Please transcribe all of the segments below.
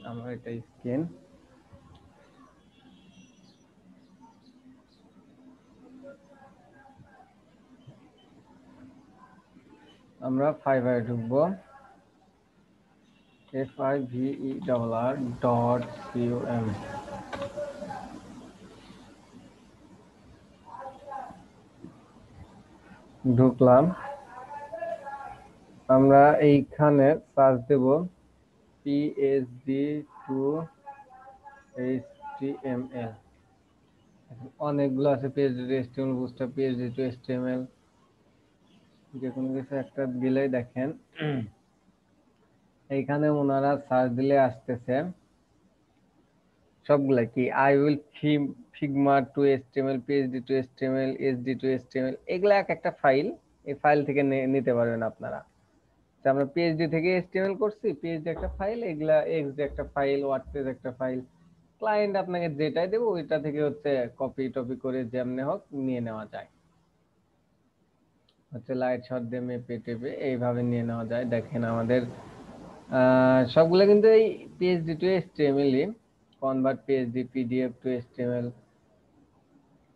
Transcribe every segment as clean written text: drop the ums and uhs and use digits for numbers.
আমরা এটা স্ক্রিন, আমরা ফাইবারে ঢুকবো, fiverr.com। ঢুকলাম, আমরা এইখানে সার্চ দেব PSD2 HTML। অনেকগুলো আছে, PSD2 HTML booster, PSD2 HTML, যে কোনো কিছু একটা দিলেই দেখেন এইখানে ওনারা সার্চ দিলে আসতেছে সবগুলা কি I will Figma to HTML, PSD2 HTML, SD2 HTML, এগুলা এক একটা ফাইল। এই ফাইল থেকে নিতে পারবেন আপনারা। আমরা পিএইচডি থেকে HTML করছি, পিএইচডি একটা ফাইল, এগুলা এক্সডি একটা ফাইল, ওয়ার্ডপ্রেস একটা ফাইল। ক্লায়েন্ট আপনাকে যেটাই দেবো ওইটা থেকে হচ্ছে কপি টপি করে যেমনি হোক নিয়ে নেওয়া যায়, হচ্ছে লাইট শট দিয়ে মেপে টেপে এইভাবে নিয়ে নেওয়া যায়। দেখেন আমাদের সবগুলো কিন্তু এই PSD2 HTML, convert PhD PDF two HTML।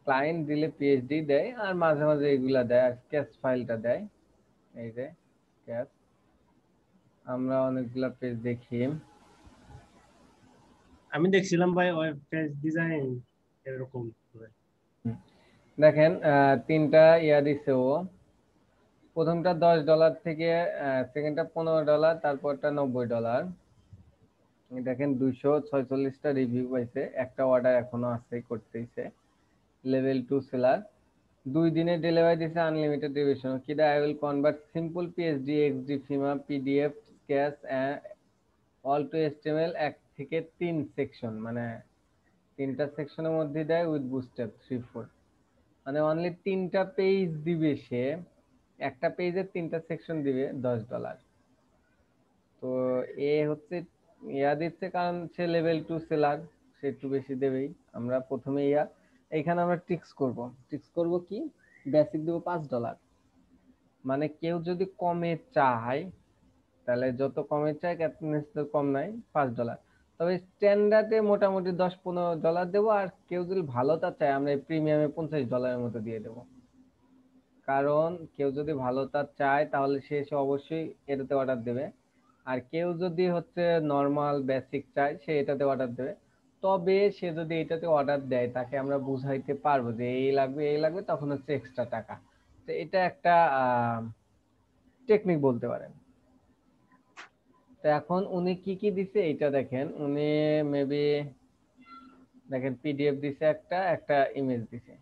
Client দিলে পিএইচডি দেয়, আর মাঝে মাঝে এগুলা দেয়, আর স্কেচ ফাইলটা দেয়। এই যে স্কেচ, আমরা অনেকগুলা পেজ দেখি। আমি দেখছিলাম ভাই ওয়েব পেজ ডিজাইন এরকম দেখেন তিনটা ইয়া দিছে ও। প্রথমটা $10 থেকে, সেকেন্ডটা $15, তারপরটা $90। দেখেন 246টা রিভিউ পাইছে, একটা অর্ডার এখনো আছে, করতেইছে। লেভেল 2 সেলার, 2 দিনে ডেলিভারি দিছে, আনলিমিটেড ডিভিশন। কিদা I will convert simple PSD XD Figma PDF sketch all to HTML, 1 থেকে 3 সেকশন, মানে 3টা সেকশনের মধ্যে দেয় উইথ বুস্টআপ 3-4, মানে অনলি 3টা পেজ দিবে সে, একটা পেজের 3টা সেকশন দিবে $10। তো এ হচ্ছে ইয়া দিচ্ছে কারণ সে লেভেল 2 সেলার, সে একটু বেশি দেবেই। আমরা প্রথমে এইখানে আমরা টিক্স করব কি, বেসিক দেবো $5। মানে কেউ যদি কমে চায়, তাহলে যত কমে চায় ক্যাপনেস তো কম নাই, $5। তবে স্ট্যান্ডার্ডে মোটামুটি $10-15 দেবো, আর কেউ যদি ভালোটা চায় আমরা প্রিমিয়ামে $50 মতো দিয়ে দেবো। কারণ কেউ যদি ভালোটা চায় তাহলে সে এসে অবশ্যই এটাতে অর্ডার দেবে, আর কেউ যদি হচ্ছে নর্মাল বেসিক চায় সে এটাতে অর্ডার দেবে। তবে সে যদি এটাতে অর্ডার দেয় তাকে আমরা বুঝাইতে পারবো যে এই লাগবে এই লাগবে, তখন হচ্ছে এক্সট্রা টাকা। তো এটা একটা টেকনিক বলতে পারেন। তো এখন উনি কি কি দিছে এটা দেখেন, উনি মেবি দেখেন পিডিএফ দিছে, একটা একটা ইমেজ দিছে,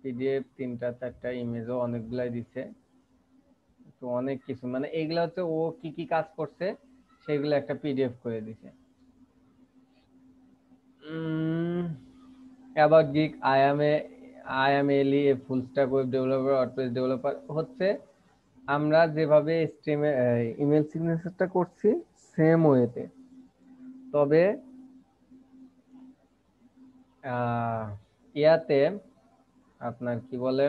পিডিএফ 3টা 4টা, ইমেজও অনেকগুলাই দিছে। তো অনেক কিছু, মানে এইগুলা হচ্ছে ও কি কি কাজ করছে সেগুলো একটা পিডিএফ করে দিছে। অ্যাবাউট গিগ, আই এম এলি a full stack web developer, WordPress developer. হচ্ছে আমরা যেভাবে ইমেল সিগনেচারটা করছি সেম ওয়েতে, তবে ইয়াতে আপনার কি বলে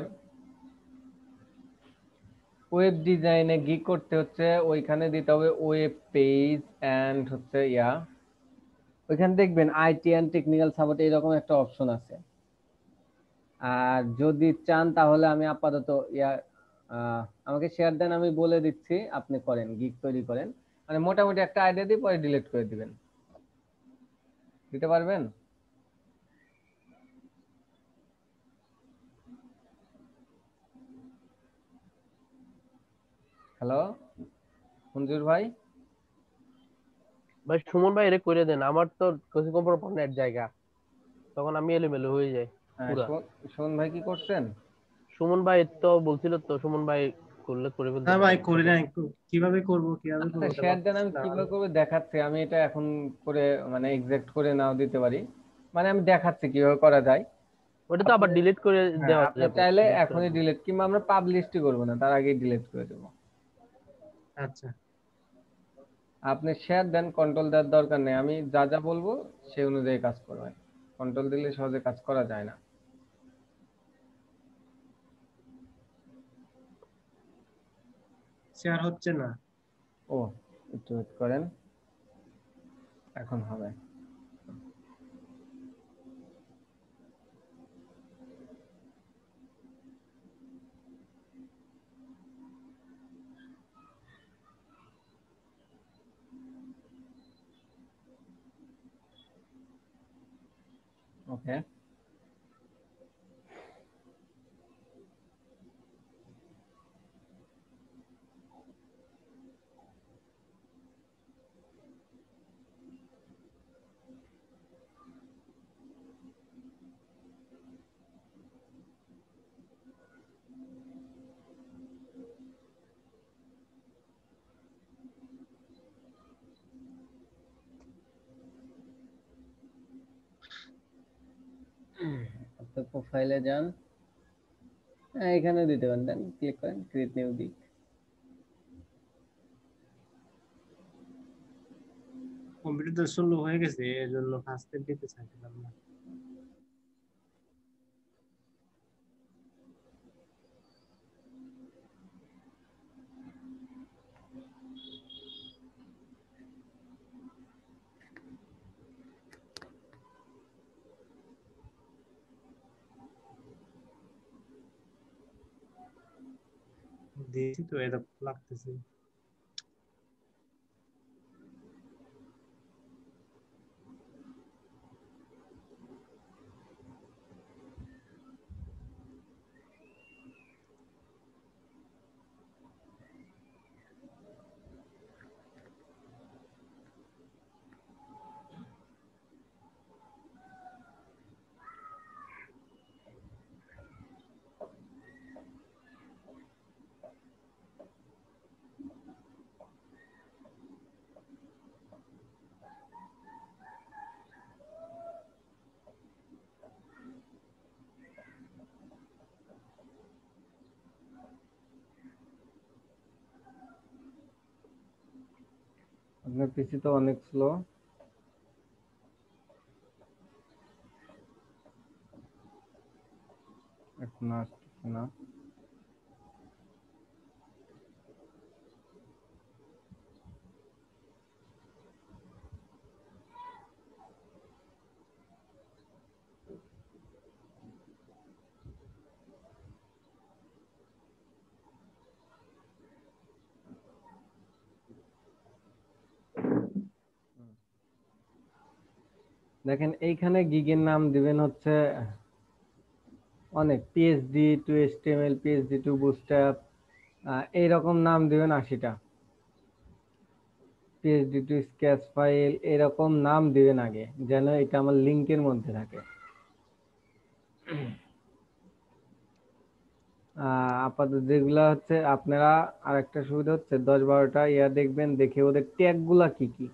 ওয়েব ডিজাইনে গিগ করতে হচ্ছে ওইখানে দিতে হবে ওয়েব পেজ অ্যান্ড হচ্ছে ওইখানে দেখবেন আইটি অ্যান্ড টেকনিক্যাল সাপোর্ট এরকম একটা অপশন আছে। আর যদি চান তাহলে আমি আপাতত আমাকে শেয়ার দেন, আমি বলে দিচ্ছি, আপনি করেন, গিগ তৈরি করেন, মানে মোটামুটি একটা আইডিয়া দিয়ে পরে ডিলিট করে দিবেন। দিতে পারবেন? হ্যালো মঞ্জুর ভাই। ভাই সুমন ভাই এটা করে দেন, আমার তো কোচিং কম্পাউন্ড নেট জায়গা, তখন আমি এলোমেলো হয়ে যাই হ্যাঁ, পুরা। শোন ভাই কি করছেন? সুমন ভাই তো বলছিল, তো সুমন ভাই করলে করে ফেলতে না ভাই পারেন করি সাথে। নাই, কিভাবে করব আচ্ছা শেয়ার দেন, আমি কিভাবে করবো দেখাচ্ছি। আমি এটা এখন করে মানে এক্সাক্ট করে নাও দিতে পারি, মানে আমি দেখাচ্ছি কিভাবে করা যায়। ওটা তো আপনি, আবার ডিলিট করে হ্যাঁ দেওয়া আপনি যাবে, চাইলে ডিলিট করে এখনই দেবো। ডিলিট, কিংবা আমরা পাবলিশই করবো না, তার আগেই ডিলিট করে দেবো। আচ্ছা আপনি শেয়ার দেন, কন্ট্রোল দেওয়ার দরকার নেই, আমি যা যা বলবো সেই অনুযায়ী কাজ করবেন। কন্ট্রোল দিলে সহজে কাজ করা যায় না। শেয়ার হচ্ছে না। ও একটু ওয়েট করেন, এখন হবে। ওকে, আপনার প্রোফাইলে যান, এখানে দিতে পারেন, দেন ক্লিক করেন ক্রিয়েট নিউ দিক। কম্পিউটার তো স্লো হয়ে গেছে, এর জন্য ফার্স্ট দিতে চাইছিলাম না। দিয়েছি তো, এটা লাগতেছে। আপনার পিসি তো অনেক স্লো। এখন আসতেছে না। দেখেন এইখানে গিগের নাম দিবেন হচ্ছে অনেক, PhD to HTML, PhD to bootstrap, এইরকম নাম দিবেন 80টা। পিএইচডি টু স্কেচ ফাইল, এরকম নাম দিবেন আগে, যেন এটা আমার লিঙ্কের মধ্যে থাকে। আপাতত যেগুলা হচ্ছে আপনারা, আরেকটা সুবিধা হচ্ছে 10-12টা দেখবেন, দেখে ওদের ট্যাগ গুলা কি কি,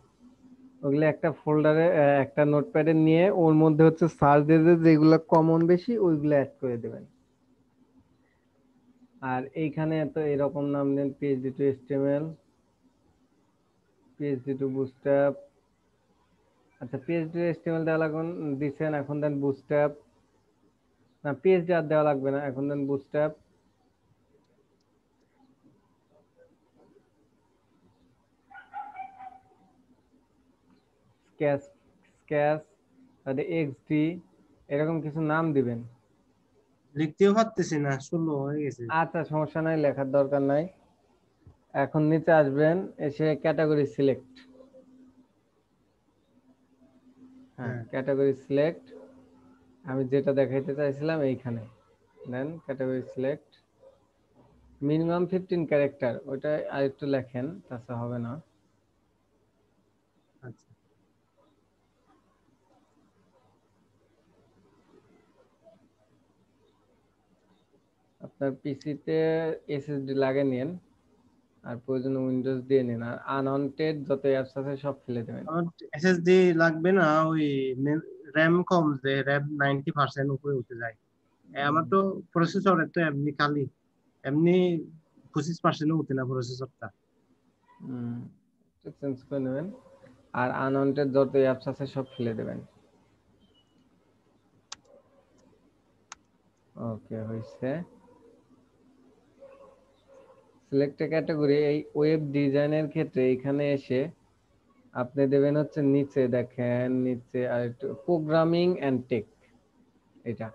ওগুলো একটা ফোল্ডারে, একটা নোটপ্যাডে নিয়ে ওর মধ্যে হচ্ছে সার্চ দিয়ে দিয়ে যেগুলো কমন বেশি ওইগুলো অ্যাড করে দেবেন। আর এইখানে তো এরকম নাম দেন, PhD to HTML, PhD to bootstrap. আচ্ছা, পিএইচডি টু এইচটিএমএল দেওয়া লাগুন দিচ্ছেন, এখন দেন বুটস্ট্র্যাপ। না, পিএইচডি আর দেওয়া লাগবে না, এখন দেন বুটস্ট্র্যাপ। স্কেচ, স্কেচ, তাহলে এক্সডি, এরকম কিছু নাম দিবেন। লিখতেও পারতেছি না, স্লো হয়ে গেছে। আচ্ছা, সমস্যা নাই, লেখার দরকার নাই। এখন নিচে আসবেন, এসে ক্যাটাগরি সিলেক্ট। হ্যাঁ, হ্যাঁ, ক্যাটাগরি সিলেক্ট। আমি যেটা দেখাইতে চাইছিলাম এইখানে, দেন ক্যাটাগরি সিলেক্ট, মিনিমাম 15 ক্যারেক্টার, ওইটা আরেকটু লেখেন, তাছাড়া হবে না। আচ্ছা। আপনার পিসিতে এসএসডি লাগিয়ে নিন, আর প্রয়োজনে উইন্ডোজ দিয়ে নিন, আর আনওয়ান্টেড যত অ্যাপস আছে সব ফেলে দেবেন। আমার এসএসডি লাগবে না, ওই র্যাম কম, যে র্যাম 90% উপরে উঠে যায়। আমার তো প্রসেসর তো এমনি খালি, এমনি 25% উঠে না প্রসেসরটা। চেঞ্জ করে নেবেন, আর আনওয়ান্টেড যত অ্যাপস আছে সব ফেলে দেবেন। ওকে, হয়েছে। সিলেক্ট ক্যাটাগরি, এই ওয়েব ডিজাইনের ক্ষেত্রে এখানে এসে আপনি দেবেন হচ্ছে নিচে, দেখেন নিচে আর একটু প্রোগ্রামিং এন্ড টেক, এটা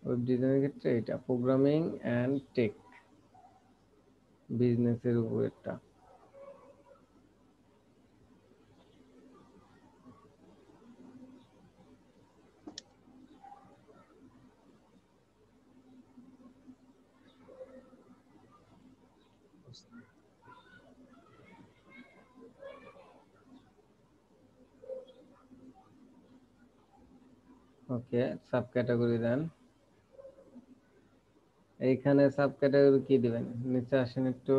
ওয়েব ডিজাইনের ক্ষেত্রে এটা প্রোগ্রামিং এন্ড টেক, বিজনেসের উপরেরটা। ওকে, সাব ক্যাটাগরি দেন। এইখানে সাব ক্যাটাগরি কি দিবেন, নিচে আসেন একটু,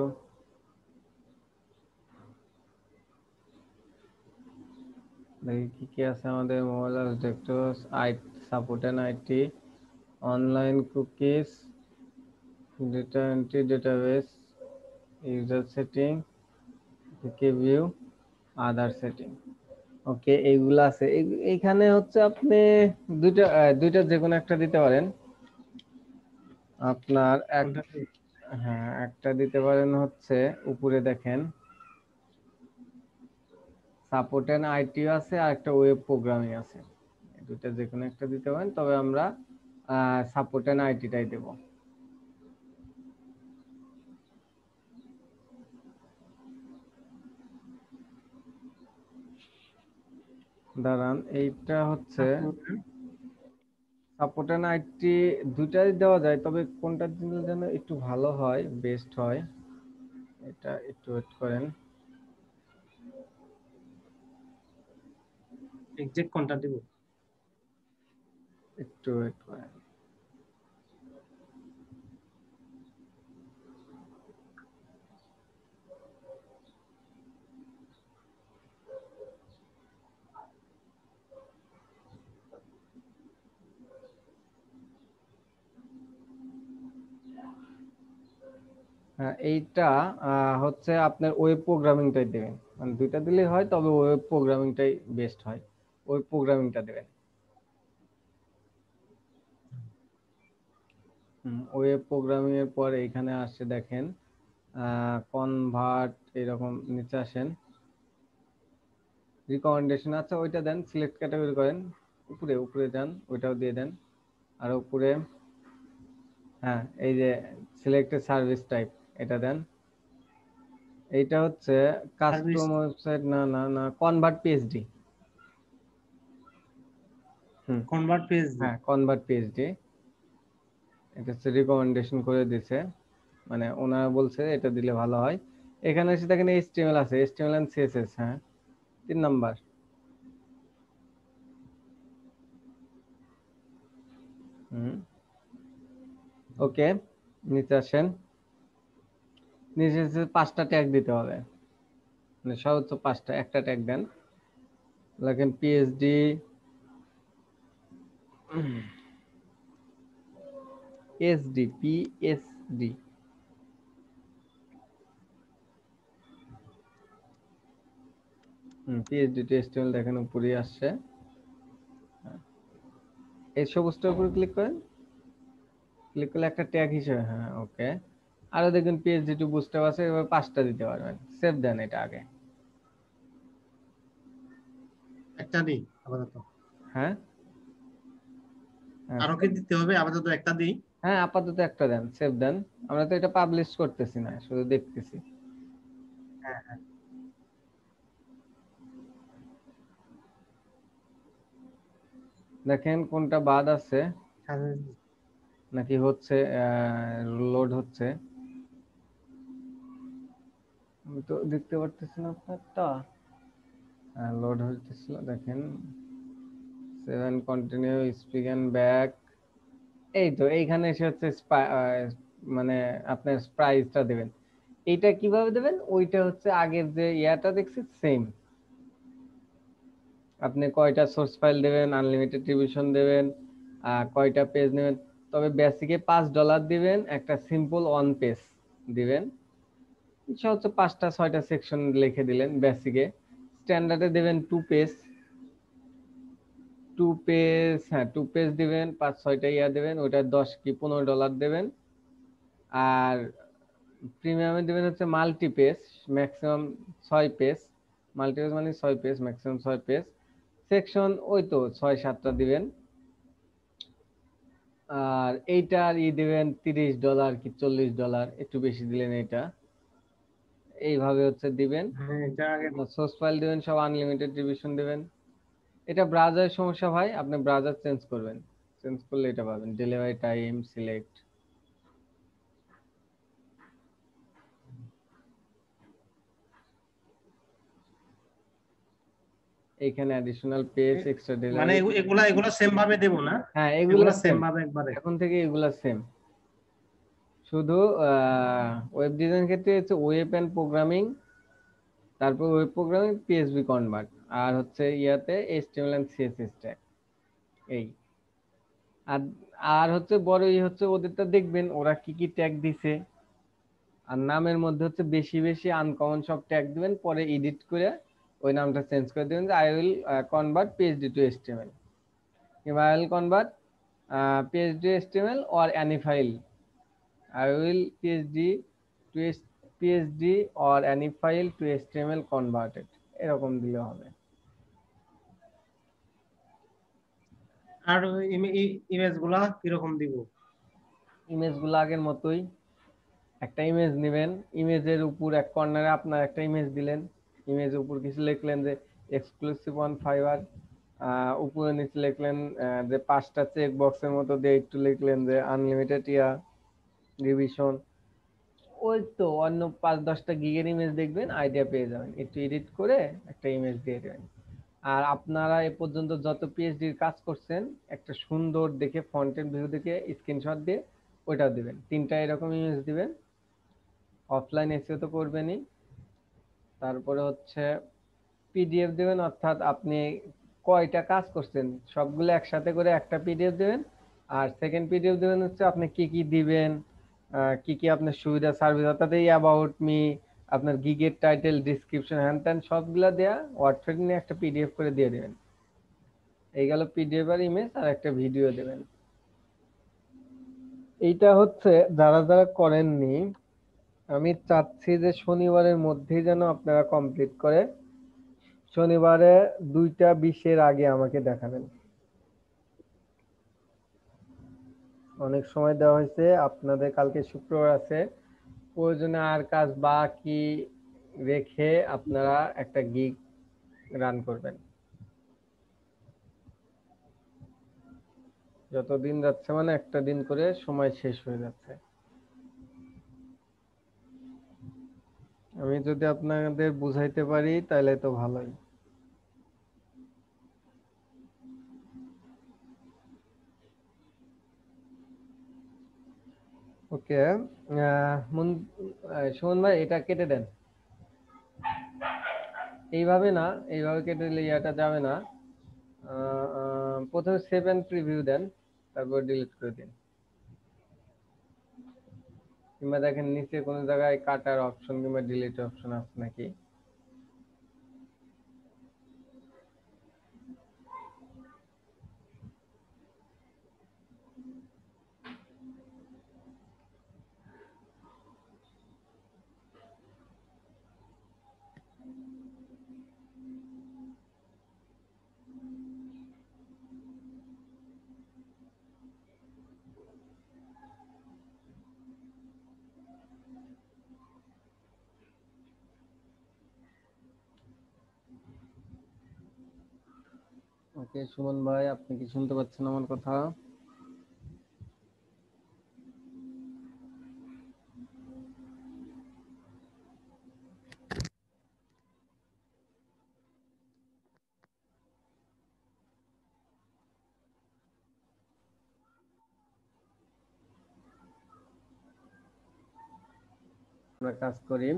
দেখি কি কি আছে আমাদের। Mobile desktop, support and IT, online cookies, data entry, database, user setting, view, other setting. Okay, এইগুলো আছে। এইখানে হচ্ছে আপনি দুইটা যে কোনো একটা দিতে পারেন। আপনার কোনটা কি? হ্যাঁ, একটা দিতে পারেন হচ্ছে উপরে দেখেন সাপোর্ট এন্ড আইটি আছে, আর একটা ওয়েব প্রোগ্রামিং আছে। এই দুইটা যে কোনো একটা দিতে পারেন, তবে আমরা সাপোর্ট এন্ড আইটিটাই দেব। দাঁড়ান, এইটা হচ্ছে সাপোর্ট এন্ড আইটি, দুইটাই দেওয়া যায়, তবে কোনটা দিলে যেন একটু ভালো হয়, বেস্ট হয়, এটা একটু ওয়েট করেন। এক্সাক্ট কোনটা দিব? একটু ওয়েট করেন। হ্যাঁ, এইটা হচ্ছে আপনার ওয়েব প্রোগ্রামিংটাই দেবেন, মানে দুইটা দিলেই হয়, তবে ওয়েব প্রোগ্রামিংটাই বেস্ট হয়, ওয়েব প্রোগ্রামিংটা দেবেন। ওয়েব প্রোগ্রামিং এর পরে এখানে আসছে দেখেন কনভার্ট, এরকম নিচে আসেন, রিকমেন্ডেশন আছে, ওইটা দেন। সিলেক্ট ক্যাটাগরি করেন, উপরে উপরে যান, ওইটাও দিয়ে দেন। আর উপরে হ্যাঁ, এই যে সিলেক্ট সার্ভিস টাইপ, এটা দেন। এইটা হচ্ছে সার্ভিস কাস্টম ওয়েবসাইট, না না না, কনভার্ট পিএইচডি। কনভার্ট পেজ দি। হ্যাঁ, কনভার্ট পিএইচডি, এটা হচ্ছে রিকমেন্ডেশন করে দিছে, মানে ওনারা বলছে এটা দিলে ভালো হয়। এখানে এসে দেখেন এইচটিএমএল আছে, এইচটিএমএল এন্ড সিএসএস, হ্যাঁ 3 নাম্বার। ওকে, নিচে আসেন, নিচে এসে 5টা ট্যাগ দিতে হবে, মানে সর্বোচ্চ 5টা, একটা ট্যাগ দেন। লেখেন PhD, SD, PSD, PhD to HTML, দেখেন উপরে আসছে। এই সবুজটার উপরে ক্লিক করেন, ক্লিক করলে একটা ট্যাগ হিসেবে, হ্যাঁ ওকে। আরো দেখুন পিএইচডি টু বুস্টআপ আছে, এবার 5টা দিতে পারবেন। সেভ দেন এটা আগে। একটা দিই আপাতত। হ্যাঁ হ্যাঁ আরো কি দিতে হবে? আপাতত একটা দিই। হ্যাঁ, আপাতত একটা দেন, সেভ দেন। আমরা তো এটা পাবলিশ করতেছি না, শুধু দেখতেছি। হ্যাঁ হ্যাঁ। দেখেন কোনটা বাদ আছে সাজেস্ট- নাকি হচ্ছে, লোড হচ্ছে। আমি তো দেখতে পারতেছি না আপনারটা, লোড হইতেছিল, দেখেন 7 কন্টিনিউ স্পিক এন্ড ব্যাক। এই তো এইখানে এসে হচ্ছে মানে আপনার প্রাইসটা দেবেন। এইটা কিভাবে দেবেন, ওইটা হচ্ছে আগের যে ইয়াটা দেখছি সেম। আপনি কয়টা সোর্স ফাইল দেবেন, আনলিমিটেড রিভিশন দেবেন, কয়টা পেজ নেবেন। তবে বেসিকে $5 দিবেন, একটা সিম্পল ওয়ান পেজ দিবেন, ইচ্ছা হচ্ছে 5টা 6টা সেকশন লিখে দিলেন বেসিকে। স্ট্যান্ডার্ডে দেবেন 2 পেজ, 2 পেজ, হ্যাঁ 2 পেজ দিবেন, 5-6টা ইয়া দেবেন, ওটা $10 কি $15 দেবেন। আর প্রিমিয়ামে দিবেন হচ্ছে multi page, maximum 6 page. Multi page মানে 6 পেজ, ম্যাক্সিমাম 6 পেজ। সেকশন ওই তো 6-7টা দিবেন। আর এইটার দিবেন $30 কি $40, একটু বেশি দিলেন এটা। এইভাবে হচ্ছে দিবেন। হ্যাঁ এটা আগে সোর্স ফাইল দিবেন, সব আনলিমিটেড রিভিশন দিবেন। এটা ব্রাউজারের সমস্যা ভাই, আপনি ব্রাউজার চেঞ্জ করবেন, চেঞ্জ করলে এটা পাবেন। ডেলিভারি টাইম সিলেক্ট, এইখানে অ্যাডিশনাল পেজ, এক্সট্রা মানে ডেলিভারি। এগুলা এগুলা সেম ভাবে দেবো না? হ্যাঁ এগুলা এগুলা সেম সেম, ভাবে একবারে? এখন থেকে এগুলা সেম। শুধু ওয়েব ডিজাইন ক্ষেত্রে হচ্ছে ওয়েব অ্যান্ড প্রোগ্রামিং, তারপর ওয়েব প্রোগ্রামিং পিএইচপি কনভার্ট, আর হচ্ছে ইয়াতে এইচটিএমএল এন্ড সিএসএস ট্যাগ। এই আর আর হচ্ছে বড় হচ্ছে ওদেরটা দেখবেন ওরা কি কি ট্যাগ দিছে। আর নামের মধ্যে হচ্ছে বেশি বেশি আনকমন সব ট্যাগ দিবেন, পরে এডিট করে ওই নামটা চেঞ্জ করে দিবেন যে I will convert PhD to HTML, কিংবা I will convert PhD HTML or any file, I will PhD or any file to HTML converted, এরকম দিলে হবে। আর ইমেজ গুলা কিরকম দিব? ইমেজ গুলো আগের মতোই, একটা ইমেজ নেবেন, ইমেজের উপর এক কর্নারে আপনার একটা ইমেজ দিলেন, ইমেজের উপর কিছু লিখলেন যে এক্সক্লুসিভ অন ফাইবার, উপরে নিচে লিখলেন যে 5টা চেক বক্সের মতো দিয়ে একটু লিখলেন যে আনলিমিটেড রিভিশন। ওই তো অন্য 5-10টা গিগের ইমেজ দেখবেন, আইডিয়া পেয়ে যাবেন, একটু এডিট করে একটা ইমেজ দিয়ে দেবেন। আর আপনারা এ পর্যন্ত যত পিএইচডির কাজ করছেন একটা সুন্দর দেখে ফন্টের ভিউ দেখে স্ক্রিনশট দিয়ে ওইটা দিবেন, 3টা এরকম ইমেজ দিবেন। অফলাইন এসিও তো করবেনই, তারপরে হচ্ছে পিডিএফ দিবেন, অর্থাৎ আপনি কয়টা কাজ করছেন সবগুলো একসাথে করে একটা পিডিএফ দিবেন। আর সেকেন্ড পিডিএফ দিবেন হচ্ছে আপনি কি কি দিবেন, কি কি আপনার সুবিধা সার্ভিস, অর্থাৎ এই অ্যাবাউট মি, আপনার গিগের টাইটেল, ডিসক্রিপশন, হ্যান ত্যান সবগুলা দেয়া ওয়ার্ডপ্রেস নিয়ে একটা পিডিএফ করে দিয়ে দিবেন। এই গেল পিডিএফ আর ইমেজ, আর একটা ভিডিও দেবেন। এইটা হচ্ছে যারা যারা করেননি, আমি চাচ্ছি যে শনিবারের মধ্যেই যেন আপনারা কমপ্লিট করে শনিবারে 2টা 20-এর আগে আমাকে দেখাবেন। অনেক সময় দেওয়া হয়েছে, আপনাদের কালকে শুক্রবার আছে, প্রয়োজনে আর কাজ বাকি রেখে আপনারা একটা গিগ রান করবেন। যত দিন যাচ্ছে মানে একটা দিন করে সময় শেষ হয়ে যাচ্ছে। আমি যদি আপনাদের বুঝাইতে পারি তাহলে তো ভালোই। ওকে, সুমন ভাই এটা কেটে দেন। এইভাবে না, এইভাবে কেটে দিলে ইয়াটা যাবে না। প্রথমে সেভ এন্ড প্রিভিউ দেন, তারপর ডিলিট করে দিন। কিংবা দেখেন নিচে কোনো জায়গায় কাটার অপশন কিংবা ডিলিট অপশন আছে নাকি। ওকে সুমন ভাই, আপনি কি শুনতে পাচ্ছেন আমার কথা? আমরা কাজ করি।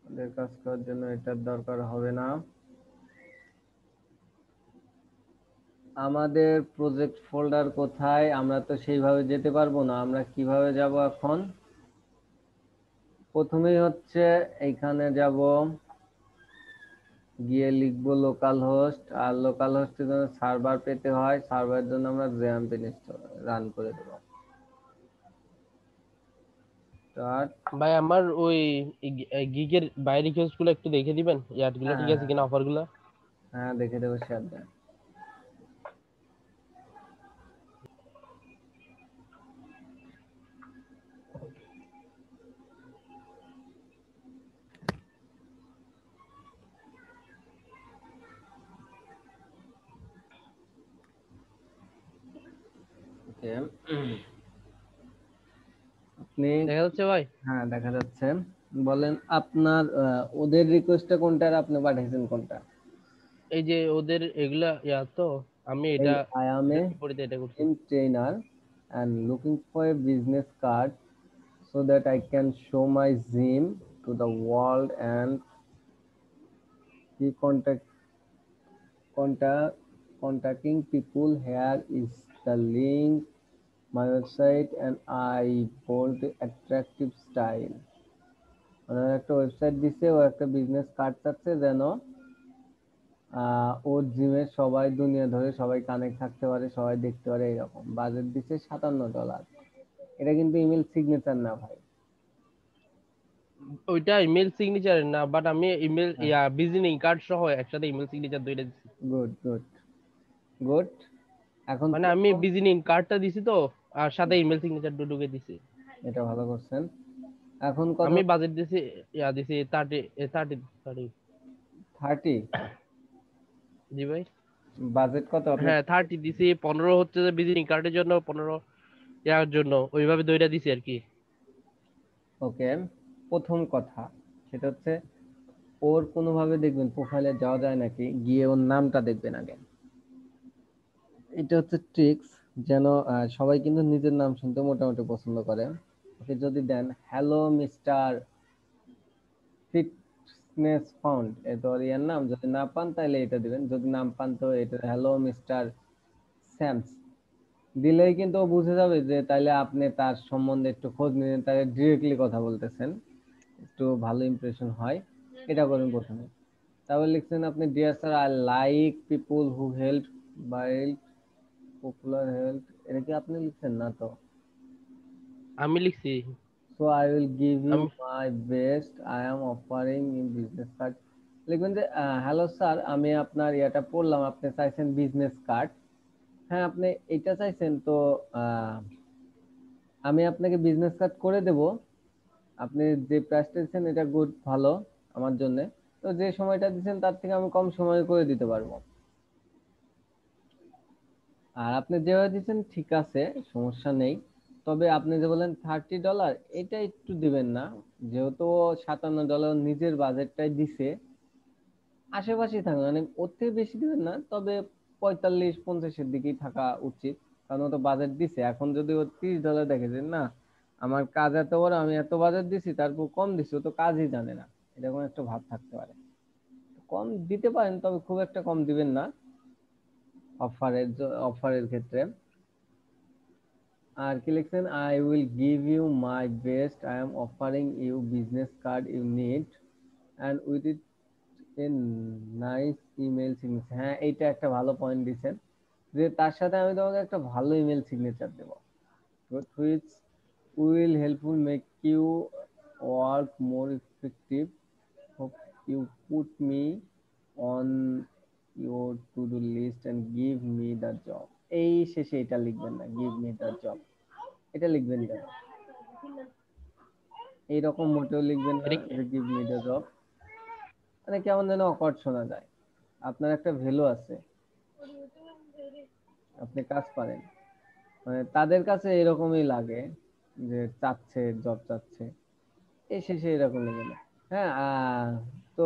আমাদের কাজ করার জন্য এটার দরকার হবে না। আমাদের প্রজেক্ট ফোল্ডার কোথায়, আমরা তো সেইভাবে যেতে পারবো না, আমরা কিভাবে যাব এখন? প্রথমেই হচ্ছে এইখানে যাব, গিয়ে লিখবো লোকাল হোস্ট, আর লোকাল হোস্টের জন্য সার্ভার পেতে হয়, সার্ভারের জন্য আমরা জ্যাম্প ইনস্টল রান করে দেবো। স্টার্ট। ভাই আমার ওই গিগের বাইরে রিকোয়েস্ট গুলো একটু দেখে দিবেন, ইয়ার গুলো হ্যাঁ ঠিক আছে হ্যাঁ কিনা, অফার গুলো। হ্যাঁ, দেখে দেবো, শেয়ার দেন। ওকে, আপনি, দেখা যাচ্ছে ভাই? হ্যাঁ দেখা যাচ্ছে। বলেন আপনার ওদের রিকোয়েস্টটা কোনটা আর আপনি পাঠিয়েছেন কোনটা? এই যে ওদের এগুলা ইয়া তো, আমি এই এটা আই এম এ বিপরীতে এটা করছি। in trainer and looking for a business card so that I can show my Zim to the world and be contact contacting people. Here is the link, my website, and I bold attractive style. ওনার একটা website দিছে, ও একটা business card চাচ্ছে যেন ওর জিমে সবাই দুনিয়া ধরে সবাই কানেক্ট থাকতে পারে, সবাই দেখতে পারে, এরকম বাজেট দিচ্ছে $57। এটা কিন্তু ইমেল সিগনেচার না ভাই। ওইটা ইমেল সিগনেচার না, বাট আমি ইমেল হ্যাঁ, ইয়া ভিজিটিং কার্ড সহ একসাথে ইমেল সিগনেচার দুইটা দিছি। Good good good. এখন মানে আমি প্রথম, ভিজিটিং কার্ডটা দিছি তো, আর সাথে ইমেল সিগনেচার ঢুকে দিছি। এটা ভালো করছেন। এখন কথা আমি বাজেট দিছি, ইয়া দিছি 30 30 30। 30। জি ভাই। বাজেট কত আপনি? হ্যাঁ 30 দিছি, 15 হচ্ছে যে ভিজিটিং কার্ডের জন্য, 15 ইয়ার জন্য, ওইভাবে দুইটা দিছি আর কি। ওকে, প্রথম কথা সেটা হচ্ছে ওর কোনোভাবে দেখবেন প্রোফাইলে যাওয়া যায় নাকি, গিয়ে ওর নামটা দেখবেন আগে। এটা হচ্ছে ট্রিক্স, যেন সবাই কিন্তু নিজের নাম শুনতে মোটামুটি পছন্দ করে। ওকে যদি দেন হ্যালো মিস্টার ফিটনেস ফাউন্ড, এ তো ওর ইয়ার নাম, যদি না পান তাহলে এটা দিবেন, যদি নাম পান তো এটা হ্যালো মিস্টার স্যামস দিলেই কিন্তু ও বুঝে যাবে যে তাইলে আপনি তার সম্বন্ধে একটু খোঁজ নিলেন, তাকে ডিরেক্টলি কথা বলতেছেন, একটু ভালো ইমপ্রেশন হয়। এটা করুন প্রথমে। তারপর লিখছেন আপনি dear sir, I like people who help by popular help, এটা কি আপনি লিখছেন না তো? আমি লিখছি। So I will give you আমি my best, I am offering in business card. লিখবেন যে হ্যালো স্যার, আমি আপনার ইয়েটা পড়লাম, আপনি চাইছেন বিজনেস কার্ড। হ্যাঁ আপনি এটা চাইছেন তো, আহ, আমি আপনাকে বিজনেস কার্ড করে দেব। আপনি যে প্রাইসটা দিচ্ছেন এটা গুড, ভালো আমার জন্য। তো যে সময়টা দিচ্ছেন তার থেকে আমি কম সময়ে করে দিতে পারবো। আর আপনি যেভাবে দিচ্ছেন ঠিক আছে, সমস্যা নেই। তবে আপনি যে বলেন $30, এটা একটু দিবেন না, যেহেতু ও $57 নিজের বাজেটটাই দিছে। আশেপাশে থাকবে, মানে ওর থেকে বেশি দিবেন না, তবে 45-50-এর দিকেই থাকা উচিত। কারণ ও তো বাজেট দিছে, এখন যদি ও $30 দেখে যে না আমার কাজ এত বড়, আমি এত বাজেট দিছি তারপর কম দিছি, ও তো কাজই জানে না, এরকম একটা ভাব থাকতে পারে। কম দিতে পারেন, তবে খুব একটা কম দিবেন না অফারের ক্ষেত্রে। আর কি লিখছেন, I will give you my best, I am offering you business card you need and with it a nice email signature. হ্যাঁ এইটা একটা ভালো পয়েন্ট দিচ্ছেন, যে তার সাথে আমি তোমাকে একটা ভালো ইমেল সিগনেচার দেবো, which will helpful make you work more effective. Hope you put me on your to-do list and give me the job. এই শেষে এটা লিখবেন না, give me the job, এটা লিখবেন কেন? এইরকম মোটেও লিখবেন না এটা যে give me the job, মানে কেমন যেন অকওয়ার্ড শোনা যায়। আপনার একটা ভ্যালু আছে, আপনি কাজ পারেন, মানে তাদের কাছে এরকমই লাগে যে চাচ্ছে, জব চাচ্ছে, এই শেষে এরকম লেগে না। হ্যাঁ তো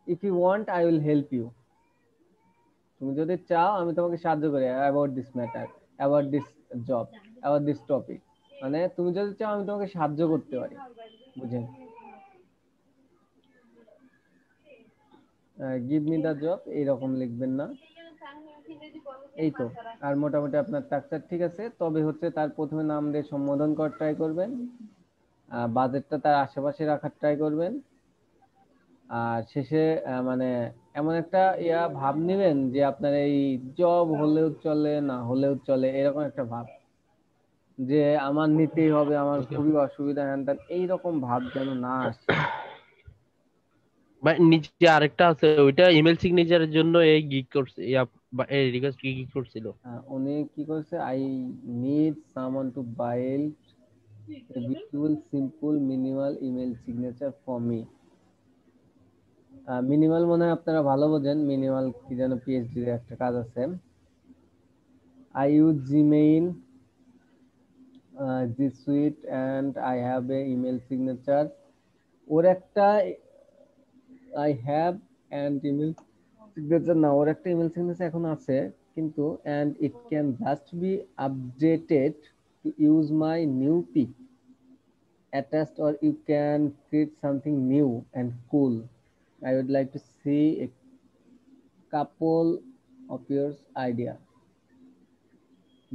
if you want I will help you, তুমি যদি চাও আমি তোমাকে সাহায্য করি about this matter, about this job, about this topic, মানে তুমি যদি চাও আমি তোমাকে সাহায্য করতে পারি, বুঝেন? গিভ মি দ্য জব এইরকম লিখবেন না। এই তো, আর মোটামুটি আপনার স্ট্রাকচার ঠিক আছে। তবে হচ্ছে তার প্রথমে নাম দিয়ে সম্বোধন করার ট্রাই করবেন, বাজেটটা তার আশেপাশে রাখার ট্রাই করবেন। আর শেষে মানে এমন একটা ভাব নেবেন যে আপনার এই জব হলেও চলে না হলেও চলে, এরকম একটা ভাব, যে আমার নিতেই হবে, আমার ওকে খুবই অসুবিধা হ্যান ত্যান, এইরকম ভাব যেন না আসে। ভাই, নিচে আরেকটা আছে, ওইটা ইমেল সিগনেচারের জন্য এই গিগ করছে, এই রিকোয়েস্ট কি গিগ করছিল। উনি কি করছে, I need someone to build a beautiful simple minimal email signature for me. Minimal মনে হয় আপনারা ভালো বোঝেন, মিনিমাল কি যেন পিএইচডি এর একটা কাজ আছে। I use Gmail this suite and I have a email signature, ওর একটা I have and email signature না, ওর একটা ইমেল সিগনেচার এখন আছে কিন্তু, and it can just be updated to use my new pic attached, or you can create something new and cool. I would like to see a couple of your idea.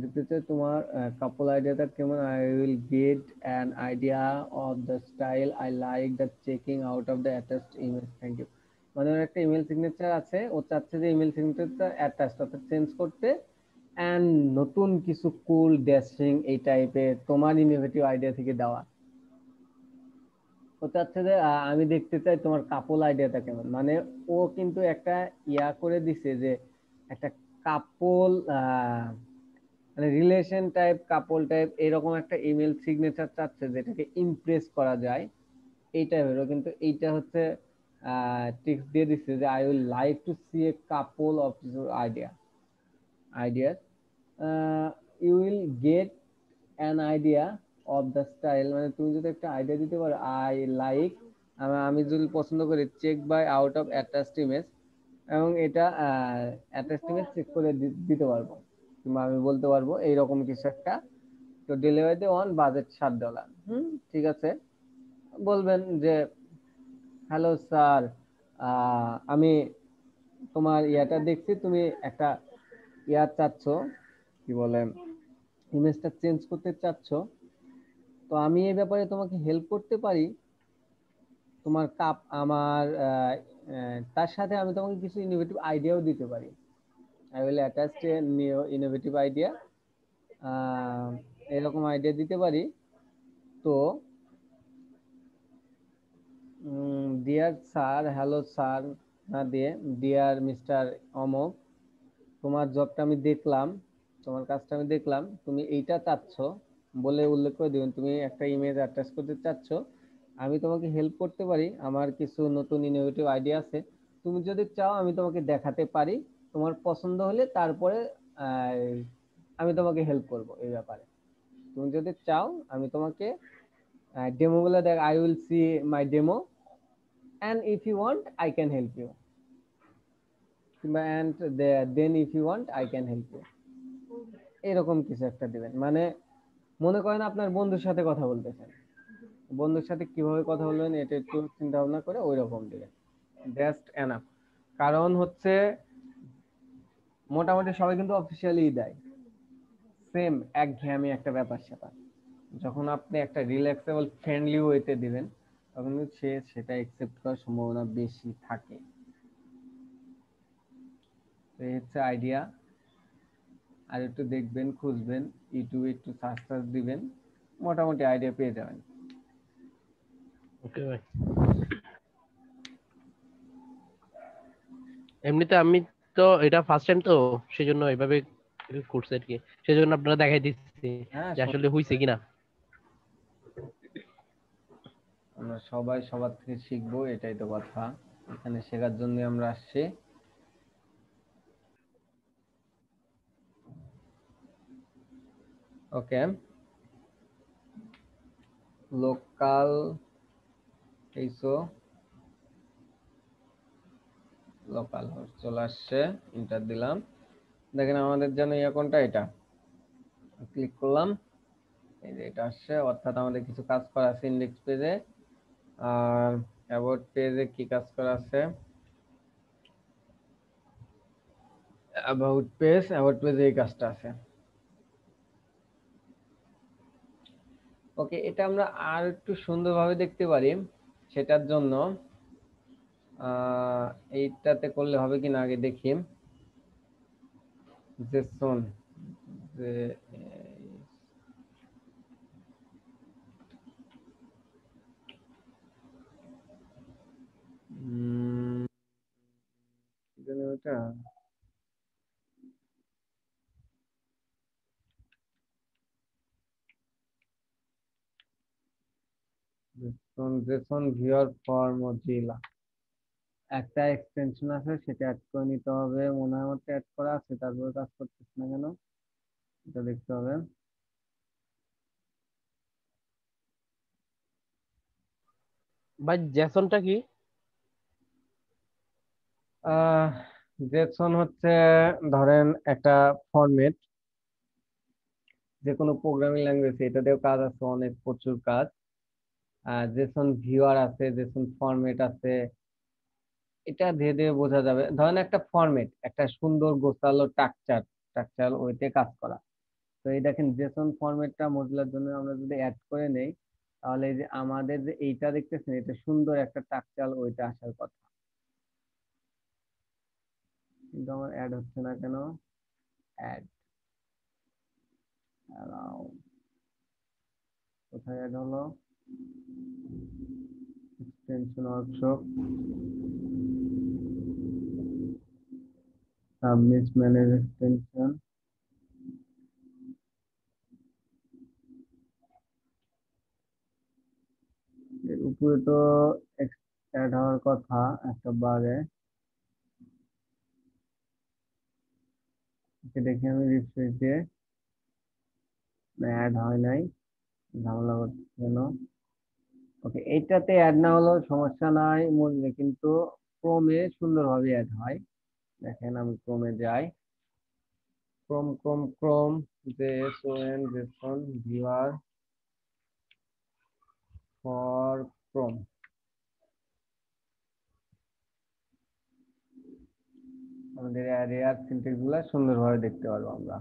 দেখতে চাই তোমার couple আইডিয়াটা কেমন। I will get an idea of the style I like the checking out of the attached email, thank you. মানে ওর একটা email signature আছে, ও চাচ্ছে যে ইমেল সিগনেচারটা অ্যাটাচড অর্থাৎ চেঞ্জ করতে, অ্যান্ড নতুন কিছু কুল ড্যাশিং এই টাইপের তোমার ইনোভেটিভ আইডিয়া থেকে দেওয়া। ও চাচ্ছে যে আমি দেখতে চাই তোমার কাপল আইডিয়াটা কেমন। মানে ও কিন্তু একটা করে দিছে যে একটা কাপল মানে রিলেশন টাইপ, কাপল টাইপ এরকম একটা ইমেল সিগনেচার চাচ্ছে যেটাকে ইমপ্রেস করা যায় এই টাইপেরও। কিন্তু এইটা হচ্ছে টিক্স দিয়ে দিচ্ছে যে I will like to see a couple of ideas. You will get an idea of the style, মানে তুমি যদি একটা আইডিয়া দিতে পারো, আই লাইক, আমি যদি পছন্দ করি check by out of attached image, এবং এটা অ্যাটাচড ইমেজ চেক করে দিতে পারবো, কিংবা আমি বলতে পারবো এইরকম কিছু একটা। তো ডেলিভারিতে অন বাজেট $7। ঠিক আছে, বলবেন যে হ্যালো স্যার, আমি তোমার দেখছি, তুমি একটা চাচ্ছ, কি বলে, ইমেজটা চেঞ্জ করতে চাচ্ছ, তো আমি এই ব্যাপারে তোমাকে হেল্প করতে পারি। তোমার কাপ আমার তার সাথে আমি তোমাকে কিছু ইনোভেটিভ আইডিয়াও দিতে পারি। I will attach a new innovative idea, এরকম আইডিয়া দিতে পারি। তো ডিয়ার স্যার, হ্যালো স্যার না দিয়ে ডিয়ার মিস্টার অমক, তোমার জবটা আমি দেখলাম, তোমার কাজটা আমি দেখলাম, তুমি এইটা চাচ্ছ বলে উল্লেখ করে দিবেন, তুমি একটা ইমেজ অ্যাটাচ করতে চাচ্ছ, আমি তোমাকে হেল্প করতে পারি, আমার কিছু নতুন ইনোভেটিভ আইডিয়া আছে, তুমি যদি চাও আমি তোমাকে দেখাতে পারি, তোমার পছন্দ হলে তারপরে আমি তোমাকে হেল্প করব এই ব্যাপারে। তুমি যদি চাও আমি তোমাকে ডেমো গুলো দেখ, I will see my demo, and if you want I can help you, and then if you want I can help you, এরকম কিছু একটা দিবেন। মানে মনে করেন আপনার বন্ধুর সাথে কথা বলতেছেন, বন্ধুর সাথে কিভাবে কথা বলবেন এটা একটু চিন্তা ভাবনা করে ওই রকম দিবেন, জাস্ট এনাফ। কারণ হচ্ছে মোটামুটি সবাই কিন্তু অফিসিয়ালি দেয়, সেম একঘেয়েমি একটা ব্যাপার স্যাপার। যখন আপনি একটা রিল্যাক্সেবল ফ্রেন্ডলি ওয়েতে দিবেন তখন কিন্তু সে সেটা একসেপ্ট করার সম্ভাবনা বেশি থাকে। তো এই হচ্ছে আইডিয়া। আর একটু দেখবেন, খুঁজবেন, ইউটিউবে একটু সার্চ দিবেন, মোটামুটি আইডিয়া পেয়ে যাবেন। ওকে ভাই, এমনিতে আমি তো এটা ফার্স্ট টাইম, তো সেজন্য এইভাবে করছে আর কি, সেজন্য আপনারা দেখাই দিচ্ছি হ্যাঁ, যে আসলে হইছে কিনা। আমরা সবাই সবার থেকে শিখবো, এটাই তো কথা, এখানে শেখার জন্য আমরা আসছি। ওকে, লোকাল এইসো, লোকাল হোস্ট চলে আসছে, ইন্টার দিলাম, দেখেন আমাদের জন্য কোনটা, এটা ক্লিক করলাম, এই যে এটা আসছে, অর্থাৎ আমাদের কিছু কাজ করা আছে ইন্ডেক্স পেজে। আর অ্যাবাউট পেজে কি কাজ করা আছে, অ্যাবাউট পেজে এই কাজটা আছে। ওকে, এটা আমরা আর একটু সুন্দরভাবে দেখতে পারি, সেটার জন্য আহ এইটাতে করলে হবে কিনা আগে দেখি। জেসন, যে কি জানি ওটা, জেসন ভিউয়ার ফর মজিলা একটা এক্সটেনশন আছে, সেটা অ্যাড করে নিতে হবে। মনে হয় মতো অ্যাড করা আছে, তারপরে কাজ করতেছে না কেন, এটা দেখতে হবে। ভাই জেসনটা কি? আহ জেসন হচ্ছে ধরেন একটা ফরম্যাট, যে কোনো প্রোগ্রামিং ল্যাঙ্গুয়েজ, এটা দিয়েও কাজ আছে, অনেক প্রচুর কাজ। জেসন ভিউয়ার আছে, জেসন ফরম্যাট আছে, এটা ধীরে ধীরে বোঝা যাবে। ধরেন একটা ফরম্যাট, একটা সুন্দর গোছালো স্ট্রাকচার, ওইতে কাজ করা। তো এই দেখেন জেসন ফরম্যাটটা মোজিলার জন্য আমরা যদি অ্যাড করে নেই, তাহলে এই যে আমাদের যে এইটা দেখতেছেন, এটা সুন্দর একটা স্ট্রাকচার ওইটা আসার কথা, কিন্তু আমার অ্যাড হচ্ছে না কেন। অ্যাড কোথায় অ্যাড হলো, extension workshop, submit manage extension, এর উপরে তো অ্যাড হওয়ার কথা একটা বারে। দেখি আমি রিফ্রেশ দিয়ে, অ্যাড হয় নাই, ঝামেলা করছে কেন। ওকে, এইটাতে অ্যাড না হলেও সমস্যা নাই মূল্যে, কিন্তু ক্রমে সুন্দরভাবে অ্যাড হয়। দেখেন আমি ক্রমে যাই, Chrome Chrome Chrome, JSON JSON viewer for Chrome, আমাদের অ্যারেয়ার সিনট্যাক্স গুলা সুন্দরভাবে দেখতে পারবো আমরা।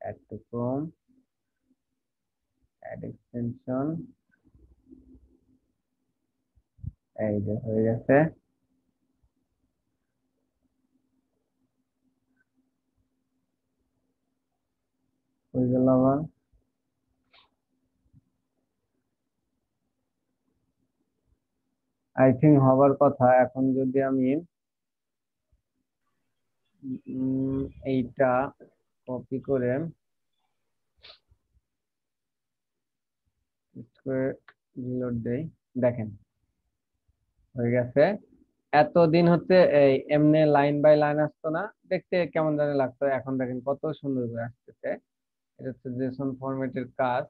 Add to Chrome, add extension, এই যে হয়ে গেছে। হয়ে গেল আবার, আই থিঙ্ক হবার কথা। এখন যদি আমি এইটা কপি করে রিলোড দেই, দেখেন হয়ে গেছে। এতদিন হচ্ছে এই এমনি লাইন বাই লাইন আসতো না, দেখতে কেমন জানি লাগতো, এখন দেখেন কত সুন্দর করে আসতেছে। এটা হচ্ছে জেসন ফরম্যাটের কাজ।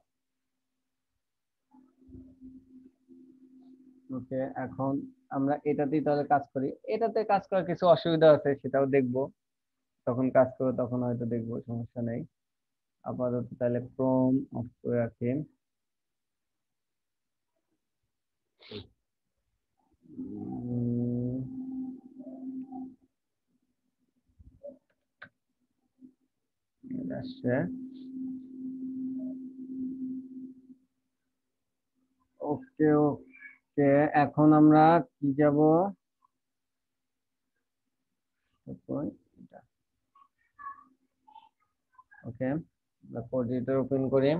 ওকে, এখন আমরা এটাতেই তাহলে কাজ করি। এটাতে কাজ করার কিছু অসুবিধা আছে, সেটাও দেখবো, তখন কাজ করবো তখন হয়তো দেখবো, সমস্যা নেই। আপাতত তাহলে ক্রোম অফ করে রাখি। উম, এটা আসছে। ওকে ওকে, এখন আমরা কি যাব, ওকে কোড এডিটর ওপেন করি।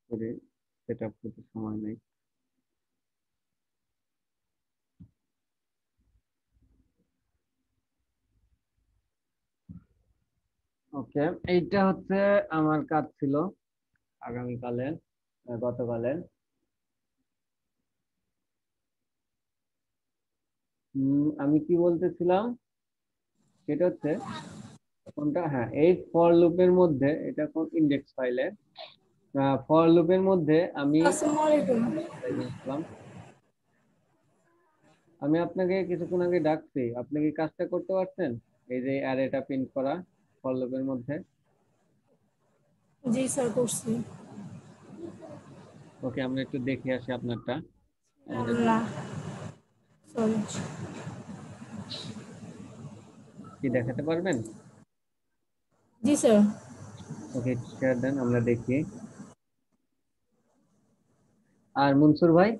করে সেট আপ করতে সময় নেই। ওকে, এইটা হচ্ছে আমার কাজ ছিল আগামীকালের, গতকালের। আমি কি বলতেছিলাম, সেটা হচ্ছে কোনটা, হ্যাঁ এই ফর লুপের মধ্যে, এটা কোন ইন্ডেক্স ফাইলে, ফর লুপের মধ্যে আমি আসসালামু আলাইকুম। আসলাম। আমি আপনাকে কিছুক্ষণ আগে ডাকছি, আপনি কি কাজটা করতে পারছেন? এই যে অ্যারেটা প্রিন্ট করা ফর লুপের মধ্যে। জি স্যার, করছি। ওকে, আমরা একটু দেখে আসি আপনারটা। না সরি কি দেখাতে পারবেন? জি স্যার ওকে, শেয়ার দেন, আমরা দেখি। আর মনসুর ভাই?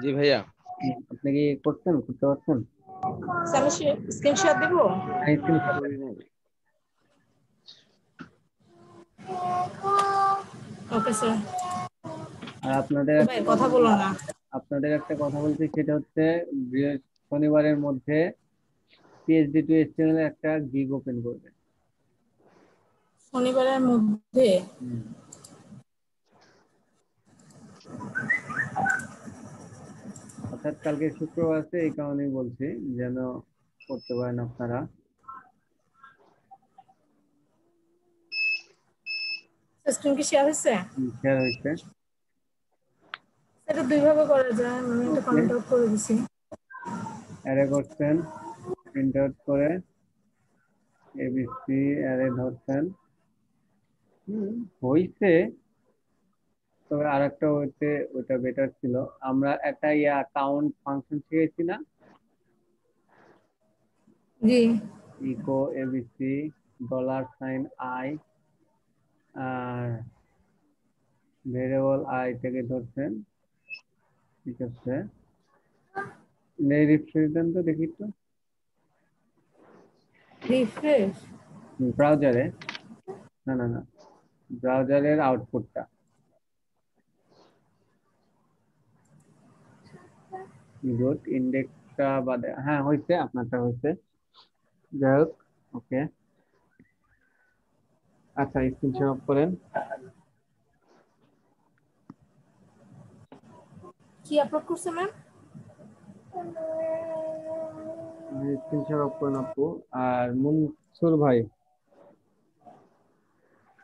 জি ভাইয়া। আপনি কি করতে পারছেন? স্যার আমি স্ক্রিনশট দেব হ্যাঁ, স্ক্রিনশট দেন। ওকে স্যার আর আপনাদের ভাই কথা বলো না একটা কথা বলছি, সেটা হচ্ছে শনিবারের মধ্যে পিএইচডি টু এইচটিএমএল একটা গিগ ওপেন করবে। শনিবারের মধ্যে হুম। অর্থাৎ কালকে শুক্রবার আছে, এই কারণেই বলছি যেন করতে পারেন আপনারা। স্ক্রিন কি শেয়ার হয়েছে শেয়ার হয়েছে। এটা দুই ভাবে করা যায় আমি এটা ওকে, কমেন্ট আউট করে দিছি অ্যারে করছেন, প্রিন্ট আউট করে এবিসি অ্যারে ধরছেন। হইছে, তবে আর একটা হচ্ছে, ওটা বেটার ছিল। আমরা একটা কাউন্ট ফাংশন শিখেছি না, জি ইকো এবিসি $i আর ভেরিয়েবল আই থেকে ধরছেন। ঠিক আছে, রিফ্রেশ দেন তো দেখি তো রিফ্রেশ ব্রাউজারে। না না না, ব্রাউজারের আউটপুটটা গুড, ইন্ডেক্সটা বাদে। হ্যাঁ হয়েছে, আপনারটা হয়েছে। যাই হোক, ওকে। আচ্ছা, স্ক্রিন শেয়ার অফ করেন। কি আপলোড করছে ম্যাম স্ক্রিন শেয়ার অফ করেন আপু। আর মনসুর ভাই,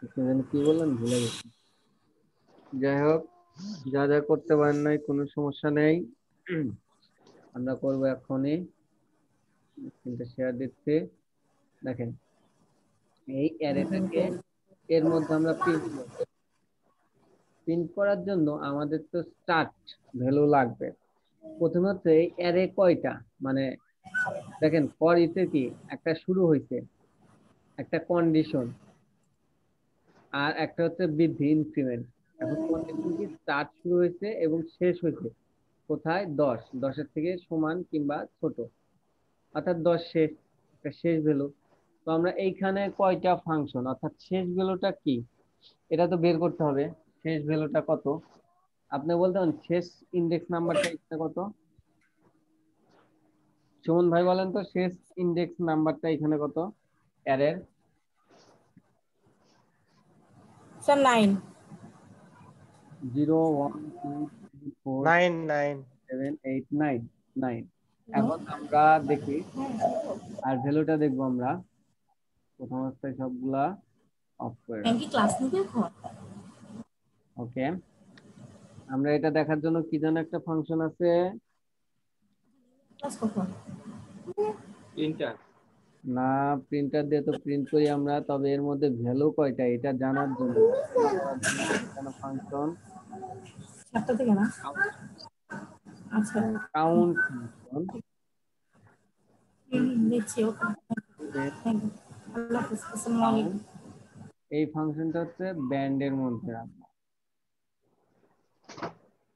আপনি যেন কি বললেন ভুলে গেছি। যাই হোক, যা যা করতে পারেন নাই কোনো সমস্যা নেই, আমরা করবো এখনই। স্ক্রিনটা শেয়ার দিচ্ছি, দেখেন। এই অ্যারেটাকে এর মধ্যে আমরা প্রিন্ট করব। প্রিন্ট করার জন্য আমাদের তো স্টার্ট ভ্যালু লাগবে। প্রথমে হচ্ছে এই অ্যারে কয়টা, মানে দেখেন ফর ইতে কি একটা শুরু হয়েছে, একটা কন্ডিশন, আর একটা হচ্ছে বৃদ্ধি ইনক্রিমেন্ট। এখন কন্ডিশন কি স্টার্ট শুরু হয়েছে এবং শেষ হয়েছে কোথায়? 10 থেকে সমান কিংবা ছোট, অর্থাৎ 10 শেষ, একটা শেষ ভ্যালু। তো আমরা এইখানে কয়টা ফাংশন, অর্থাৎ শেষ ভ্যালুটা কি এটা তো বের করতে হবে। শেষ ভ্যালুটা কত আপনি বলতে পারেন? শেষ ইন্ডেক্স নাম্বারটা এখানে কত? সুমন ভাই বলেন তো, শেষ ইন্ডেক্স নাম্বারটা এখানে কত অ্যারের? স্যার 9 0 1 2 3 4 9 7 8 9 9। এখন আমরা দেখি, আর ভ্যালুটা দেখবো আমরা প্রথম অবস্থায় সবগুলা অফ করে ম্যাম কি রাখবো। ক্লাস নিতে এখন ওকে, আমরা এটা দেখার জন্য কি যেন একটা ফাংশন আছে, ক্লাস কখন প্রিন্টার। না প্রিন্টার দিয়ে তো প্রিন্ট করি আমরা, তবে এর মধ্যে ভ্যালু কয়টা এটা জানার জন্য, গণনা করার জন্য এখানে ফাংশন 7টা থেকে না আচ্ছা কাউন্ট ফাংশন। নিচ্ছি ওকে থ্যাংক ইউ আল্লাহ হাফেজ আসসালামু আলাইকুম এই ফাংশনটা হচ্ছে ব্যান্ডের মধ্যে রাখবো।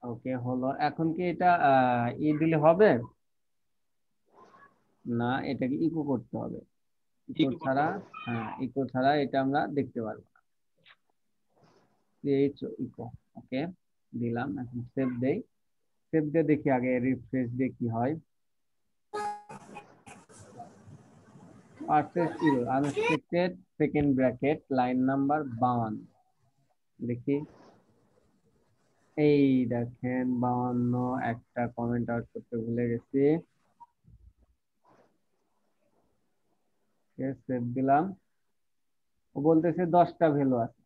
ওকে, হলো। এখন কি এটা দিলে হবে? না, এটাকে ইকো করতে হবে। ইকো ছাড়া, হ্যাঁ ইকো ছাড়া এটা আমরা দেখতে পারবো না। ইকো, ওকে দিলাম। এখন সেভ দেই, সেভ দিয়ে দেখি আগে রিফ্রেশ দিয়ে কি হয়। Parse error unexpected second bracket line number 52, দেখি। এই দেখেন 52, একটা কমেন্ট আউট করতে ভুলে গেছি। সেভ দিলাম। ও বলতেছে 10টা ভ্যালু আছে,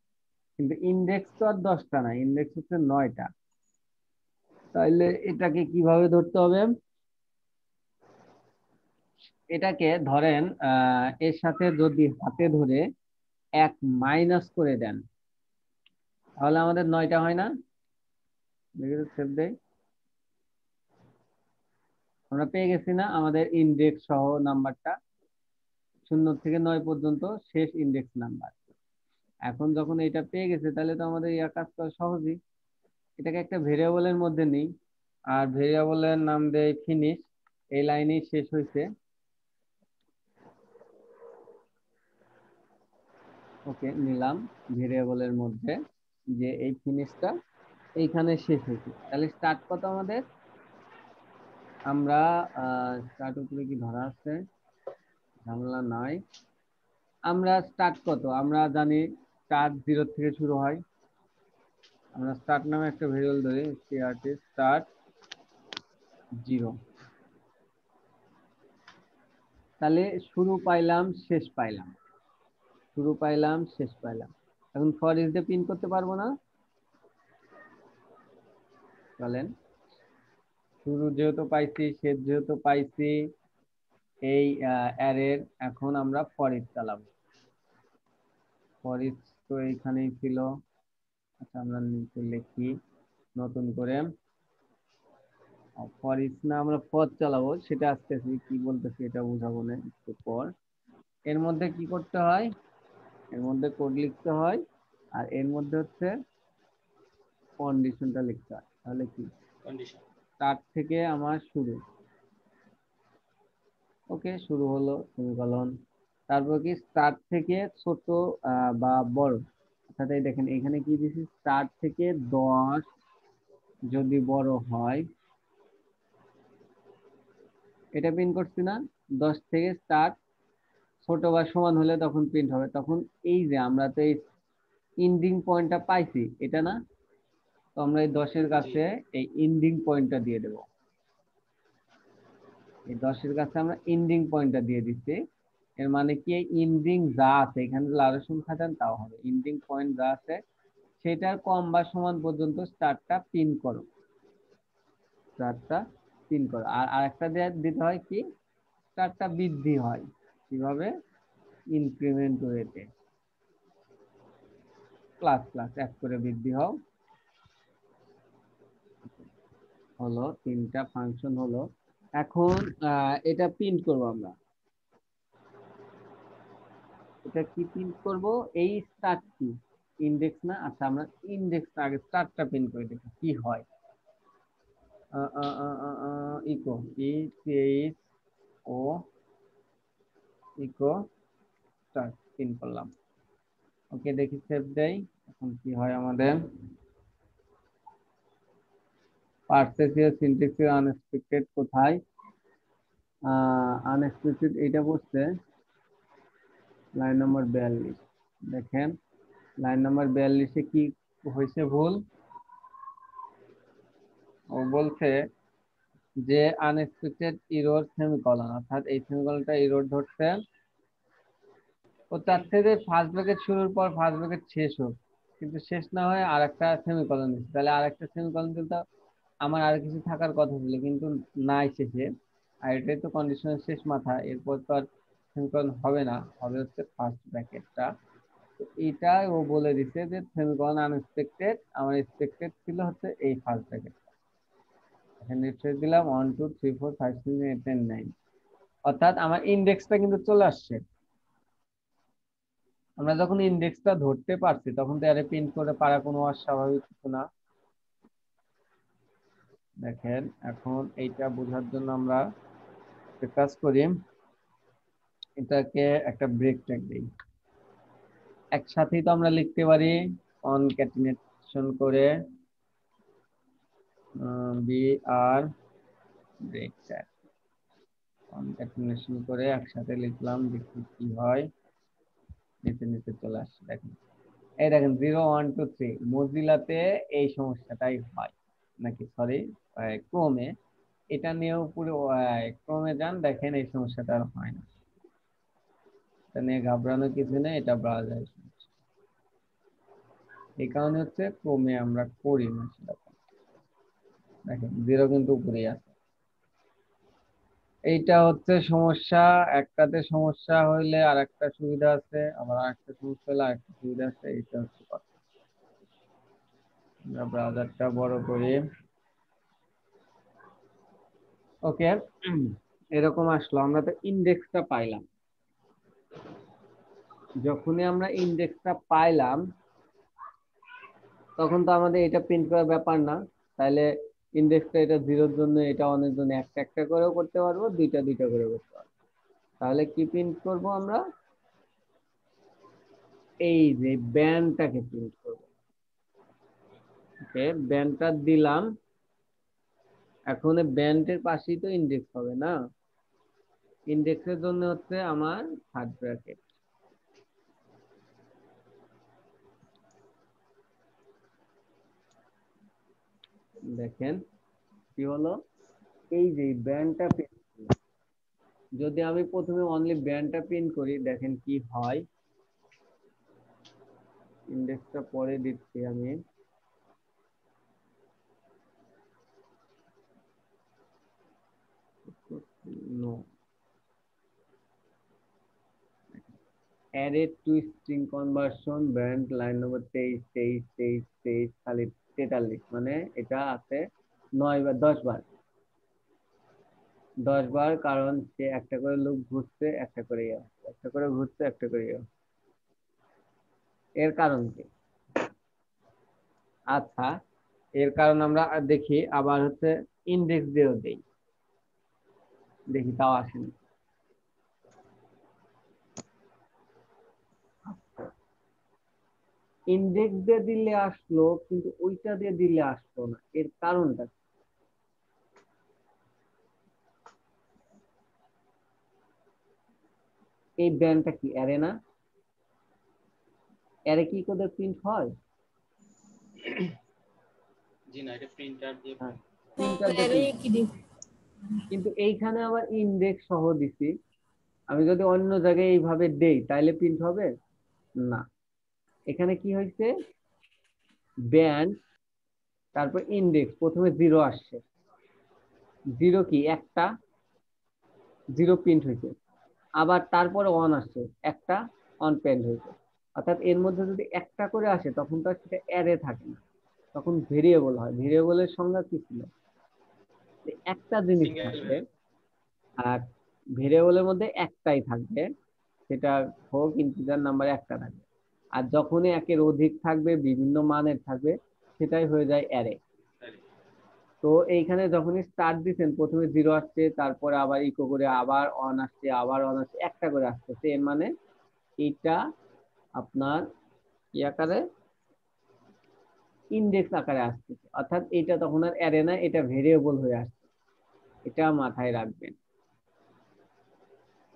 কিন্তু ইন্ডেক্স তো আর 10টা না, ইন্ডেক্স হচ্ছে 9টা। তাইলে এটাকে কিভাবে ধরতে হবে? এটাকে ধরেন এর সাথে যদি হাতে ধরে 1 মাইনাস করে দেন, তাহলে আমাদের 9টা হয় না? সেভ দেই। আমরা পেয়ে গেছি না আমাদের ইন্ডেক্স সহ নাম্বারটা, 0 থেকে 9 পর্যন্ত শেষ ইন্ডেক্স নাম্বার। এখন যখন এটা পেয়ে গেছে তাহলে তো আমাদের ইয়া কাজ করা সহজই। এটাকে একটা ভেরিয়েবলের মধ্যে নিই, আর ভেরিয়েবলের নাম দেই ফিনিশ। এই লাইনেই শেষ হয়েছে। ওকে, নিলাম ভেরিয়েবলের মধ্যে যে এই ফিনিশটা এইখানে শেষ হয়েছে। তাহলে স্টার্ট কত আমাদের? আমরা স্টার্ট উপরে কি ধরা আছে? ঝামেলা নাই। আমরা স্টার্ট কত আমরা জানি, স্টার্ট 0 থেকে শুরু হয়। আমরা স্টার্ট নামে একটা ভেরিয়েবল ধরি, স্টার্ট 0। তাহলে শুরু পাইলাম, শেষ পাইলাম, শুরু পাইলাম, শেষ পাইলাম। এখন ফর ইজ দিয়ে প্রিন্ট করতে পারবো না? বলেন। শুরু যেহেতু পাইছি, শেষ যেহেতু পাইছি এই অ্যারের, এখন আমরা ফর ইজ চালাবো। ফর ইজ তো এইখানেই ছিল। আচ্ছা, আমরা নিচে লিখি নতুন করে, ফর ইজ না আমরা ফর চালাবো, সেটা আসতেছি কি বলতেছি এটা বুঝাবো না একটু পর। এর মধ্যে কি করতে হয়? এর মধ্যে কোড লিখতে হয়, আর এর মধ্যে হচ্ছে কন্ডিশনটা লিখতে হয়। তাহলে কি কন্ডিশন? স্টার্ট থেকে আমার শুরু। ওকে, শুরু হলো সেমিকোলন। তারপর কি স্টার্ট থেকে ছোট বা বড়, অর্থাৎ এই দেখেন এখানে কি দিছি, স্টার্ট থেকে 10 যদি বড় হয়, এটা প্রিন্ট করছি না? 10 থেকে স্টার্ট ছোট বা সমান হলে তখন প্রিন্ট হবে। তখন এই যে আমরা তো এই ইন্ডিং পয়েন্টটা পাইছি, এটা না? তো আমরা এই 10-এর কাছে এই ইন্ডিং পয়েন্টটা দিয়ে দেব। এই 10-এর কাছে আমরা ইন্ডিং পয়েন্টটা দিয়ে দিচ্ছি। এর মানে কি, ইন্ডিং যা আছে এখানে আরো সংখ্যা দেন তাও হবে, ইন্ডিং পয়েন্ট যা আছে সেটার কম বা সমান পর্যন্ত স্টার্টটা পিন করো, স্টার্টটা পিন করো। আর আরেকটা দিতে হয় কি, স্টার্টটা বৃদ্ধি হয় কিভাবে? ইনক্রিমেন্ট ওয়েতে, প্লাস প্লাস 1 করে বৃদ্ধি হও। হলো 3টা ফাংশন হলো। এখন এটা প্রিন্ট করব আমরা। এটা কি প্রিন্ট করব? এই স্টার্ট কি ইন্ডেক্স না? আচ্ছা, আমরা ইন্ডেক্স আগে স্টার্টটা প্রিন্ট করে দেখি কি হয়। ইকো ইচ ও ইকো স্টার্ট প্রিন্ট করলাম। ওকে, দেখি সেভ দেই। এখন কি হয় আমাদের? পার্সেসিয়াল সিনট্যাক্সিস আনএক্সপেক্টেড কোথায়? আনএক্সপেক্টেড এটা বসছে লাইন নাম্বার 42। দেখেন লাইন নাম্বার 42-এ কি হয়েছে ভুল? ও বলছে যে আনএক্সপেক্টেড এরর সেমিকোলন, অর্থাৎ এই সেমিকোলনটা এরর ধরছে। ও চাচ্ছে যে ফার্স্ট ব্র্যাকেট শুরুর পর ফার্স্ট ব্র্যাকেট শেষ হোক, কিন্তু শেষ না হয়ে আরেকটা সেমিকোলন দিচ্ছে। তাহলে আরেকটা সেমিকোলন কিন্তু আমার আর কিছু থাকার কথা ছিল, কিন্তু নাই শেষে। আর এটাই তো কন্ডিশনের শেষ মাথা, এরপর তো আর সেমিকোলন হবে না, হবে হচ্ছে ফার্স্ট ব্র্যাকেটটা। তো এটাই ও বলে দিছে যে সেমিকোলন আনএক্সপেক্টেড, আমার এক্সপেক্টেড ছিল হচ্ছে এই ফার্স্ট ব্র্যাকেট। এখানে রিফ্রেশ দিলাম 1 2 3 4 5 6 7 8 9, অর্থাৎ আমার ইন্ডেক্সটা কিন্তু চলে আসছে। আমরা যখন ইন্ডেক্সটা ধরতে পারছি তখন তো আরে প্রিন্ট করে পারা কোনো অস্বাভাবিক কিছু না। দেখেন এখন এইটা বোঝার জন্য আমরা একটা কাজ করি, এটাকে একটা ব্রেক ট্যাগ দিই। একসাথেই তো আমরা লিখতে পারি কনক্যাটিনেশন করে বি আর ব্রেক ট্যাগ, কনক্যাটিনেশন করে একসাথে লিখলাম, দেখি কি হয়। নিচে নিচে চলে আসছে। দেখেন এই দেখেন 0 1 2 3 মজিলাতে এই সমস্যাটাই হয় নাকি, সরি ক্রোমে। এটা নিয়েও পুরো ক্রোমে যান, দেখেন এই সমস্যাটা আর হয় না। এটা নিয়ে ঘাবড়ানো কিছু নেই, এটা ব্রাউজারে সমস্যা। এই কারণে হচ্ছে ক্রোমে আমরা করি না সেরকম। দেখেন 0 কিন্তু উপরেই আছে। এইটা হচ্ছে সমস্যা। একটাতে সমস্যা হইলে আর একটা সুবিধা আছে, আবার আরেকটা সমস্যা হলে আরেকটা সুবিধা আছে। এইটা হচ্ছে কথা। আমরা ব্রাউজারটা বড় করি। ওকে, এরকম আসলো। আমরা তো ইন্ডেক্সটা পাইলাম। যখনই আমরা ইন্ডেক্সটা পাইলাম তখন তো আমাদের এটা প্রিন্ট করার ব্যাপার না। তাহলে ইন্ডেক্সটা এটা 0-র জন্য, এটা 1-এর জন্য একটা একটা করেও করতে পারবো, দুইটা দুইটা করে করতে পারবো। তাহলে কি প্রিন্ট করব আমরা? এই যে ব্যান্ডটাকে প্রিন্ট করবো। ওকে, ব্যান্ডটা দিলাম। এখন ব্যান্ডের পাশেই তো ইন্ডেক্স হবে না? ইন্ডেক্সের জন্য হচ্ছে আমার থার্ড ব্র্যাকেট। দেখেন কি হলো, এই যে ব্যান্ডটা প্রিন্ট। যদি আমি প্রথমে অনলি ব্যান্ডটা প্রিন্ট করি, দেখেন কি হয়। ইন্ডেক্সটা পরে দিচ্ছি আমি। No, array to string conversion band line number 23 23 23 23 খালি 43, মানে এটা আছে 9 বার 10 বার। 10 বার, কারণ সে একটা করে লুপ ঘুরছে, একটা করে একটা করে ঘুরছে, একটা করে এর কারণ কি? আচ্ছা, এর কারণ আমরা দেখি। আবার হচ্ছে ইন্ডেক্স দিয়েও দেই, দেখি তাও আসেনি। ইন্ডেক্স দিয়ে দিলে আসলো, কিন্তু ওইটা দিয়ে দিলে আসলো না। এর কারণটা কি? এই ব্যান্ডটা কি অ্যারে না? অ্যারে কি করে প্রিন্ট হয়? জি না, এটা প্রিন্টার দিয়ে হ্যাঁ, হ্যাঁ, প্রিন্টার দিয়ে এরে print। কি দিই? কিন্তু এইখানে আবার ইন্ডেক্স সহ দিছি। আমি যদি অন্য জায়গায় এইভাবে দেই তাইলে প্রিন্ট হবে না। এখানে কি হয়েছে, ব্যান্ড তারপর ইন্ডেক্স, প্রথমে 0 আসছে। 0 কি একটা 0 প্রিন্ট হয়েছে। আবার তারপরে 1 আসছে, একটা 1 প্রিন্ট হয়েছে। অর্থাৎ এর মধ্যে যদি একটা করে আসে তখন তো সেটা অ্যারে থাকে না, তখন ভেরিয়েবল হয়। ভেরিয়েবলের সংজ্ঞা কি ছিল? যে একটা জিনিস সিঙ্গেল থাকবে, আর ভেরিয়েবলের মধ্যে একটাই থাকবে, সেটা হোক ইন্টিজার নাম্বার একটা থাকবে। আর যখনই একের অধিক থাকবে, বিভিন্ন মানের থাকবে, সেটাই হয়ে যায় অ্যারে। তো এইখানে যখনই স্টার্ট দিচ্ছেন, প্রথমে 0 আসছে, তারপরে আবার ইকো করে আবার 1 আসছে, আবার 1 আসছে, একটা করে আসতেছে। এর মানে এটা আপনার কি আকারে, ইন্ডেক্স আকারে আসতেছে। অর্থাৎ এটা তখন আর অ্যারে না, এটা ভেরিয়েবল হয়ে আসছে। এটা মাথায় রাখবেন।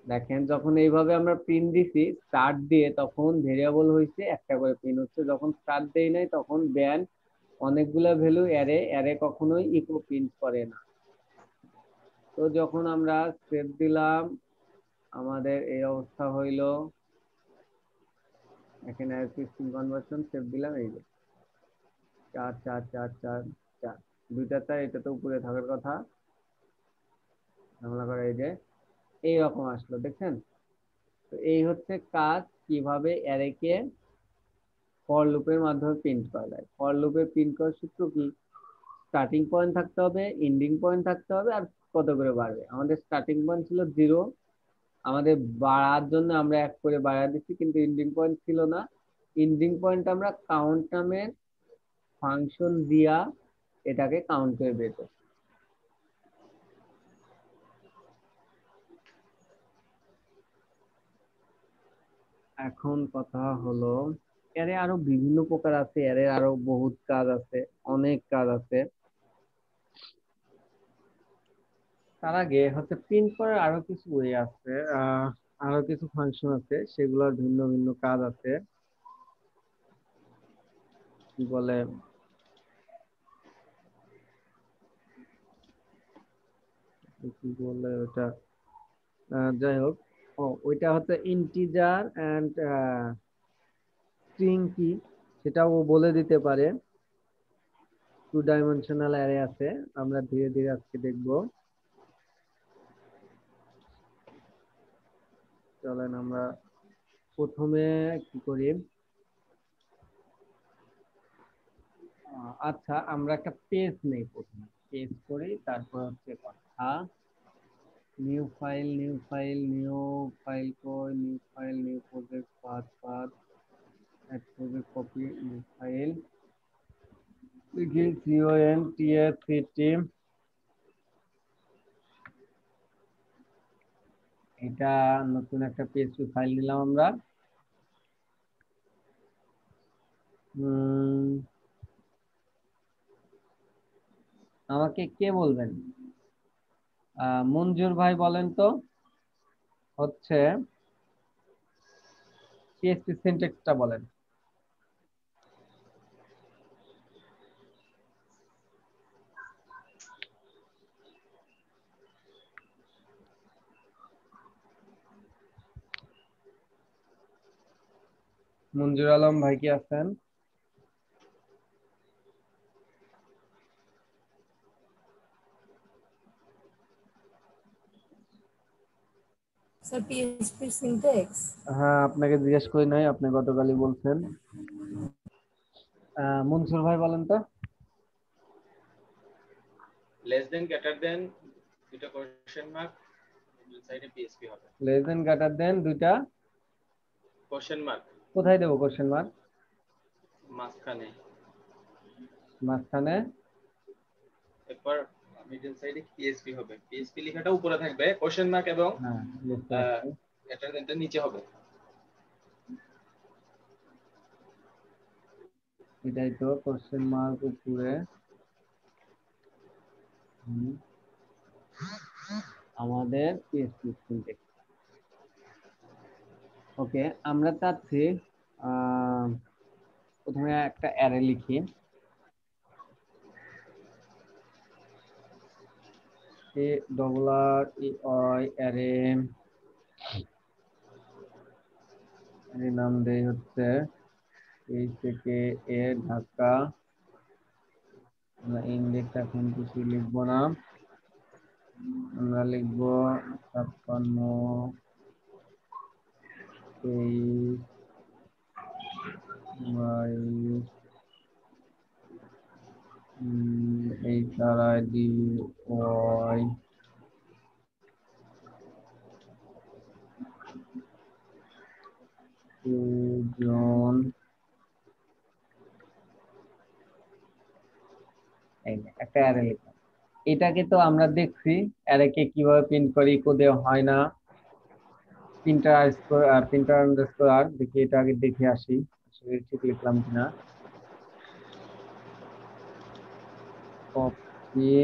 দেখেন যখন এইভাবে আমরা প্রিন্ট দিছি স্টার্ট দিয়ে, তখন ভেরিয়েবল হয়েছে, একটা করে প্রিন্ট হচ্ছে। যখন স্টার্ট দেই নাই তখন ব্যান্ড অনেকগুলা ভ্যালু অ্যারে, অ্যারে কখনোই ইকো প্রিন্ট করে না। তো যখন আমরা সেভ দিলাম, আমাদের এই অবস্থা হইলো। এখানে স্ট্রিং কনভার্সন সেভ দিলাম, এই যে 4 4 4 4 4, দুইটা 4, এটা তো উপরে থাকার কথা। আমরা করে এই যে এইরকম আসলো, দেখছেন? তো এই হচ্ছে কাজ, কিভাবে অ্যারেকে ফর লুপের মাধ্যমে প্রিন্ট করা যায়। ফর লুপে প্রিন্ট করার সূত্র কি? স্টার্টিং পয়েন্ট থাকতে হবে, এন্ডিং পয়েন্ট থাকতে হবে, আর কত করে বাড়বে। আমাদের স্টার্টিং পয়েন্ট ছিল 0, আমাদের বাড়ার জন্য আমরা 1 করে বাড়া দিচ্ছি, কিন্তু এন্ডিং পয়েন্ট ছিল না। এন্ডিং পয়েন্ট আমরা কাউন্ট নামের ফাংশন দিয়া এটাকে কাউন্ট করে বের করছি। এখন কথা হলো, এর আরো বিভিন্ন প্রকার আছে, এর আরো বহুত কাজ আছে, অনেক কাজ আছে। তার আগে হচ্ছে প্রিন্ট করার আরো কিছু ওয়ে আছে, আরো কিছু ফাংশন আছে, সেগুলোর ভিন্ন ভিন্ন কাজ আছে। কি বলে, কি বলে ওটা, যাই হোক। ওইটা হচ্ছে ইন্টিজার এন্ড স্ট্রিং কি, সেটাও বলে দিতে পারে। 2 ডাইমেনশনাল অ্যারে আছে, আমরা ধীরে ধীরে আজকে দেখবো। চলেন আমরা প্রথমে কি করি, আচ্ছা আমরা একটা পেজ নেই, প্রথমে পেজ করি, তারপর হচ্ছে কথা। New file, new file, new file কই, new file, new project, path path, add project, copy, new file, লিখি CONTSCT। এটা নতুন একটা PHP ফাইল নিলাম আমরা। আমাকে কে বলবেন? মঞ্জুর ভাই বলেন তো হচ্ছে PHP সিনট্যাক্সটা বলেন। মঞ্জুর আলম ভাই কি আছেন? Sir PHP syntax. হ্যাঁ, আপনাকে জিজ্ঞেস করি নাই, আপনি গতকালই বলছেন। মনসুর ভাই বলেন তো। লেস দেন গ্রেটার দেন দুটো কোশ্চেন মার্ক মিডল সাইডে পিএসপি হবে। লেস দেন গ্রেটার দেন দুইটা কোশ্চেন মার্ক কোথায় দেবো? কোশ্চেন মার্ক মাঝখানে, মাঝখানে। এরপর মিডল সাইডে পিএসপি হবে। পিএসপি লেখাটা উপরে থাকবে, কোশ্চেন মার্ক এবং হ্যাঁ, বুঝতে পারছি। গ্রেটার দেনটা নিচে হবে। এটাই তো, কোশ্চেন মার্ক উপরে। আমাদের পিএসপি সিনট্যাক্স। ওকে, আমরা চাচ্ছি প্রথমে একটা অ্যারে লিখি। অ্যারে, নাম দেই হচ্ছে এই থেকে এ ঢাকা। আমরা ইন্ডেক্স এখন কিছু লিখবো না, আমরা লিখবো 56 23 HRID Y জন। একটা অ্যারে লিখলাম। এটাকে তো আমরা দেখছি অ্যারেকে কিভাবে প্রিন্ট করি, কোডে হয় না। প্রিন্টার আন্ডারস্কোর আর দেখি, এটা আগে দেখে আসি আসলে ঠিক লিখলাম কিনা। কপি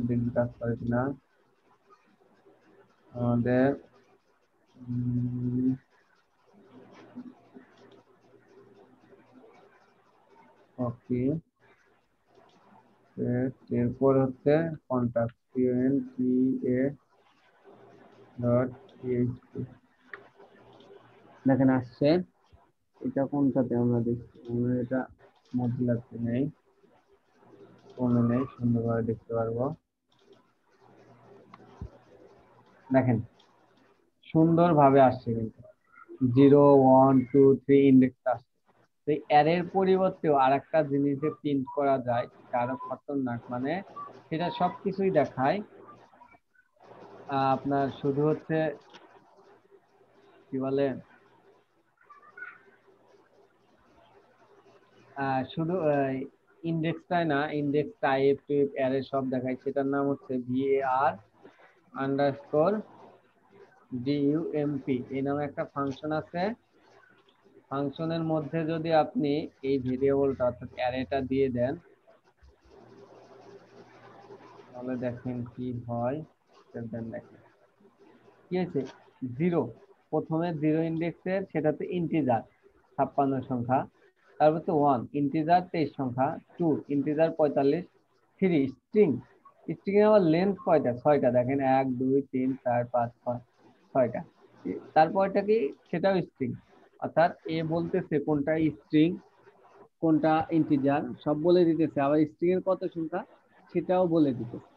দেখি কাজ করে কিনা আমাদের। কপি এরপর হচ্ছে কন্টাক্ট CONTA.php দেখেন আসছে। এটা কোনটাতে আমরা দেখছি? আমরা এটা মজিলাতে নেই, কোনো নেই, সুন্দরভাবে দেখতে পারবো। দেখেন সুন্দরভাবে আসছে, কিন্তু 0 1 2 3 ইন্ডেক্স আসছে। তো অ্যারের পরিবর্তেও আরেকটা জিনিসে প্রিন্ট করা যায়, কারো খতরনাক, মানে সেটা সবকিছুই দেখায়। আপনার শুধু হচ্ছে কি বলে, শুধু ইন্ডেক্সটাই না, ইন্ডেক্স টাইপ টিপ অ্যারে সব দেখায়। সেটার নাম হচ্ছে var_dump। এই নামে একটা ফাংশন আছে। ফাংশনের মধ্যে যদি আপনি এই ভেরিয়েবলটা অর্থাৎ অ্যারেটা দিয়ে দেন, তাহলে দেখেন কি হয়। দেখেন কি হয়েছে, 0 প্রথমে 0 ইন্ডেক্সের, সেটাতে ইন্টিজার 56 সংখ্যা, তারপর তো 1 ইন্টিজার 23 সংখ্যা, 2 ইন্টিজার 45, 3 স্ট্রিং। স্ট্রিং এর আবার লেন্থ কয়টা? 6টা। দেখেন 1 2 3 4 5 6 6টা। তারপরটা কি, সেটাও স্ট্রিং। অর্থাৎ এ বলতেছে কোনটা স্ট্রিং কোনটা ইন্টিজার সব বলে দিতেছে, আবার স্ট্রিং এর কত সংখ্যা সেটাও বলে দিতেছে।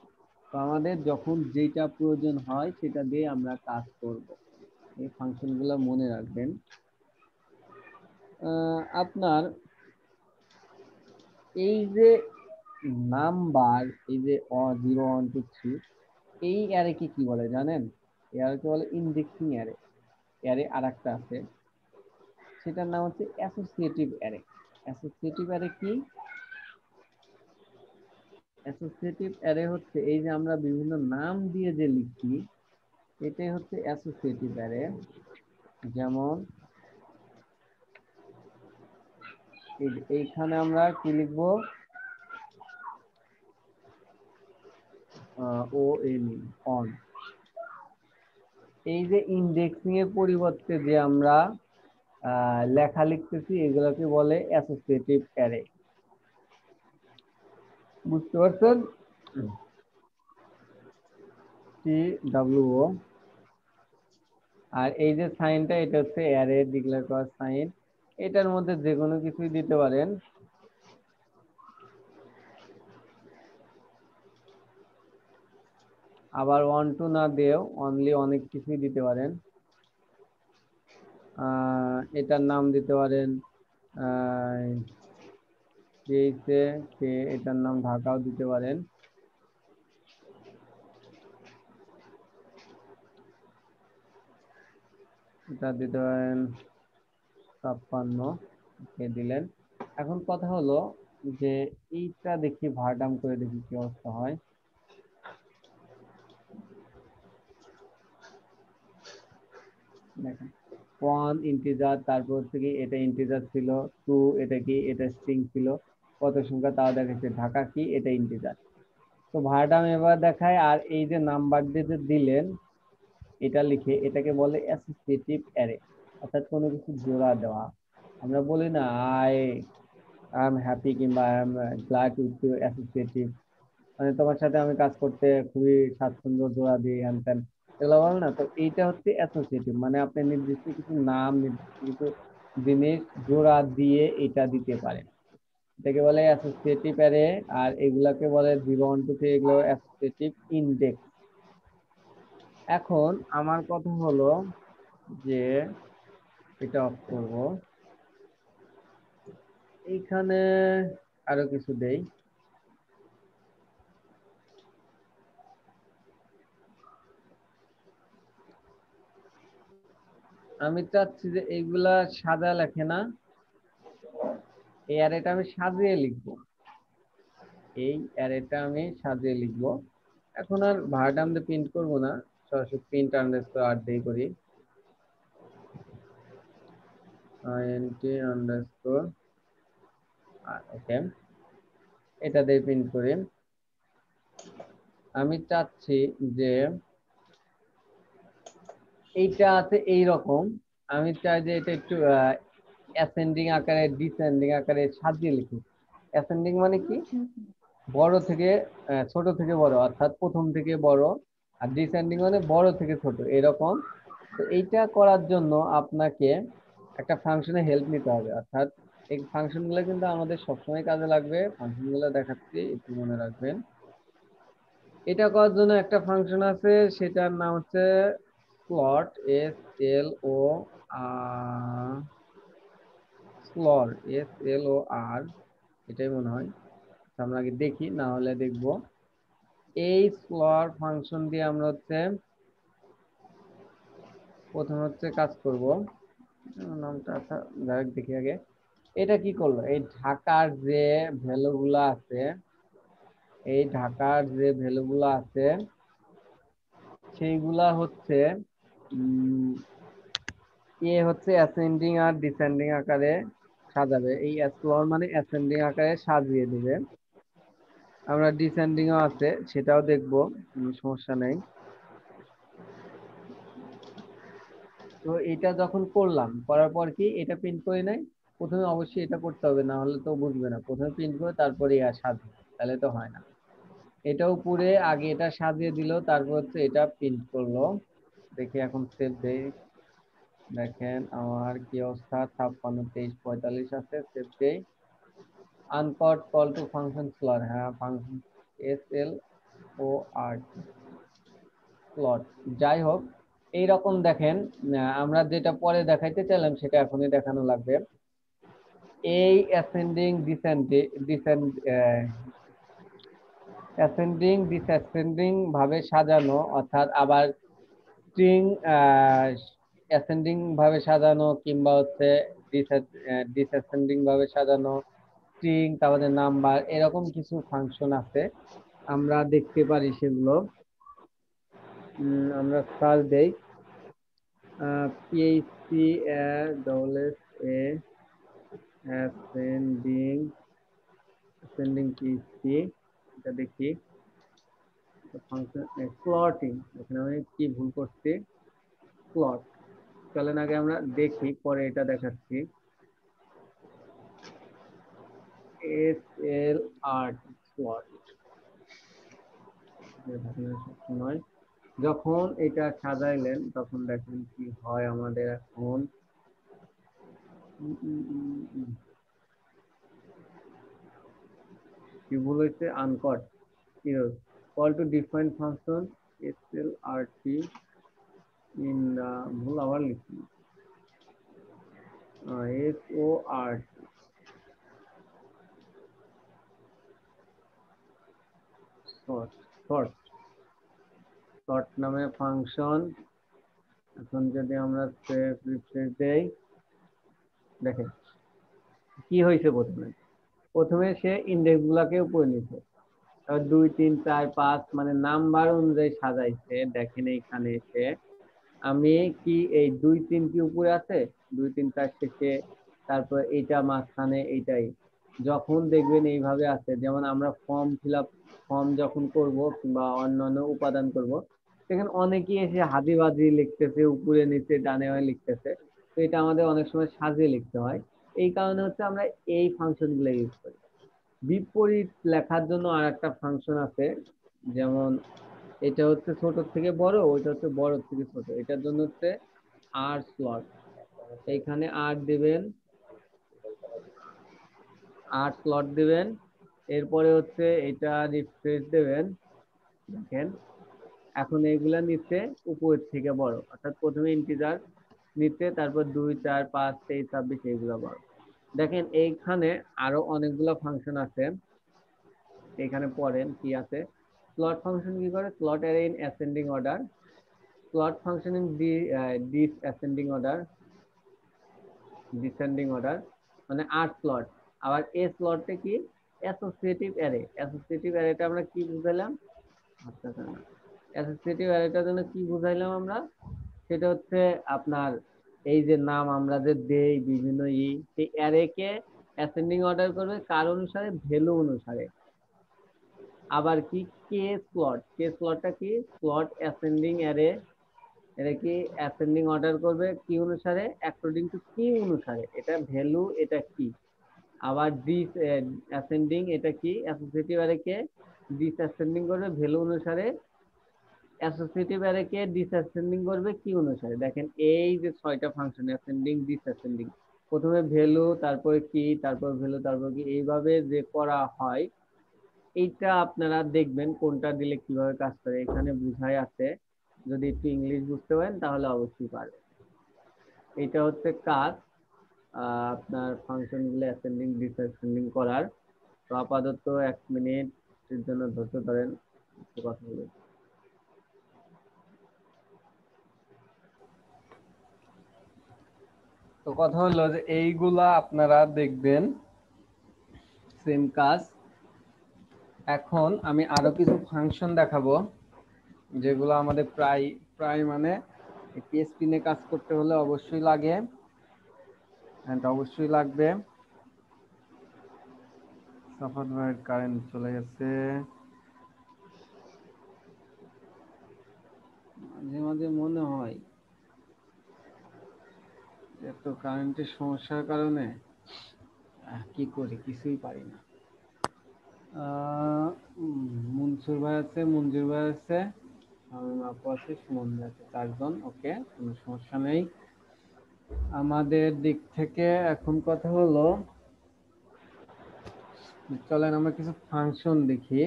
তো আমাদের যখন যেটা প্রয়োজন হয় সেটা দিয়ে আমরা কাজ করব। এই ফাংশনগুলো মনে রাখবেন। আপনার এই যে নাম্বার, এই যে 0 1 2 3, এই অ্যারেকে কি বলে জানেন? এই অ্যারেকে বলে ইন্ডেক্সিং অ্যারে। অ্যারে আরেকটা আছে, সেটার নাম হচ্ছে অ্যাসোসিয়েটিভ অ্যারে। অ্যাসোসিয়েটিভ অ্যারে কি? অ্যাসোসিয়েটিভ অ্যারে হচ্ছে এই যে আমরা বিভিন্ন নাম দিয়ে যে লিখি, এটাই হচ্ছে অ্যাসোসিয়েটিভ অ্যারে। যেমন এইখানে আমরা কি লিখবো? O N, on. এই যে ইন্ডেক্সিং এর পরিবর্তে যে আমরা লেখা লিখতেছি, এগুলোকে বলে অ্যাসোসিয়েটিভ অ্যারে। বুঝতে পারছেন? TWO। আর এই যে সাইনটা, এটা হচ্ছে অ্যারে ডিক্লেয়ার করার সাইন। এটার মধ্যে যে কোনো কিছুই দিতে পারেন। আবার 1 2 না দিয়েও অনলি অনেক কিছুই দিতে পারেন। এটার নাম দিতে পারেন কে, এটার নাম ঢাকাও দিতে পারেন। এটা দিতে পারেন 56 কে দিলেন। এখন কথা হলো যে এইটা দেখি ভারডাম করে দেখি কি অবস্থা হয়। দেখেন 1 ইন্টিজার, তারপর হচ্ছে কি এটা ইন্টিজার ছিল, 2 এটা কি, এটা স্ট্রিং ছিল, কত সংখ্যা তাও দেখাচ্ছে, ঢাকা কি, এটা ইন্টিজার। তো ভারডাম এবার দেখায়। আর এই যে নাম্বার দিয়ে যে দিলেন, এটা লিখে, এটাকে বলে অ্যাসোসিয়েটিভ অ্যারে, অর্থাৎ কোনো কিছু জোড়া দেওয়া। আমরা বলি না আই এম হ্যাপি কিংবা I am glad with you associative, মানে তোমার সাথে আমি কাজ করতে খুবই স্বাচ্ছন্দ্য, জোড়া দিই, হ্যান ত্যান, এগুলো বলো না। তো এইটা হচ্ছে অ্যাসোসিয়েটিভ, মানে আপনি নির্দিষ্ট কিছু নাম, নির্দিষ্ট কিছু জিনিস জোড়া দিয়ে এটা দিতে পারেন, এটাকে বলে অ্যাসোসিয়েটিভ অ্যারে। আর এগুলাকে বলে 0 1 2 3, এগুলো অ্যাসোসিয়েটিভ ইন্ডেক্স। এখন আমার কথা হলো যে এটা অফ করব, এইখানে আরো কিছু দেই। আমি চাচ্ছি যে এইগুলা সাদা লেখে না, এই অ্যারেটা আমি সাজিয়ে লিখবো। এই অ্যারেটা আমি সাজিয়ে লিখবো। এখন আর ভারডাম দিয়ে প্রিন্ট করব না, সরাসরি প্রিন্ট আন্ডারস্কোর আর দিয়ে করি, int আন্ডারস্কোর আর। ওকে, এটা দিয়ে প্রিন্ট করি। আমি চাচ্ছি যে এইটা আছে এই রকম, আমি চাই যে এটা একটু অ্যাসেন্ডিং আকারে, ডিসেন্ডিং আকারে সাজিয়ে লিখি। অ্যাসেন্ডিং মানে কি? বড় থেকে ছোট থেকে বড়, অর্থাৎ প্রথম থেকে বড়। আর ডিসেন্ডিং মানে বড় থেকে ছোট, এরকম। তো এইটা করার জন্য আপনাকে একটা ফাংশনে হেল্প নিতে হবে, অর্থাৎ এই ফাংশনগুলো কিন্তু আমাদের সবসময় কাজে লাগবে। ফাংশনগুলো দেখাচ্ছি, একটু মনে রাখবেন। এটা করার জন্য একটা ফাংশন আছে, সেটার নাম হচ্ছে স্লট, স্লর, SLOR, এটাই মনে হয়। আমরা আগে দেখি, না হলে দেখবো। এই স্লর ফাংশন দিয়ে আমরা হচ্ছে প্রথমে হচ্ছে কাজ করব। নামটা ডাইরেক্ট দেখি আগে। এটা কি করলো? এই ঢাকার যে ভ্যালুগুলো আছে, এই ঢাকার যে ভ্যালুগুলো আছে সেইগুলা হচ্ছে হচ্ছে অ্যাসেন্ডিং আর ডিসেন্ডিং আকারে সাজাবে। এই স্লর মানে অ্যাসেন্ডিং আকারে সাজিয়ে দেবে। আমরা ডিসেন্ডিংও আছে, সেটাও দেখবো, কোনো সমস্যা নেই। তো এটা যখন করলাম, করার পর কি এটা প্রিন্ট করে নাই? প্রথমে অবশ্যই এটা করতে হবে, না হলে তো বুঝবে না। প্রথমে প্রিন্ট করে তারপরে সাজিয়ে, তাহলে তো হয় না। এটাও পুরে আগে এটা সাজিয়ে দিল, তারপর হচ্ছে এটা প্রিন্ট করলো। দেখি এখন সেভ দেই। দেখেন আমার কি অবস্থা, 56 23 45 আছে। সেভ দেই। আনকট কল টু ফাংশন স্লর, হ্যাঁ ফাংশন SL ও আর প্লট। যাই হোক, এইরকম দেখেন, আমরা যেটা পরে দেখাইতে চাইলাম সেটা এখনই দেখানো লাগবে। এই অ্যাসেন্ডিং ডিসেন্ডিং ভাবে সাজানো, অর্থাৎ আবার স্ট্রিং অ্যাসেন্ডিং ভাবে সাজানো কিংবা হচ্ছে ডিসেন্ডিং ভাবে সাজানো, স্ট্রিং তারপরে নাম্বার, এরকম কিছু ফাংশন আছে, আমরা দেখতে পারি সেগুলো। আমরা সার্চ দেই PHP double S A ascending PHP, এটা দেখি ফাংশন প্লটিং। এখানে আমি কি ভুল করছি, প্লট। চলেন আগে আমরা দেখি, পরে এটা দেখাচ্ছি। SLR প্লট নয়, যখন এটা সাজাইলেন তখন দেখেন কি হয় আমাদের এখন। কি ভুল হয়েছে, আনকট error, call to define function SLRT in the ভুল আবার লিখি SORT sort নামে ফাংশন। এখন যদি আমরা সেভ রিফ্রেশ দেই, দেখেন কি হয়েছে। প্রথমে সে ইন্ডেক্স গুলাকে উপরে নিছে, 2 3 4 5 মানে নাম্বার অনুযায়ী সাজাইছে। দেখেন এইখানে এসে আমি কি এই 2 3 কি উপরে আছে, 2 3 4 শেষে, তারপর এইটা মাঝখানে, এইটাই যখন দেখবেন এইভাবে আছে। যেমন আমরা ফর্ম যখন করব কিংবা অন্যান্য উপাদান করব, সেখানে অনেকেই এসে হাদিবাদি লিখতেছে, উপরে নিচে ডানে বামে লিখতেছে। তো এটা আমাদের অনেক সময় সাজিয়ে লিখতে হয়। এই কারণে হচ্ছে আমরা এই ফাংশন গুলো ইউজ করি। বিপরীত লেখার জন্য আর একটা ফাংশন আছে, যেমন এটা হচ্ছে ছোট থেকে বড়, ওইটা হচ্ছে বড় থেকে ছোট। এটার জন্য হচ্ছে আর স্লট, এইখানে আর দিবেন, আর স্লট দিবেন। এরপরে হচ্ছে এটা রিফ্রেশ দেবেন। দেখেন এখন এইগুলা নিচ্ছে উপরের থেকে বড়, অর্থাৎ প্রথমে ইন্টিজার নিচ্ছে, তারপর 2 4 5 23 26 এইগুলা বড়। দেখেন এইখানে আরো অনেকগুলো ফাংশন আছে, এখানে পড়েন কি আছে। প্লট ফাংশন কি করে, plot array in ascending order, plot function in disascending order, descending order মানে 8 প্লট। আবার এ স্লটে কি, অ্যাসোসিয়েটিভ অ্যারে। অ্যাসোসিয়েটিভ অ্যারেটা আমরা কি বুঝাইলাম, আচ্ছা অ্যাসোসিয়েটিভ অ্যারেটার জন্য কি বুঝাইলাম আমরা, সেটা হচ্ছে আপনার এই যে নাম আমরা যে দেই বিভিন্ন সেই অ্যারেকে অ্যাসেন্ডিং অর্ডার করবে কার অনুসারে, ভ্যালু অনুসারে। আবার কি কে স্লটটা কি, স্লট অ্যাসেন্ডিং অ্যারে, এটা কি অ্যাসেন্ডিং অর্ডার করবে কি অনুসারে, অ্যাকর্ডিং টু কি অনুসারে, এটা ভ্যালু, এটা কি। আবার ডিস অ্যাসেন্ডিং, এটা কি অ্যাসোসিয়েটিভ অ্যারেকে ডিসঅ্যাসেন্ডিং করবে ভ্যালু অনুসারে, অ্যাসোসিয়েটিভ অ্যারেকে ডিসঅ্যাসেন্ডিং করবে কি অনুসারে। দেখেন এই যে 6টা ফাংশন, অ্যাসেন্ডিং ডিসঅ্যাসেন্ডিং, প্রথমে ভ্যালু, তারপরে কি, তারপর ভ্যালু, তারপর কি, এইভাবে যে করা হয়, এইটা আপনারা দেখবেন কোনটা দিলে কিভাবে কাজ করে, এখানে বুঝাই আছে। যদি একটু ইংলিশ বুঝতে পারেন তাহলে অবশ্যই পারবেন। এটা হচ্ছে কাজ আপনার ফাংশন গুলো অ্যাসেন্ডিং ডিসঅ্যাসেন্ডিং করার। তো আপাতত 1 মিনিটের জন্য ধৈর্য ধরেন, একটু কথা বলি। তো কথা হলো যে এইগুলা আপনারা দেখবেন, সেম কাজ। এখন আমি আরো কিছু ফাংশন দেখাবো যেগুলো আমাদের প্রায় মানে পিএসপি নিয়ে কাজ করতে হলে অবশ্যই লাগে, অবশ্যই লাগবে। সাপোর্ট ওয়াইড কারেন্ট চলে গেছে, মাঝে মাঝে মনে হয় এত কারেন্টের সমস্যার কারণে কি করি, কিছুই পারি না। মনসুর ভাই আছে, মঞ্জুর ভাই আছে, আপু আছে, সুমন ভাই আছে, 4 জন। ওকে, কোনো সমস্যা নেই। আমাদের দিক থেকে এখন কথা হলো, চলেন আমরা কিছু ফাংশন দেখি।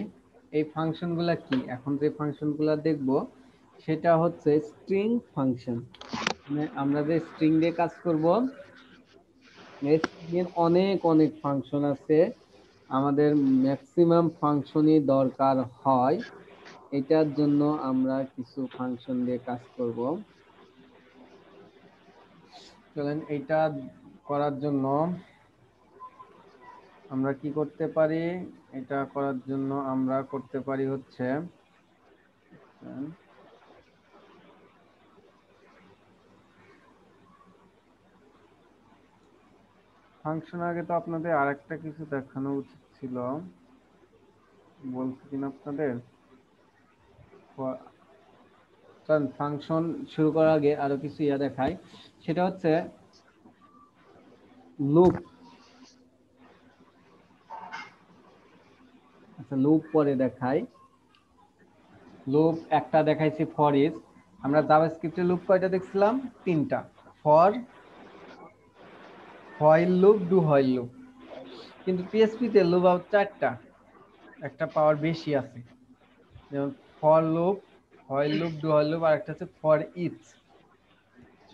এই ফাংশনগুলা কি? এখন যে ফাংশনগুলা দেখব সেটা হচ্ছে স্ট্রিং ফাংশন। মানে আমরা যে স্ট্রিং দিয়ে কাজ করব, এই string এর অনেক অনেক ফাংশন আছে, আমাদের ম্যাক্সিমাম ফাংশনই দরকার হয়। এটার জন্য আমরা কিছু ফাংশন দিয়ে কাজ করব। চলেন এটা করার জন্য আমরা কি করতে পারি? এটা করার জন্য আমরা করতে পারি হচ্ছে ফাংশন। আগে তো আপনাদের আরেকটা কিছু দেখানো উচিত ছিল, বলছি কিনা আপনাদের। ফাংশন শুরু করার আগে আরো কিছু দেখাই, সেটা হচ্ছে লুপ। আচ্ছা, লুপ পরে দেখাই। লুপ একটা দেখাইছি ফর ইচ। আমরা জাভাস্ক্রিপ্টে লুপ কয়টা দেখছিলাম? 3টা। For, while loop, do while loop. কিন্তু পিএসপি তে লুপ আবার 4টা, একটা পাওয়ার বেশি আছে। যেমন for loop, while loop, do while loop, আর একটা হচ্ছে ফর ইচ।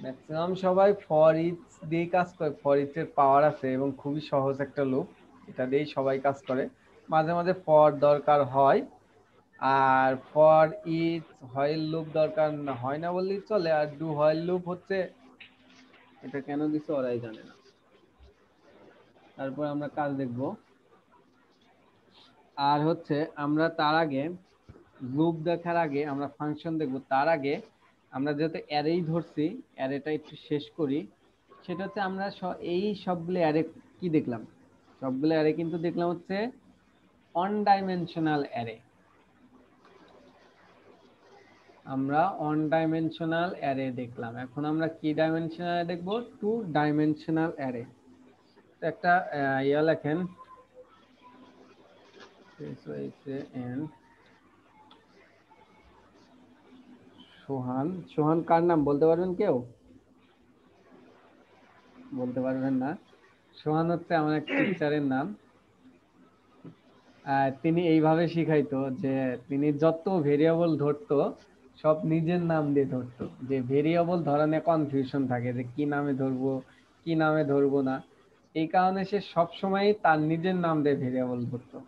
ম্যাক্সিমাম সবাই ফর ইচ দিয়ে কাজ করে। ফর ইচ এর পাওয়ার আছে এবং খুবই সহজ একটা লুপ, এটা দিয়েই সবাই কাজ করে। মাঝে মাঝে ফর দরকার হয়, আর ফর ইচ হোয়াইল লুপ দরকার না হয় না বললেই চলে। আর ডু হোয়াইল লুপ হচ্ছে, এটা কেন দিছে ওরাই জানে না। তারপর আমরা কাজ দেখব। আর হচ্ছে আমরা তার আগে লুপ দেখার আগে আমরা ফাংশন দেখব। তার আগে আমরা যেহেতু অ্যারেই ধরছি, অ্যারেটা একটু শেষ করি। সেটা হচ্ছে আমরা এই সবগুলো অ্যারে কি দেখলাম? সবগুলো অ্যারে কিন্তু দেখলাম হচ্ছে অন ডাইমেনশনাল অ্যারে। আমরা অন ডাইমেনশনাল অ্যারে দেখলাম। এখন আমরা কি ডাইমেনশনাল দেখব? 2 ডাইমেনশনাল অ্যারে। একটা লেখেন, সোহান। সোহান কার নাম বলতে পারবেন কেউ? বলতে পারবেন না। সোহান হচ্ছে আমার এক টিচারের নাম। তিনি এইভাবে শিখাইতো যে তিনি যত ভেরিয়েবল ধরতো সব নিজের নাম দিয়ে ধরতো। যে ভেরিয়েবল ধরা নিয়ে কনফিউশন থাকে যে কি নামে ধরবো, কি নামে ধরবো না, এই কারণে সে সব সময় তার নিজের নাম দিয়ে ভেরিয়েবল ধরতো।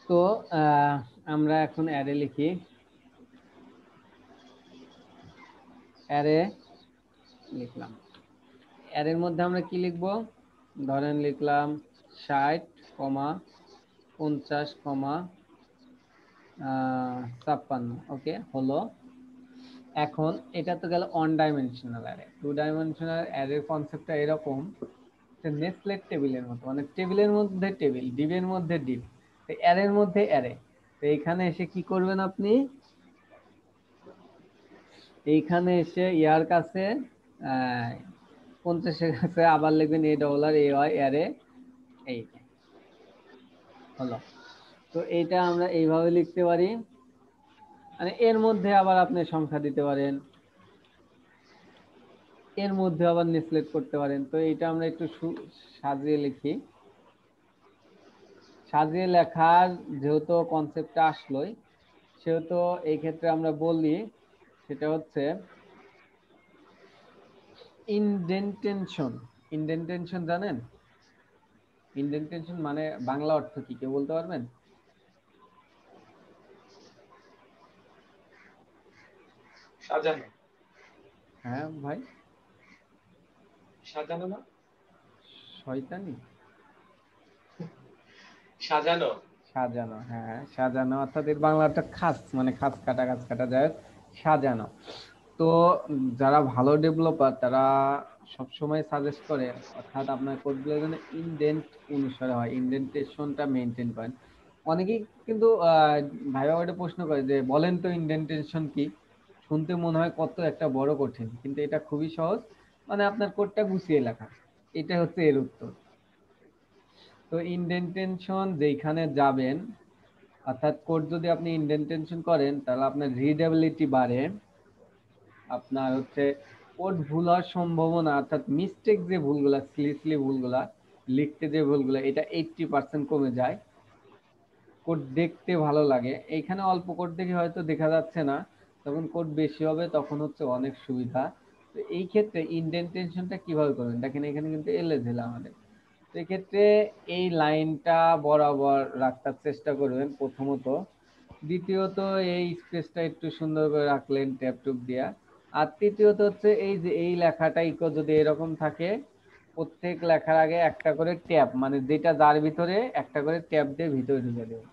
তো আমরা এখন অ্যারে লিখি। অ্যারে লিখলাম। অ্যারের মধ্যে আমরা কি লিখব? ধরেন লিখলাম 60, 50, 56। ওকে, হলো। এখন এটা তো গেল অন ডাইমেনশনাল অ্যারে। 2 ডাইমেনশনাল অ্যারের কনসেপ্টটা এরকম, নেস্টেড টেবিলের মতো, মানে টেবিলের মধ্যে টেবিল, ডিবের মধ্যে ডিব, অ্যারের মধ্যে অ্যারে। তো এইখানে এসে কি করবেন আপনি? এইখানে এসে ইয়ার কাছে 50-এর কাছে আবার লিখবেন ARRAY অ্যারে। এই হলো। তো এইটা আমরা এইভাবে লিখতে পারি। মানে এর মধ্যে আবার আপনি সংখ্যা দিতে পারেন, এর মধ্যে আবার নেস্টেড করতে পারেন। তো এটা আমরা একটু সাজিয়ে লিখি। সাজিয়ে লেখার যেহেতু কনসেপ্টটা আসলোই, সেহেতু এই ক্ষেত্রে আমরা বলি সেটা হচ্ছে ইনডেন্টেশন। ইনডেন্টেশন জানেন? ইনডেন্টেশন মানে বাংলা অর্থ কি কেউ বলতে পারবেন? সাজানো। হ্যাঁ ভাই, সাজানো না? শয়তানি। সাজানো। সাজানো, হ্যাঁ সাজানো, অর্থাৎ এর বাংলাটা খাস, মানে খাস কাটা, খাস কাটা যায় সাজানো। তো যারা ভালো ডেভেলপার তারা সবসময় সাজেস্ট করে, অর্থাৎ আপনার কোডগুলো যেন ইনডেন্ট অনুসারে হয়, ইনডেন্টেশনটা মেনটেন করেন। অনেকেই কিন্তু ভাইবা ওটা প্রশ্ন করে যে বলেন তো ইনডেন্টেশন কি? শুনতে মনে হয় কত একটা বড় কঠিন, কিন্তু এটা খুবই সহজ। মানে আপনার কোডটা গুছিয়ে লেখা, এটা হচ্ছে এর উত্তর। তো ইনডেন্টেশন যেখানে যাবেন, অর্থাৎ কোড যদি আপনি ইনডেন্টেশন করেন তাহলে আপনার রিডেবিলিটি বাড়ে, আপনার হচ্ছে কোড ভুল হওয়ার সম্ভাবনা, অর্থাৎ মিস্টেক যে ভুলগুলা, স্লিপলি ভুলগুলা, লিখতে যে ভুলগুলো, এটা 80% কমে যায়। কোড দেখতে ভালো লাগে, এইখানে অল্প কোড দেখে হয়তো দেখা যাচ্ছে না, তখন কোড বেশি হবে তখন হচ্ছে অনেক সুবিধা। তো এই ক্ষেত্রে ইনডেন্টেশনটা কিভাবে করবেন, দেখেন এখানে কিন্তু এলে দিলাম আমাদের। তো এক্ষেত্রে এই লাইনটা বরাবর রাখার চেষ্টা করবেন প্রথমত। দ্বিতীয়ত এই স্পেসটা একটু সুন্দর করে রাখলেন ট্যাব টুপ দিয়া। আর তৃতীয়ত হচ্ছে এই যে এই লেখাটা ইকো যদি এরকম থাকে, প্রত্যেক লেখার আগে একটা করে ট্যাব, মানে যেটা যার ভিতরে একটা করে ট্যাব দিয়ে ভিতরে ঢুকে দেবে।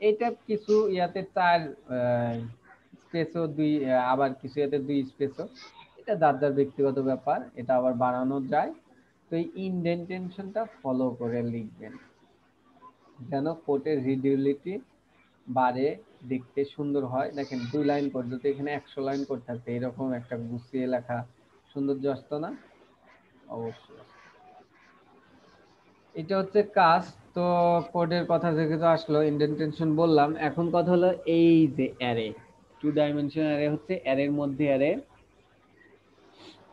এই ট্যাব কিছু ইয়াতে 4 স্পেসও, দুই আবার কিছু ইয়াতে 2 স্পেসও, এটা যার যার ব্যক্তিগত ব্যাপার, এটা আবার বাড়ানো যায়। তো এই ইনডেন্টেশনটা ফলো করে লিখবেন যেন কোডের রিডেবিলিটি বাড়ে, দেখতে সুন্দর হয়। দেখেন 2 লাইন কোড, যদি এখানে 100 লাইন কোড থাকতে এরকম একটা গুছিয়ে লেখা সৌন্দর্য আসতো না? অবশ্যই আসতো। এটা হচ্ছে কাজ। তো কোডের কথা যেহেতু আসলো, ইনডেন্টেশন বললাম, এখন কথা হলো এই যে অ্যারে, 2 ডাইমেনশন অ্যারে হচ্ছে অ্যারের মধ্যে অ্যারে।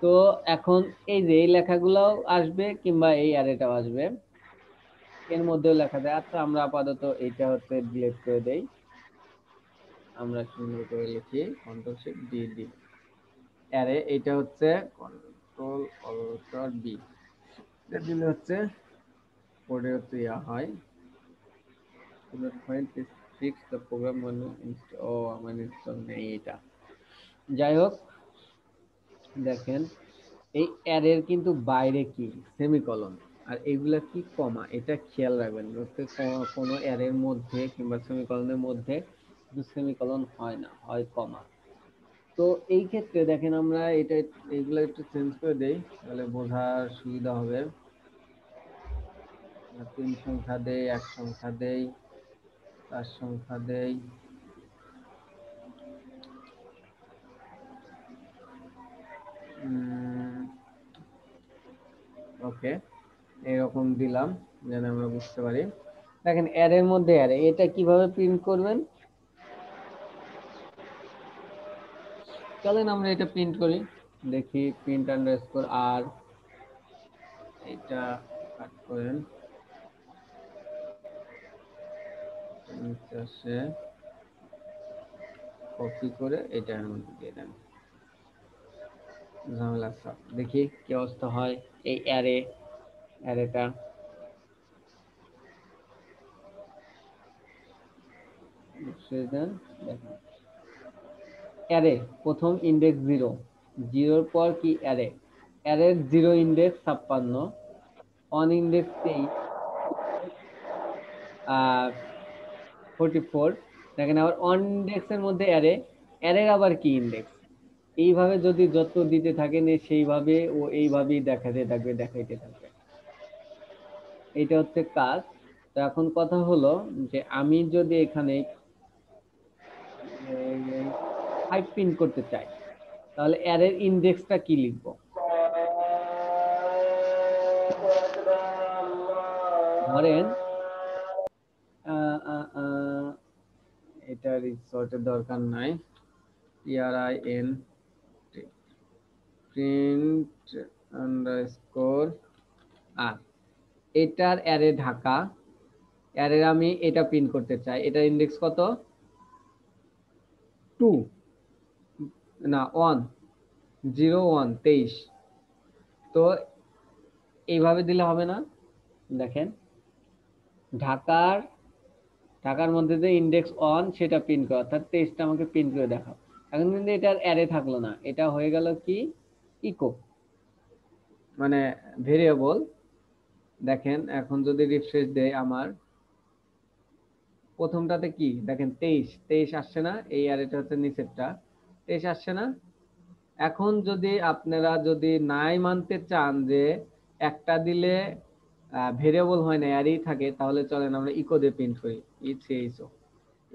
তো এখন এই যে এই লেখাগুলোও আসবে কিংবা এই অ্যারেটাও আসবে, এর মধ্যেও লেখা যায়। আচ্ছা আমরা আপাতত এইটা হচ্ছে ডিলিট করে দেই, আমরা সুন্দর করে লিখি control shift D D array. এটা হচ্ছে কন্ট্রোল অল্টার বি, এটা দিলে হচ্ছে কোডে হচ্ছে ইয়া হয়। ফিক্স দ্য প্রোগ্রাম মানে ও আমার ইনস্টল নেই এটা। যাই হোক, দেখেন এই অ্যারের কিন্তু বাইরে কি সেমিকলন, আর এগুলা কি কমা, এটা খেয়াল রাখবেন। কোনো অ্যারের মধ্যে কিংবা সেমিকলনের মধ্যে সেমিকলন হয় না, হয় কমা। তো এই ক্ষেত্রে দেখেন আমরা এটা এগুলো একটু চেঞ্জ করে দেই, তাহলে বোঝার সুবিধা হবে। 3 সংখ্যা দেই, 1 সংখ্যা দেই, 4 সংখ্যা দেই। ওকে, এরকম দিলাম যেন আমরা বুঝতে পারি। দেখেন অ্যারের মধ্যে অ্যারে, এটা কিভাবে প্রিন্ট করবেন, চলেন আমরা এটা প্রিন্ট করি, দেখি প্রিন্ট আন্ডারস্কোর আর, এটা কাট করেন, কপি করে এটার মধ্যে দিয়ে দেন। ঝামেলা সব, দেখি কি অবস্থা হয়। এই অ্যারেটা দেখেন, অ্যারে প্রথম ইন্ডেক্স 0, 0-র পর কি অ্যারে, অ্যারের 0 ইন্ডেক্স 56, অন ইন্ডেক্স 23, 44। দেখেন আবার অন ইন্ডেক্সের মধ্যে অ্যারে, অ্যারের আবার কি ইন্ডেক্স। এইভাবে যদি যত দিতে থাকেন সেইভাবে ও এইভাবেই দেখাইতে থাকবে। এটা হচ্ছে কাজ। তো এখন কথা হলো যে আমি যদি এখানে 5 প্রিন্ট করতে চাই, তাহলে অ্যারের ইন্ডেক্সটা কি লিখবো, ধরেন এটা রিসর্টের দরকার নাই, PRIN প্রিন্ট আন্ডারস্কোর আর, এটার অ্যারে ঢাকা, অ্যারে আমি এটা প্রিন্ট করতে চাই, এটার ইন্ডেক্স কত, 2 না 1, 0 1 23। তো এইভাবে দিলে হবে না, দেখেন ঢাকার মধ্যে যে ইন্ডেক্স 1 সেটা প্রিন্ট করা, অর্থাৎ 23টা আমাকে প্রিন্ট করে দেখাও। এখন কিন্তু এটার অ্যারে থাকলো না, এটা হয়ে গেল কি ইকো, মানে ভেরিয়েবল। দেখেন এখন যদি রিফ্রেশ দেই, আমার প্রথমটাতে কি দেখেন 23 আসছে না, এই অ্যারেটা হচ্ছে নিচেরটা, 23 আসছে না। এখন যদি আপনারা যদি নাই মানতে চান যে একটা দিলে ভেরিয়েবল হয় না অ্যারেই থাকে, তাহলে চলেন আমরা ইকো দিয়ে প্রিন্ট করি।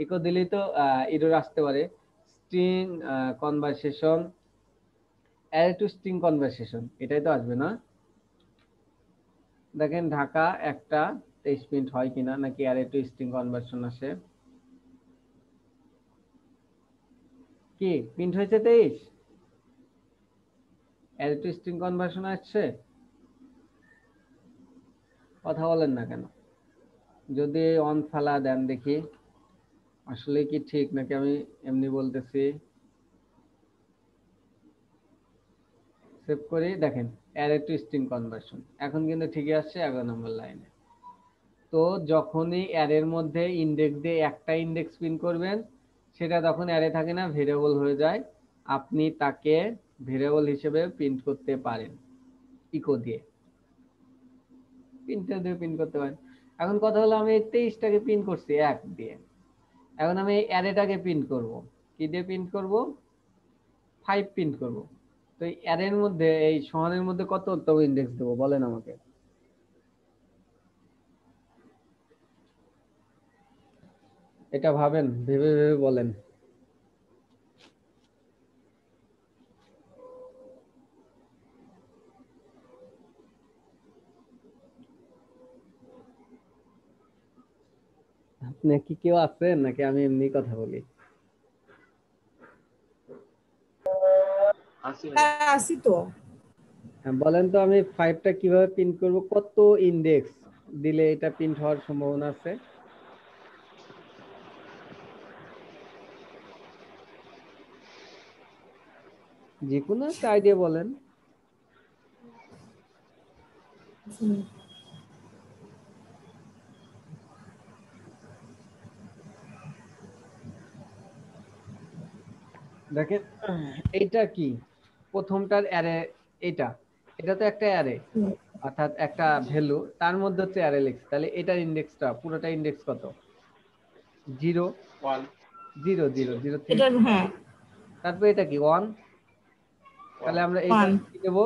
ইকো দিলেই তো এরর আসতে পারে, string conversation, array to string conversation, এটাই তো আসবে না। দেখেন ঢাকা একটা 23 প্রিন্ট হয় কিনা, নাকি অ্যারে টু স্ট্রিং কনভারসন আসে, কি প্রিন্ট হয়েছে 23, অ্যারে টু স্ট্রিং কনভারসন আসছে। কথা বলেন না কেন? যদি অন ফালা দেন দেখি আসলে কি ঠিক নাকি আমি এমনি বলতেছি। সেভ করি, দেখেন অ্যারে টু স্ট্রিং কনভার্সন এখন কিন্তু ঠিকই আসছে 11 নম্বর লাইনে। তো যখনই অ্যারের মধ্যে ইন্ডেক্স দিয়ে একটা ইন্ডেক্স প্রিন্ট করবেন সেটা তখন অ্যারে থাকে না, ভেরিয়েবল হয়ে যায়। আপনি তাকে ভেরিয়েবল হিসেবে প্রিন্ট করতে পারেন, ইকো দিয়ে প্রিন্টার দিয়ে প্রিন্ট করতে পারেন। এখন কথা হলো আমি এই 23টাকে প্রিন্ট করছি 1 দিয়ে, এখন আমি এই অ্যারেটাকে প্রিন্ট করব, কি দিয়ে প্রিন্ট করব? 5 প্রিন্ট করব। তো এই অ্যারের মধ্যে এই সমানের মধ্যে কততম ইন্ডেক্স দেবো বলেন আমাকে? এটা ভাবেন, ভেবে ভেবে বলেন। আপনি কি কেউ আছেন নাকি আমি এমনি কথা বলি? আসি হ্যাঁ আসি তো। হ্যাঁ বলেন তো, আমি 5টা কিভাবে প্রিন্ট করব? কত ইন্ডেক্স দিলে এটা প্রিন্ট হওয়ার সম্ভাবনা আছে? যে কোনো একটা আইডিয়া বলেন। দেখেন এইটা কি, প্রথমটার অ্যারে, এটা এটা তো একটা অ্যারে, অর্থাৎ একটা ভ্যালু, তার মধ্যে হচ্ছে অ্যারে লিখছে, তাহলে এটার ইন্ডেক্সটা পুরোটা ইন্ডেক্স কত? 0 1 0 0 0 থেকে এটা হ্যাঁ তারপর এটা কি 1, তাহলে আমরা এইটা 1 কি দেব?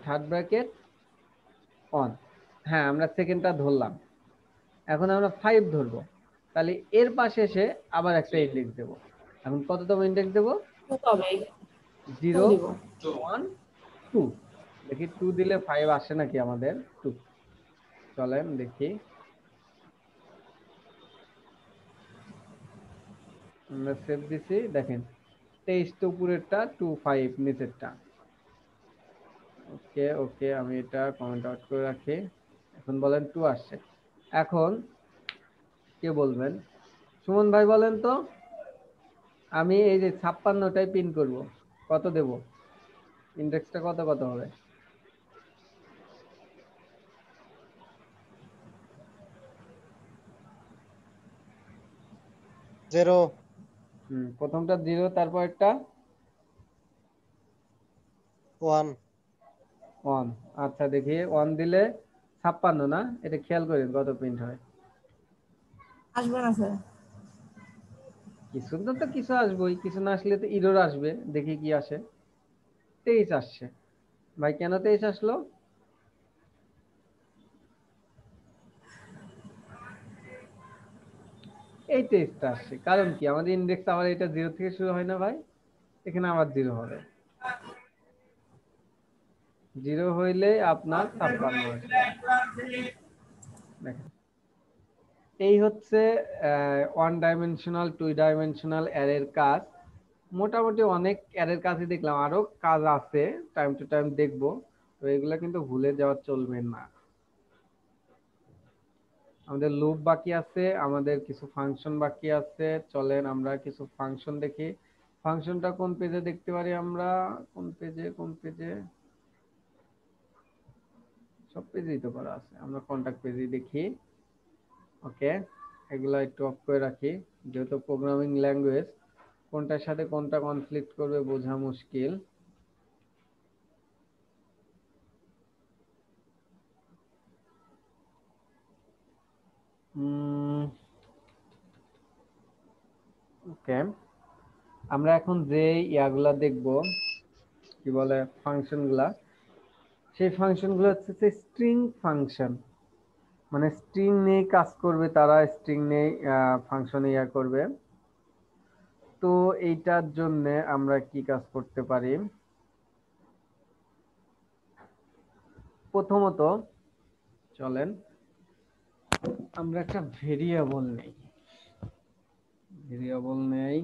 Third bracket 1। হ্যাঁ আমরা সেকেন্ডটা ধরলাম, এখন আমরা 5 ধরবো, তাহলে এর পাশে এসে আবার একটা ইন্ডেক্স দেব। এখন কততম ইন্ডেক্স দেব? 2 পাবে, 2 0 দিব। 1 2। দেখি 2 দিলে 5 আসে নাকি আমাদের? 2, চলেন দেখি। আমরা সেভ দিছি, দেখেন 23 তো উপরেরটা, 2 5 নিচেরটা। ওকে ওকে, আমি এটা কমেন্ট আউট করে রাখি। এখন বলেন 2 আসছে। এখন কে বলবেন? সুমন ভাই বলেন তো, আমি এই যে 56টাই পিন করব, কত দেব? ইন্ডেক্সটা কত কত হবে? 0 প্রথমটা 0, তারপর একটা 1 1। আচ্ছা দেখি 1 দিলে 56 না? এটা খেয়াল করেন কত প্রিন্ট হয়। আসবে না স্যার। কিছু না তো কিছু আসবেই, কিছু না আসলে তো ইরর আসবে। দেখি কি আসে। 23 আসছে। ভাই কেন 23 আসলো? এই 23টা আসছে কারণ কি? আমাদের ইন্ডেক্স আবার এটা 0 থেকে শুরু হয় না ভাই? এখানে আবার 0 হবে। 0 হইলে আপনার 56 আসবে। দেখেন এই হচ্ছে ওয়ান ডাইমেনশনাল টু ডাইমেনশনাল অ্যারের কাজ। মোটামুটি অনেক অ্যারের কাজই দেখলাম, আরো কাজ আছে, টাইম টু টাইম দেখবো। তো এগুলা কিন্তু ভুলে যাওয়া চলবে না। আমাদের লুপ বাকি আছে, আমাদের কিছু ফাংশন বাকি আছে। চলেন আমরা কিছু ফাংশন দেখি। ফাংশনটা কোন পেজে দেখতে পারি আমরা? কোন পেজে কোন পেজে? সব পেজেই তো করা আছে, আমরা কন্টাক্ট পেজে দেখি। ওকে, এগুলা একটু অফ করে রাখি, যেহেতু প্রোগ্রামিং ল্যাঙ্গুয়েজ কোনটার সাথে কোনটা কনফ্লিক্ট করবে বোঝা মুশকিল। ওকে, আমরা এখন যে ইয়াগুলা দেখব, কি বলে ফাংশনগুলা, সেই ফাংশনগুলো হচ্ছে স্ট্রিং ফাংশন। মানে স্ট্রিং নিয়ে কাজ করবে তারা, স্ট্রিং নিয়ে ফাংশনে ইয়া করবে। তো এইটার জন্য আমরা কি কাজ করতে পারি? প্রথমত চলেন আমরা একটা ভেরিয়েবল নেই, ভেরিয়েবল নেই,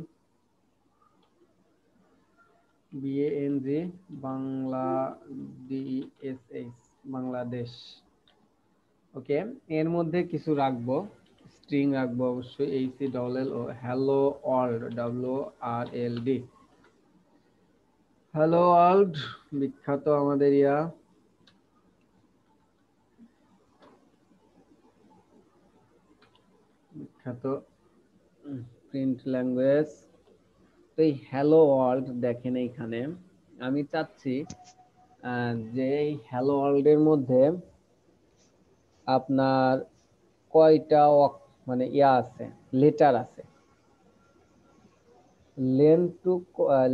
B A N G Bangla D S H Bangladesh. Okay, এর মধ্যে কিছু রাখবো, স্ট্রিং রাখবো অবশ্যই, HCLL ও hello world, WRLD, hello world, বিখ্যাত আমাদের বিখ্যাত প্রিন্ট ল্যাঙ্গুয়েজ। তো এই হ্যালো ওয়ার্ল্ড দেখেন, এইখানে আমি চাচ্ছি যে এই হ্যালো ওয়ার্ল্ডের মধ্যে আপনার কয়টা মানে আছে, লেটার আছে,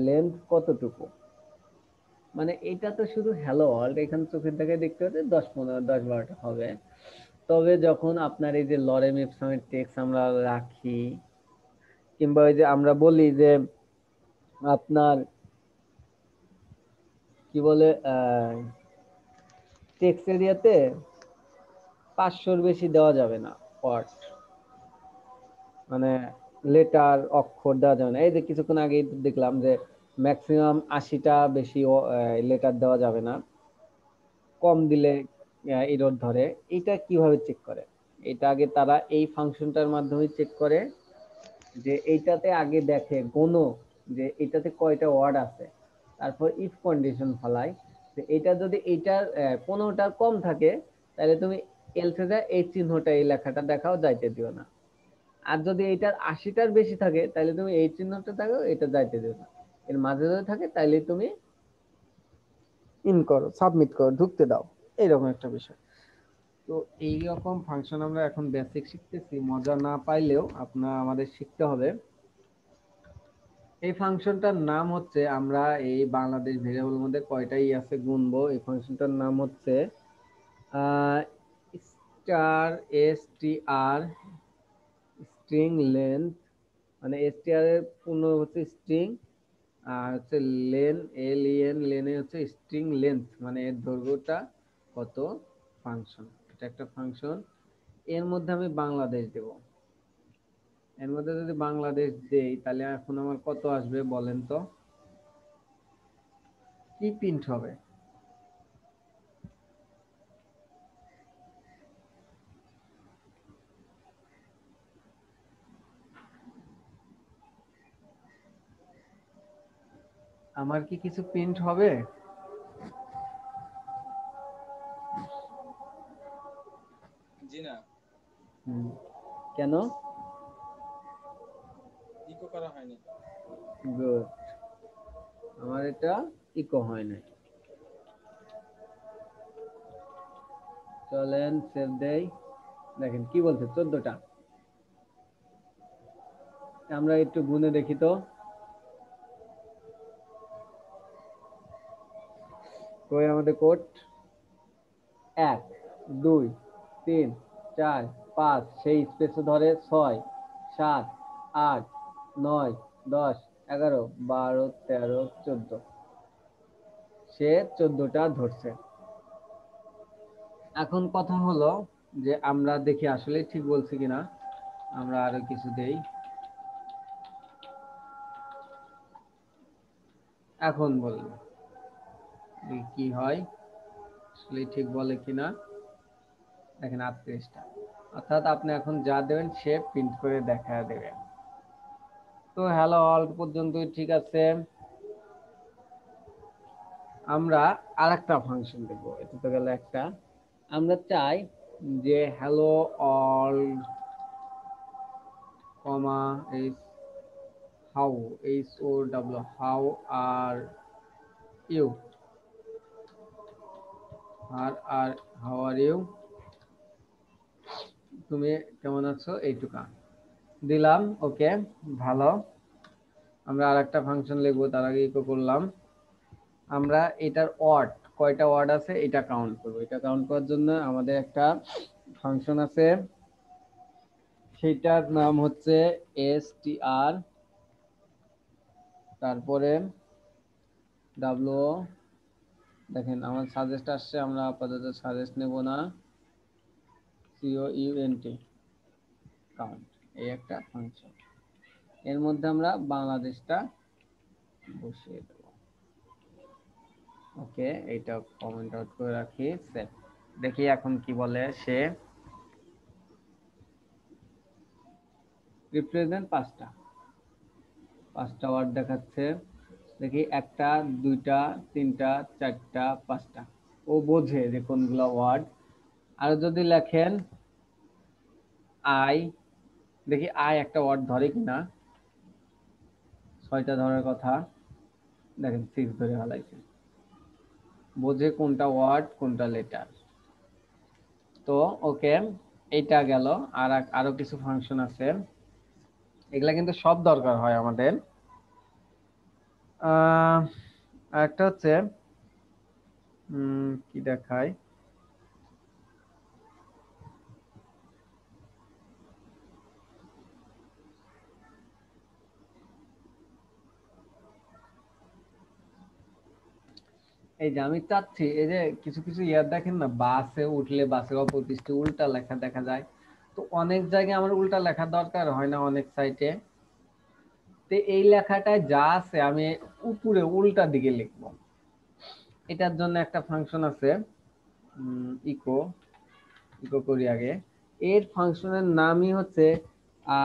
লেন্থ কতটুকু, মানে এটা তো শুধু হ্যালো ওয়ার্ল্ড, এখানে চোখের দেখে দেখতে হচ্ছে 10-15-10-12টা হবে। তবে যখন আপনার এই যে লরেম ইপসামের টেক্সট আমরা রাখি, কিংবা ওই যে আমরা বলি যে আপনার কি বলে টেক্সট এরিয়াতে 500-র বেশি দেওয়া যাবে না, ওয়ার্ড মানে লেটার অক্ষর দেওয়া যাবে না। এই যে কিছুক্ষণ আগে দেখলাম যে ম্যাক্সিমাম 80টা বেশি লেটার দেওয়া যাবে না, কম দিলে এরর ধরে। এটা কিভাবে চেক করে? এটা আগে তারা এই ফাংশনটার মাধ্যমে চেক করে, যে এইটাতে আগে দেখে গোনো যে এটাতে কয়টা ওয়ার্ড আছে, তারপর ইফ কন্ডিশন ফলায় যে এটা যদি এইটার 15টার কম থাকে, তাহলে তুমি এলসে যা এই চিহ্নটা, এই লেখাটা দেখাও, যাইতে দিও না। আর যদি এইটার 80টার বেশি থাকে, তাহলে তুমি এই চিহ্নটা দেখাও, এটা যাইতে দিও না। এর মাঝে যদি থাকে, তাহলে তুমি ইন করো, সাবমিট করো, ঢুকতে দাও, এইরকম একটা বিষয়। তো এইরকম ফাংশন আমরা এখন বেসিক শিখতেছি, মজা না পাইলেও আমাদের শিখতে হবে। এই ফাংশনটার নাম হচ্ছে, আমরা এই বাংলাদেশ ভেরিয়েবলের মধ্যে কয়টাই আছে গুনবো। এই ফাংশনটার নাম হচ্ছে স্টার, STR, স্ট্রিং লেন্থ, মানে STR এর পূর্ণ হচ্ছে স্ট্রিং, আর হচ্ছে LEN, লেনে হচ্ছে স্ট্রিং লেন্থ, মানে এর দৈর্ঘ্যটা কত, ফাংশন। এটা একটা ফাংশন। এর মধ্যে আমি বাংলাদেশ দেব। এর মধ্যে যদি বাংলাদেশ দেই, তাহলে এখন আমার কত আসবে বলেন তো, কি প্রিন্ট হবে? আমার কি কিছু প্রিন্ট হবে? জি না, কেন? ইকো করা হয়নি। গুড, আমার এটা ইকো হয় নাই। চলেন সেভ দেই। দেখেন কি বলছে, 14টা। আমরা একটু গুনে দেখি তো, কই আমাদের কোড। 1, 2, 3, 4, 5, সেই স্পেসে ধরে 6, 7, 8, 9, 10, 11, 12, 13, 14, সে 14টা ধরছে। এখন কথা হলো যে আমরা দেখি আসলে ঠিক বলছি কিনা। আমরা আরো কিছু দেই, এখন বলবো কি হয়, আসলে ঠিক বলে কিনা। দেখেন 38টা, অর্থাৎ আপনি এখন যা দেবেন সে প্রিন্ট করে দেখা দেবে। তো হ্যালো অল পর্যন্তই ঠিক আছে। আমরা আরেকটা ফাংশন দেখবো, এটা তো গেল একটা। আমরা চাই যে hello all comma H how, HOW, how are you, how are you, তুমি কেমন আছো, এইটুকা দিলাম। ওকে, ভালো। আমরা আরেকটা ফাংশন লিখবো, তার আগে ইকো করলাম। আমরা এটার ওয়ার্ড, কয়টা ওয়ার্ড আছে এটা কাউন্ট করবো। এটা কাউন্ট করার জন্য আমাদের একটা ফাংশন আছে, সেটার নাম হচ্ছে STR, তারপরে W। দেখেন আমার সাজেস্ট আসছে, আমরা আপাতত সাজেস্ট নেব না। COUNT, কাউন্ট, এই একটা ফাংশন। এর মধ্যে আমরা বাংলাদেশটা বসিয়ে দেব। ওকে, এইটা কমেন্ট আউট করে রাখি, সেভ। দেখি এখন কি বলে সে। রিপ্রেজেন্ট পাঁচটা ওয়ার্ড দেখাচ্ছে। দেখি একটা, দুইটা, তিনটা, চারটা, পাঁচটা। ও বোঝে যে কোনগুলা ওয়ার্ড। আর যদি লেখেন আই, দেখি আই একটা ওয়ার্ড ধরে কিনা। 6টা ধরার কথা, দেখেন 6 ধরে ফেলাইছে। বোঝে কোনটা ওয়ার্ড কোনটা লেটার। তো ওকে, এইটা গেল। আর আরো কিছু ফাংশন আছে, এগুলা কিন্তু সব দরকার হয় আমাদের। একটা হচ্ছে কি দেখায়, এই যে আমি চাচ্ছি, এই যে কিছু কিছু ইয়ার দেখেন না, বাসে উঠলে বাসের অপর পৃষ্ঠে উল্টা লেখা দেখা যায়। তো অনেক জায়গায় আমার উল্টা লেখা দরকার হয় না, অনেক সাইটে। তো এই লেখাটায় যা আছে আমি উপরে উল্টা দিকে লিখবো। এটার জন্য একটা ফাংশন আছে, ইকো ইকো করি আগে। এর ফাংশনের নামই হচ্ছে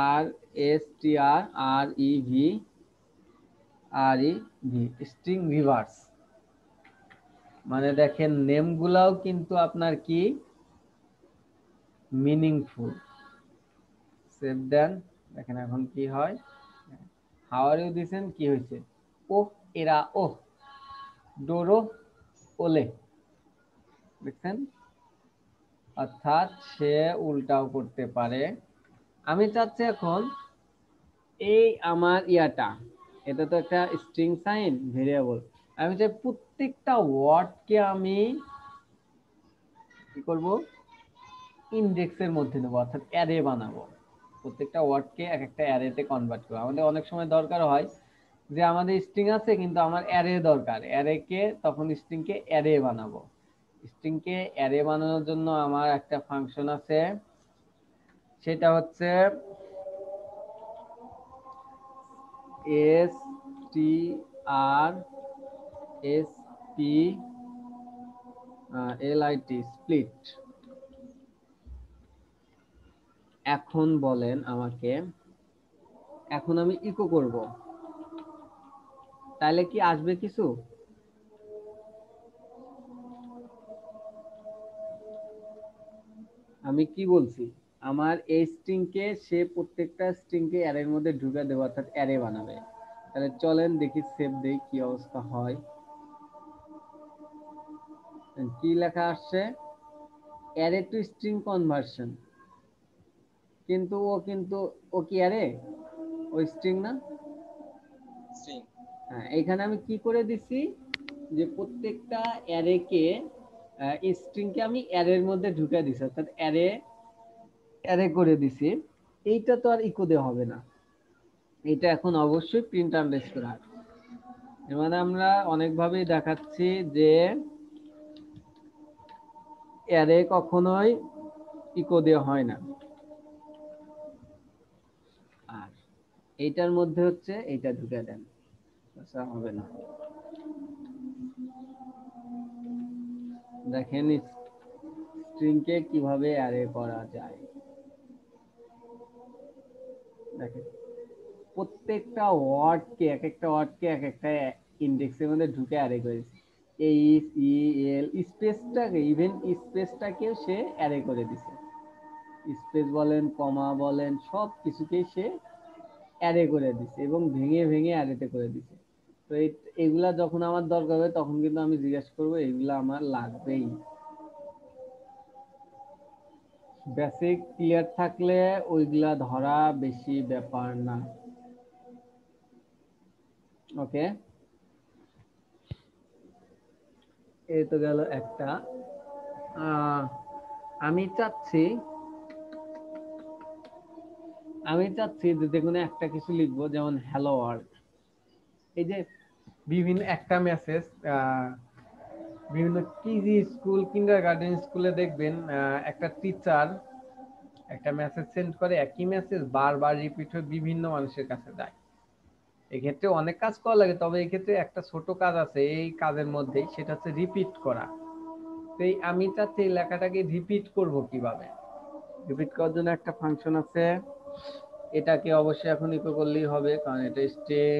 আর এস টি আর আর ই ভি স্ট্রিং রিভার্স। মানে দেখেন নেম গুলাও কিন্তু আপনার কি মিনিংফুল। সেভ দেন, দেখেন এখন কি হয়। হাউ আর ইউ দিছেন, কি হয়েছে, ও এরা ও ডোরো ওলে, দেখছেন। অর্থাৎ সে উল্টাও করতে পারে। আমি চাচ্ছি এখন এই আমার ইয়াটা, এটা তো একটা স্ট্রিং সাইন ভেরিয়েবল। আমি চাই প্রত্যেকটা ওয়ার্ডকে আমি কি করব, ইন্ডেক্সের মধ্যে নেবো, অর্থাৎ অ্যারে বানাবো। প্রত্যেকটা ওয়ার্ডকে এক একটা অ্যারেতে কনভার্ট করবো। আমাদের অনেক সময় দরকার হয় যে আমাদের স্ট্রিং আছে কিন্তু আমার অ্যারে দরকার, অ্যারেকে তখন স্ট্রিংকে অ্যারে বানাবো। স্ট্রিংকে অ্যারে বানানোর জন্য আমার একটা ফাংশন আছে, সেটা হচ্ছে S T R S P L I T, split. এখন বলেন আমাকে, এখন আমি ইকো করব, তাহলে কি আসবে কিছু? আমি কি বলছি, আমার এই স্ট্রিংকে সে প্রত্যেকটা স্ট্রিংকে অ্যারের মধ্যে ঢুকে দেবো, অর্থাৎ অ্যারে বানাবে। তাহলে চলেন দেখি, সেভ দেই, কি অবস্থা হয়। কি লেখা আসছে, অ্যারে টু স্ট্রিং কনভার্সন। কিন্তু ও কি অ্যারে, ও স্ট্রিং না। হ্যাঁ, এখানে আমি কি করে দিছি, যে প্রত্যেকটা অ্যারেকে স্ট্রিংকে আমি অ্যারের মধ্যে ঢুকে দিছি, অর্থাৎ অ্যারে অ্যারে করে দিছি। এইটা তো আর ইকো দেওয়া হবে না, এটা এখন অবশ্যই প্রিন্ট আন্ডারস্কোর আর। এর মানে আমরা অনেকভাবেই দেখাচ্ছি যে অ্যারে কখনোই ইকো দেওয়া হয় না। আর এইটার মধ্যে হচ্ছে এইটা ঢুকে দেন, আচ্ছা হবে না। দেখেন স্ট্রিংকে কিভাবে অ্যারে করা যায়। দেখেন প্রত্যেকটা ওয়ার্ডকে এক একটা ওয়ার্ডকে এক একটা ইন্ডেক্সের মধ্যে ঢুকে অ্যারে করেছে। এইচ ই এল স্পেসটাকে, ইভেন স্পেসটাকেও সে অ্যারে করে দিছে। স্পেস বলেন, কমা বলেন, সব কিছুকেই সে অ্যারে করে দিছে এবং ভেঙে ভেঙে অ্যারেতে করে দিছে। তো এগুলা যখন আমার দরকার হবে তখন কিন্তু আমি জিজ্ঞাসা করবো এগুলা আমার লাগবেই। বেসিক ক্লিয়ার থাকলে ওইগুলা ধরা বেশি ব্যাপার না। ওকে, এই তো গেল একটা। আমি চাচ্ছি যে দেখুন একটা কিছু লিখবো, যেমন হ্যালো ওয়ার্ল্ড। এই যে বিভিন্ন একটা মেসেজ, বিভিন্ন কেজি স্কুল, কিন্ডারগার্টেন স্কুলে দেখবেন একটা টিচার একটা মেসেজ সেন্ড করে, একই মেসেজ বারবার রিপিট হয়ে বিভিন্ন মানুষের কাছে যায়। এক্ষেত্রে অনেক কাজ করা লাগে, তবে এক্ষেত্রে একটা ছোট কাজ আছে এই কাজের মধ্যেই, সেটা হচ্ছে রিপিট করা। তো এই আমি চাচ্ছি এই লেখাটাকে রিপিট করব কিভাবে। রিপিট করার জন্য একটা ফাংশন আছে, এটাকে অবশ্যই এখন ইকো করলেই হবে কারণ এটা স্ট্রিং।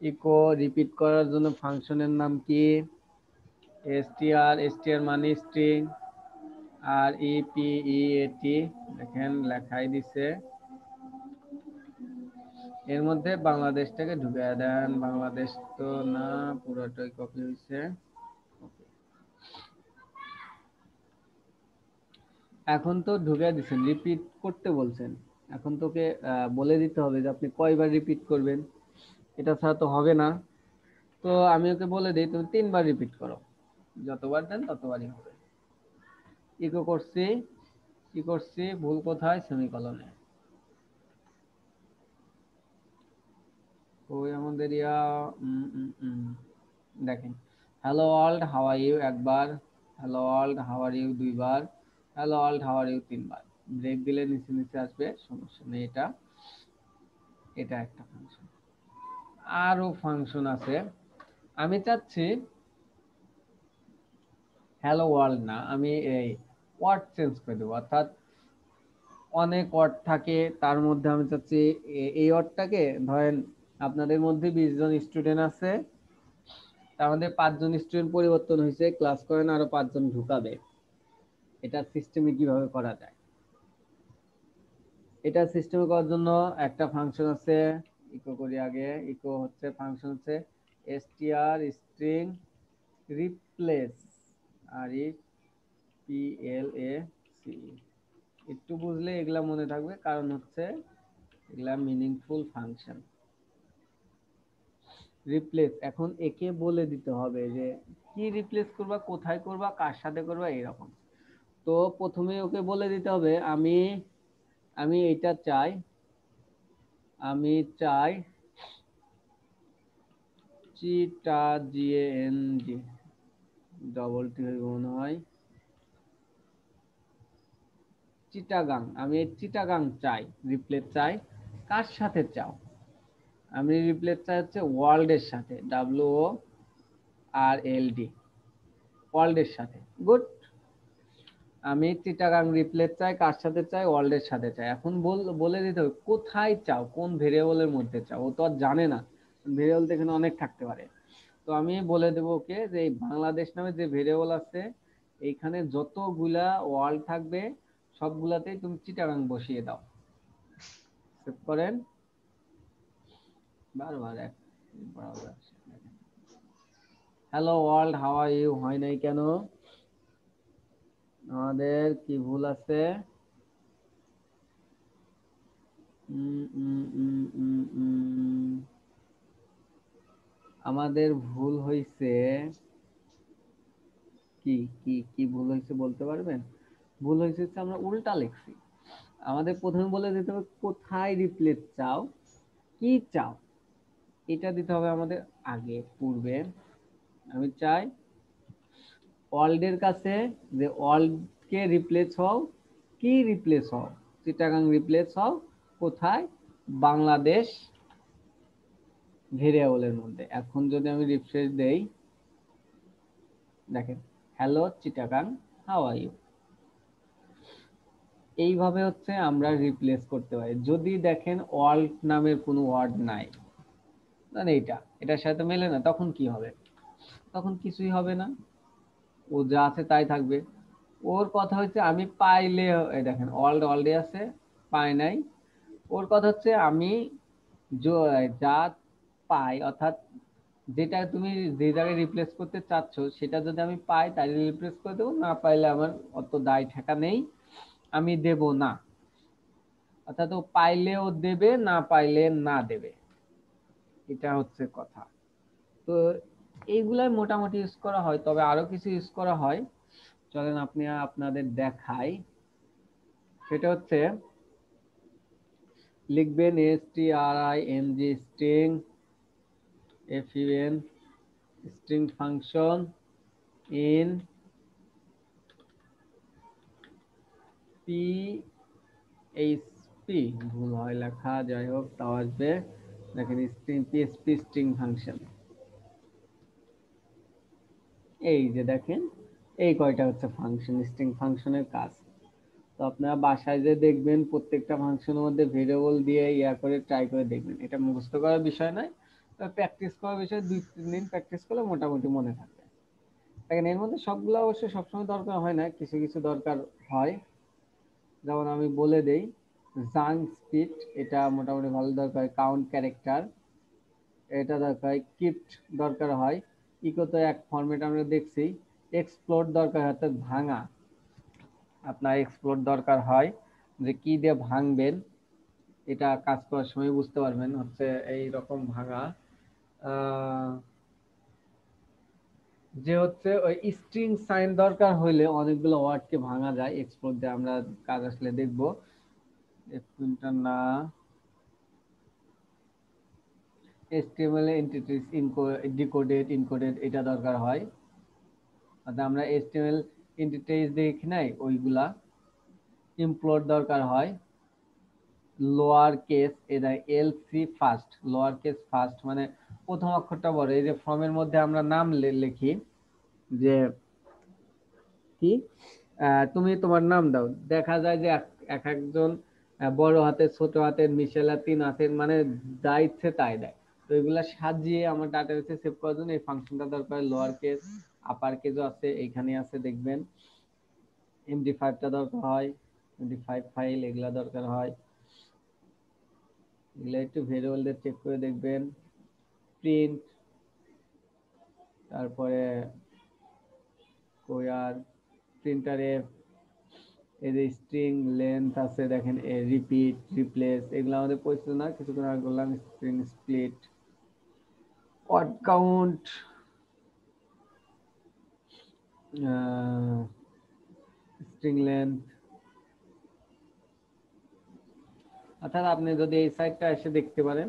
ইকো রিপিট করার জন্য ফাংশনের নাম কি? str মানে স্ট্রিং, আর ইপিইএটি দেখেন লেখাই দিছে। এর মধ্যে বাংলাদেশটাকে ঢুকায় দেন, বাংলাদেশ তো না, পুরোটাই কপি হয়েছে। এখন তো ঢুকাই দিচ্ছেন, রিপিট করতে বলছেন, এখন তোকে বলে দিতে হবে যে আপনি কয়বার রিপিট করবেন, এটা ছাড়া তো হবে না। তো আমি ওকে বলে দিই তুমি 3বার রিপিট করো, যতবার দেন ততবারই হবে। ইকো করছি, কি করছি, ভুল কোথায়, সেমিকলনে। ওই আমাদের দেখেন hello world how are you একবার, hello world how are you 2বার, hello world how are you 3বার। ব্রেক দিলে নিচে নিচে আসবে, সমস্যা নেই। এটা এটা একটা ফাংশন। আরো ফাংশন আছে। আমি চাচ্ছি হ্যালো ওয়ার্ল্ড না, আমি এই ওয়ার্ড চেঞ্জ করে দেবো, অর্থাৎ অনেক ওয়ার্ড থাকে, তার মধ্যে আমি চাচ্ছি এই ওয়ার্ডটাকে ধরেন আপনাদের মধ্যে 20 জন স্টুডেন্ট আছে, তার মধ্যে 5 জন স্টুডেন্ট পরিবর্তন হয়েছে, ক্লাস করেন আরো 5 জন ঢুকাবে। এটা সিস্টেমে কিভাবে করা যায়? এটা সিস্টেমে করার জন্য একটা ফাংশন আছে, ইকো করি আগে। ইকো হচ্ছে ফাংশন হচ্ছে str string replace, R E P L A C. একটু বুঝলে এগুলা মনে থাকবে, কারণ হচ্ছে এগুলা মিনিংফুল ফাংশন। রিপ্লেস, এখন একে বলে দিতে হবে যে কি রিপ্লেস করবা, কোথায় করবা, কার সাথে করবা, এরকম। তো প্রথমে ওকে বলে দিতে হবে আমি আমি এটা চাই, আমি চাই চিটা জিএনজি ডবল টি হইব মনে হয়, চিটাগাং। আমি এই চিটাগাং চাই, রিপ্লেস চাই। কার সাথে চাও? আমি রিপ্লেস চাই হচ্ছে ওয়ার্ল্ডের সাথে, WORLD, ওয়ার্ল্ডের সাথে। গুড। আমি চিটাগাং রিপ্লেস চাই, কার সাথে চাই? ওয়ার্ল্ডের সাথে চাই। এখন বলে দিতে হবে কোথায় চাও, কোন ভেরিয়েবলের মধ্যে চাও। ও তো আর জানে না, ভেরিয়েবল তো এখানে অনেক থাকতে পারে। তো আমি বলে দেবো ওকে যে এই বাংলাদেশ নামে যে ভেরিয়েবল আছে, এইখানে যতগুলা ওয়ার্ল্ড থাকবে সবগুলাতেই তুমি চিটাগাং বসিয়ে দাও। সেভ করেন, বারবার এক hello world how are you হয় নাই কেন? আমাদের কি ভুল আছে? আমাদের ভুল হয়েছে কি কি কি ভুল হয়েছে বলতে পারবেন? ভুল হয়েছে আমরা উল্টা লিখছি। আমাদের প্রথমে বলে দিতে হবে কোথায় রিপ্লেস চাও, কি চাও, এটা দিতে হবে আমাদের আগে, পূর্বে। আমি চাই ওয়ার্ল্ডের কাছে, যে ওয়ার্ল্ড কে রিপ্লেস হও, কি রিপ্লেস হও, চিটাগাং রিপ্লেস হও কোথায়? বাংলাদেশ ভেরিয়েবলের মধ্যে। এখন যদি আমি রিফ্রেশ দেই, দেখেন hello Chittagong how are you. এইভাবে হচ্ছে আমরা রিপ্লেস করতে পারি। যদি দেখেন ওয়ার্ল্ড নামের কোনো ওয়ার্ড নাই, মানে এটার সাথে মেলে না, তখন কি হবে? তখন কিছুই হবে না, ও যা আছে তাই থাকবে। ওর কথা হচ্ছে আমি পাইলে, দেখেন ওয়ার্ল্ডে আছে, পাই নাই। ওর কথা হচ্ছে আমি যা পাই, অর্থাৎ যেটা তুমি যে জায়গায় রিপ্লেস করতে চাচ্ছ সেটা যদি আমি পাই তাহলে রিপ্লেস করে দেবো, না পাইলে আমার অত দায় ঠেকা নেই, আমি দেব না। অর্থাৎ ও পাইলে ও দেবে, না পাইলে না দেবে, এটা হচ্ছে কথা। তো এইগুলাই মোটামুটি ইউজ করা হয়, তবে আরো কিছু ইউজ করা হয়, চলেন আপনাদের দেখাই। সেটা হচ্ছে লিখবেন string string fun string function in PHP, ভুল হয় লেখা, যাই হোক তাও আসবে। দেখেন স্ট্রিং PHP স্ট্রিং ফাংশন, এই যে দেখেন এই কয়টা হচ্ছে ফাংশন, স্ট্রিং ফাংশনের কাজ। তো আপনারা বাসায় যে দেখবেন প্রত্যেকটা ফাংশনের মধ্যে ভেরিয়েবল দিয়ে ইয়া করে ট্রাই করে দেখবেন, এটা মুখস্থ করার বিষয় নয়, প্র্যাকটিস করার বিষয়। 2-3 দিন প্র্যাকটিস করলে মোটামুটি মনে থাকবে। দেখেন এর মধ্যে সবগুলো অবশ্যই সবসময় দরকার হয় না, কিছু কিছু দরকার হয়। যেমন আমি বলে দেই, জাঙ্ক স্পিড এটা মোটামুটি ভালো দরকার, কাউন্ট ক্যারেক্টার এটা দরকার, কিপ্ট দরকার হয়, ইকো তো এক ফরম্যাট আমরা দেখছি, এক্সপ্লোর দরকার অর্থাৎ ভাঙা, আপনার এক্সপ্লোর দরকার হয় যে কি দিয়ে ভাঙবেন, এটা কাজ করার সময় বুঝতে পারবেন হচ্ছে এই রকম ভাঙা। যে হচ্ছে ওই স্ট্রিং সাইন দরকার হইলে অনেকগুলো ওয়ার্ডকে ভাঙা যায় এক্সপ্লোর দিয়ে, আমরা কাজ আসলে দেখবো। না HTML এন্টিটিস ডিকোডেড ইনকোডেড এটা দরকার হয়, অর্থাৎ আমরা HTML এন্টিটিস দেখি নাই ওইগুলা। ইমপ্লোর দরকার হয়, লোয়ার কেস এটা LC first, lower case first মানে প্রথম অক্ষরটা বড়। এই যে ফর্মের মধ্যে আমরা নাম লিখি যে কি তুমি তোমার নাম দাও, দেখা যায় যে এক একজন বড় হাতের ছোট হাতের মিশেল লাতিন হাতের মানে যা ইচ্ছে তাই দেয়। তো এগুলা সাজিয়ে আমার ডাটাবেসে সেভ করার জন্য এই ফাংশনটা দরকার। লোয়ার কেস আপার কেসও আছে, এইখানে আছে দেখবেন। MD5টা দরকার হয়, MD5 ফাইল এগুলা দরকার হয়, এগুলা একটু ভেরিয়েবল দিয়ে চেক করে দেখবেন। প্রিন্ট, তারপরে কোয়ার প্রিন্টারে এই যে স্ট্রিং লেন্থ আছে দেখেন, রিপিট রিপ্লেস এগুলো আমাদের পরিচিত না, কিছুক্ষণ আগে বললাম। String split, word count, string length. অর্থাৎ আপনি যদি এই সাইটটা এসে দেখতে পারেন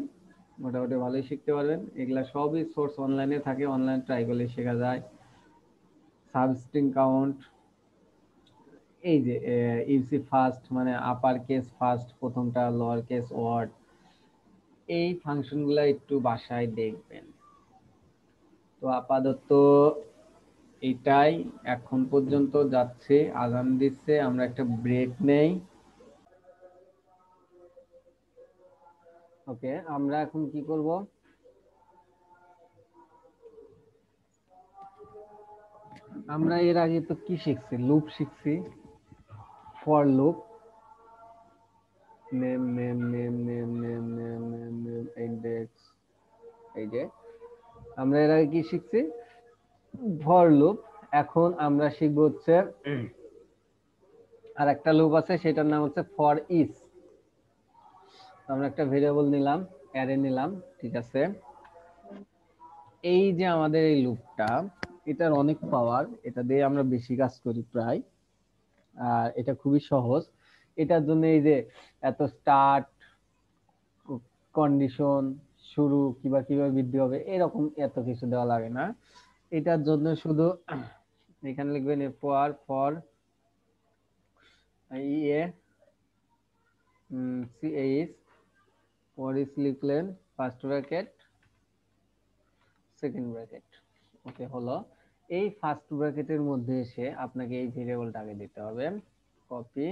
মোটামুটি ভালোই শিখতে পারবেন। এগুলা সবই সোর্স অনলাইনে থাকে, অনলাইন ট্রাই করলে শেখা যায়। সাবস্ট্রিং কাউন্ট, এই যে ইউসি ফার্স্ট মানে আপার কেস ফার্স্ট প্রথমটা, লোয়ার কেস ওয়ার্ড, এই ফাংশনগুলো একটু বাসায় দেখবেন। তো আপাতত এটাই এখন পর্যন্ত যাচ্ছে, আজান দিচ্ছে, আমরা একটা ব্রেক নেই। ওকে, আমরা এখন কি করব, আমরা এর আগে তো কি শিখছি, লুপ শিখছি, for loop, name name name name name name name name index. এই যে আমরা এর আগে কি শিখছি, ফর লুপ। এখন আমরা শিখবো হচ্ছে আর একটা লুপ আছে, সেটার নাম হচ্ছে ফর ইচ। আমরা একটা ভেরিয়েবল নিলাম, অ্যারে নিলাম, ঠিক আছে। এই যে আমাদের এই লুপটা, এটার অনেক পাওয়ার, এটা দিয়ে আমরা বেশি কাজ করি প্রায়, আর এটা খুবই সহজ। এটার জন্য এই যে এত স্টার্ট কন্ডিশন, শুরু কিবা কিভাবে বৃদ্ধি হবে এরকম এত কিছু দেওয়া লাগে না। এটার জন্য শুধু এখানে লিখবেন ফর ফর ইয়ে সিএইচ, ফর ইচ লিখলেন ফার্স্ট ব্র্যাকেট সেকেন্ড ব্র্যাকেট, ওকে হলো। এই ফার্স্ট ব্র্যাকেটের মধ্যে এসে আপনাকে এই ভেরিয়েবলটাকে দিতে হবে, কপি,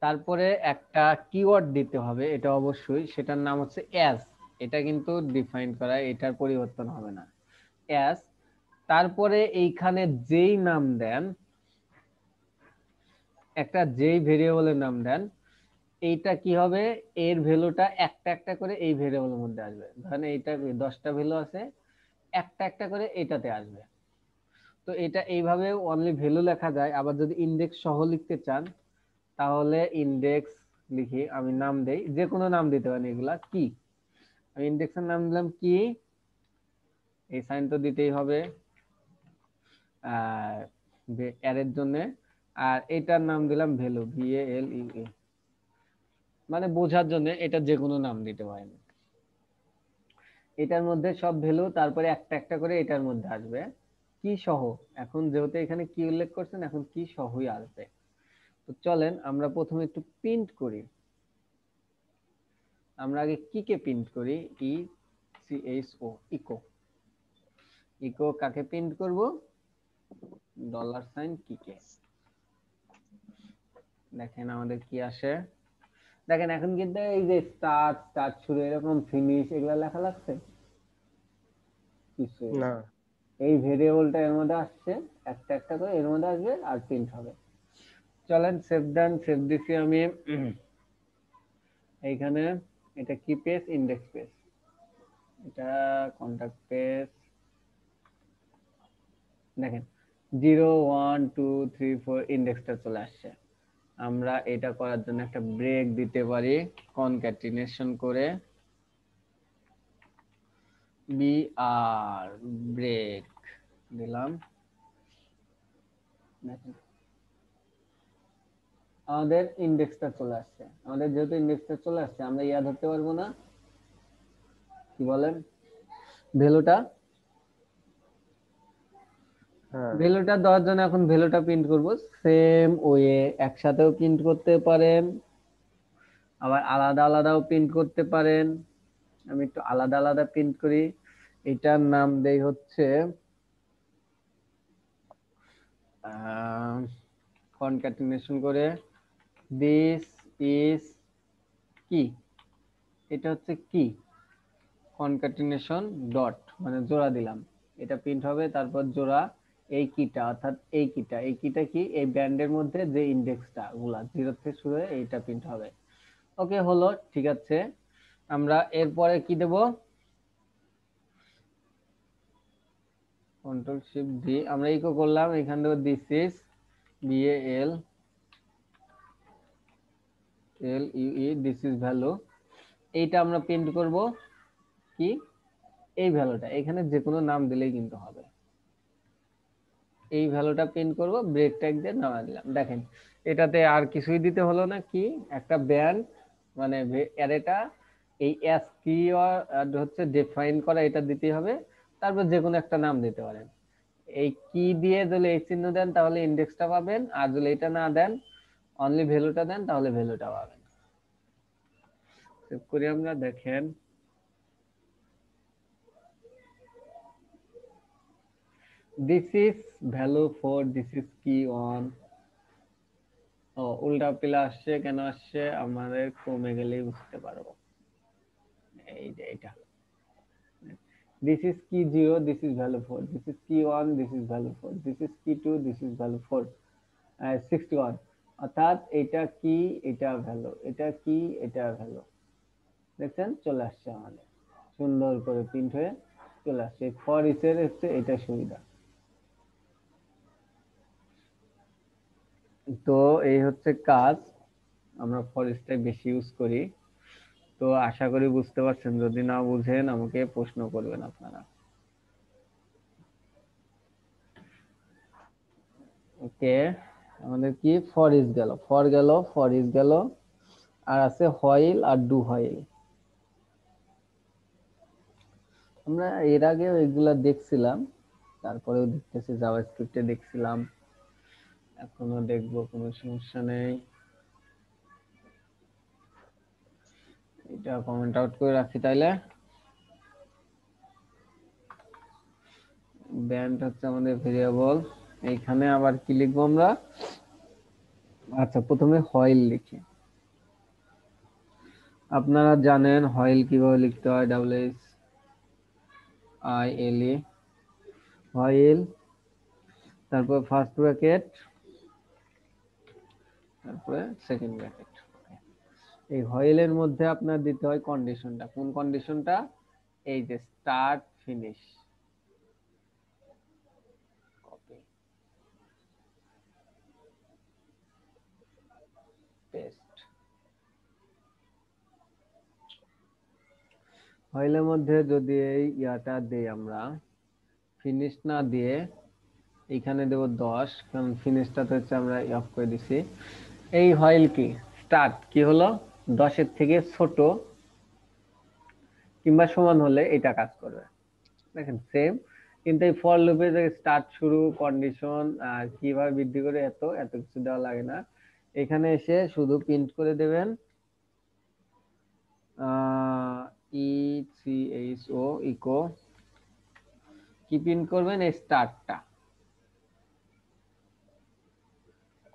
তারপরে একটা কিওয়ার্ড দিতে হবে, এটা অবশ্যই, সেটার নাম হচ্ছে অ্যাজ। এটা কিন্তু ডিফাইন করা, এটার পরিবর্তন হবে না, অ্যাজ। তারপরে এইখানে যেই নাম দেন, একটা যেই ভেরিয়েবলের নাম দেন, এইটা কি হবে, এর ভ্যালুটা একটা একটা করে এই ভেরিয়েবলের মধ্যে আসবে। ধরেন এইটা 10টা ভ্যালু আছে, একটা একটা করে এটাতে আসবে। তো এটা এইভাবে অনলি ভ্যালু লেখা যায়। আবার যদি ইনডেক্স সহ লিখতে চান তাহলে ইনডেক্স লিখি, আমি নাম দেই, যে কোনো নাম দিতে পারেন। এগুলা কি, আমি ইনডেক্সের নাম দিলাম কি, এই সাইন তো দিতেই হবে অ্যারের জন্য। আর এটার নাম দিলাম ভ্যালু, VALUE, মানে বোঝার জন্য এটা যে কোনো নাম দিতে পারেন। এটার মধ্যে সব ভ্যালু তারপরে একটা একটা করে এটার মধ্যে আসবে কি সহ। এখন যেহেতু এখানে কি উল্লেখ করছেন, এখন কি সহই আসবে। তো চলেন আমরা প্রথমে একটু প্রিন্ট করি। আমরা আগে কি কে প্রিন্ট করি, ECHO, ইকো। ইকো কাকে প্রিন্ট করব, $সাইন কিকে। দেখেন আমাদের কি আসে, দেখেন এখন কিন্তু এই যে স্টার্ট স্টার্ট শুরু এরকম ফিনিশ এগুলা লেখা লাগছে কিছু না এই ভেরিয়েবলটা এর মধ্যে আসছে, একটা একটা করে এর মধ্যে আসবে আর প্রিন্ট হবে। চলেন সেভ দেন, সেভ দিছি আমি এইখানে। এটা কি পেজ? Index page. এটা কন্টাক্ট পেজ। দেখেন 0 1 2 3 4 ইন্ডেক্সটা চলে আসছে। আমরা এটা করার জন্য একটা ব্রেক দিতে পারি, কনক্যাটিনেশন করে বিআর ব্রেক দিলাম। দেখেন আমাদের ইন্ডেক্সটা চলে আসছে। আমাদের যেহেতু ইন্ডেক্সটা চলে আসছে আমরা ইয়া ধরতে পারবো না, কি বলেন, ভ্যালুটা হ্যাঁ ভ্যালুটা দেওয়ার জন্য এখন ভ্যালুটা প্রিন্ট করব। সেম ওয়ে একসাথেও প্রিন্ট করতে পারেন, আবার আলাদা আলাদাও প্রিন্ট করতে পারেন। আমি একটু আলাদা আলাদা প্রিন্ট করি। এটার নাম দেই হচ্ছে কনক্যাটিনেশন করে দিস ইজ কি, এটা হচ্ছে কি কনক্যাটিনেশন ডট মানে জোড়া দিলাম, এটা প্রিন্ট হবে। তারপর জোড়া এই কিটা, অর্থাৎ এই কিটা, এই কিটা কি এই ব্যান্ডের মধ্যে যে ইন্ডেক্সটা গুলা 0 থেকে শুরু হয়ে এইটা প্রিন্ট হবে। ওকে হলো, ঠিক আছে। আমরা এরপরে কি দেব, কন্ট্রোল শিফট ডি, আমরা ইকো করলাম, এখান থেকে this is B L L U E this is value. এইটা আমরা প্রিন্ট করব কি এই ভ্যালুটা, এখানে যে কোনো নাম দিলেই কিন্তু হবে। এই ভ্যালুটা প্রিন্ট করব, ব্রেক ট্যাগ দিয়ে নামা দিলাম। দেখেন এটাতে আর কিছুই দিতে হলো না, কি একটা ব্যান্ড মানে অ্যারেটা এই এস কি হচ্ছে ডিফাইন করা, এটা দিতে হবে। তারপর যে কোনো একটা নাম দিতে পারেন। এই কি দিয়ে যদি এই চিহ্ন দেন তাহলে ইন্ডেক্সটা পাবেন, আর যদি এটা না দেন অনলি ভ্যালুটা দেন তাহলে ভ্যালুটা পাবেন। সেভ করি আমরা, দেখেন this is value for this is key on। ও উল্টা পিলা আসছে, কেন আসছে আমাদের কমে গেলেই বুঝতে পারবো। এই যে এটা this is key 0 this is value 4, this is key 1 this is value 4, this is key 2 this is value 4, 61। অর্থাৎ এটা কি এটা ভ্যালু, এটা কি এটা ভ্যালু, দেখছেন চলে আসছে আমাদের সুন্দর করে প্রিন্ট হয়ে চলে আসছে। ফর ইচ এর হচ্ছে এটা সুবিধা। তো এই হচ্ছে কাজ, আমরা ফরেস্টটাই বেশি ইউজ করি। তো আশা করি বুঝতে পারছেন, যদি না বুঝেন আমাকে প্রশ্ন করবেন আপনারা। ওকে আমাদের কি ফর ইজ গেল, ফর গেল, ফর ইজ গেল, আর আছে হোয়াইল আর ডু হোয়াইল। আমরা এর আগেও এগুলা দেখছিলাম, তারপরেও দেখতেছি, জাভাস্ক্রিপ্টে দেখছিলাম, এখনো দেখবো, কোনো সমস্যা নেই। এটা কমেন্ট আউট করে রাখি তাইলে। ব্যান্ড হচ্ছে আমাদের ভেরিয়েবল, এইখানে আবার কি লিখবো আমরা, আচ্ছা প্রথমে হোয়াইল লিখি। আপনারা জানেন হোয়াইল কিভাবে লিখতে হয়, WHILE হোয়াইল, তারপর ফার্স্ট ব্র্যাকেট, তারপরে সেকেন্ড ব্র্যাকেট। এই হোয়াইলের মধ্যে আপনার দিতে হয় কন্ডিশনটা, কোন কন্ডিশনটা, এই যে স্টার্ট ফিনিশ, কপি পেস্ট। হোয়াইলের মধ্যে যদি এই ইয়াটা দেই আমরা, ফিনিশ না দিয়ে এখানে দেব 10, কারণ ফিনিশটা তো হচ্ছে আমরা অফ করে দিছি। এই হোয়াইল কি স্টার্ট কি হলো 10 এর থেকে ছোট কিংবা সমান হলে এটা কাজ করবে। দেখেন সেম, কিন্তু এই ফর লুপে যে স্টার্ট শুরু কন্ডিশন আর কিভাবে বৃদ্ধি করে এত এত কিছু দেওয়া লাগে না। এখানে এসে শুধু প্রিন্ট করে দেবেন ইসো ইকো, কি প্রিন্ট করবেন এই স্টার্টটা,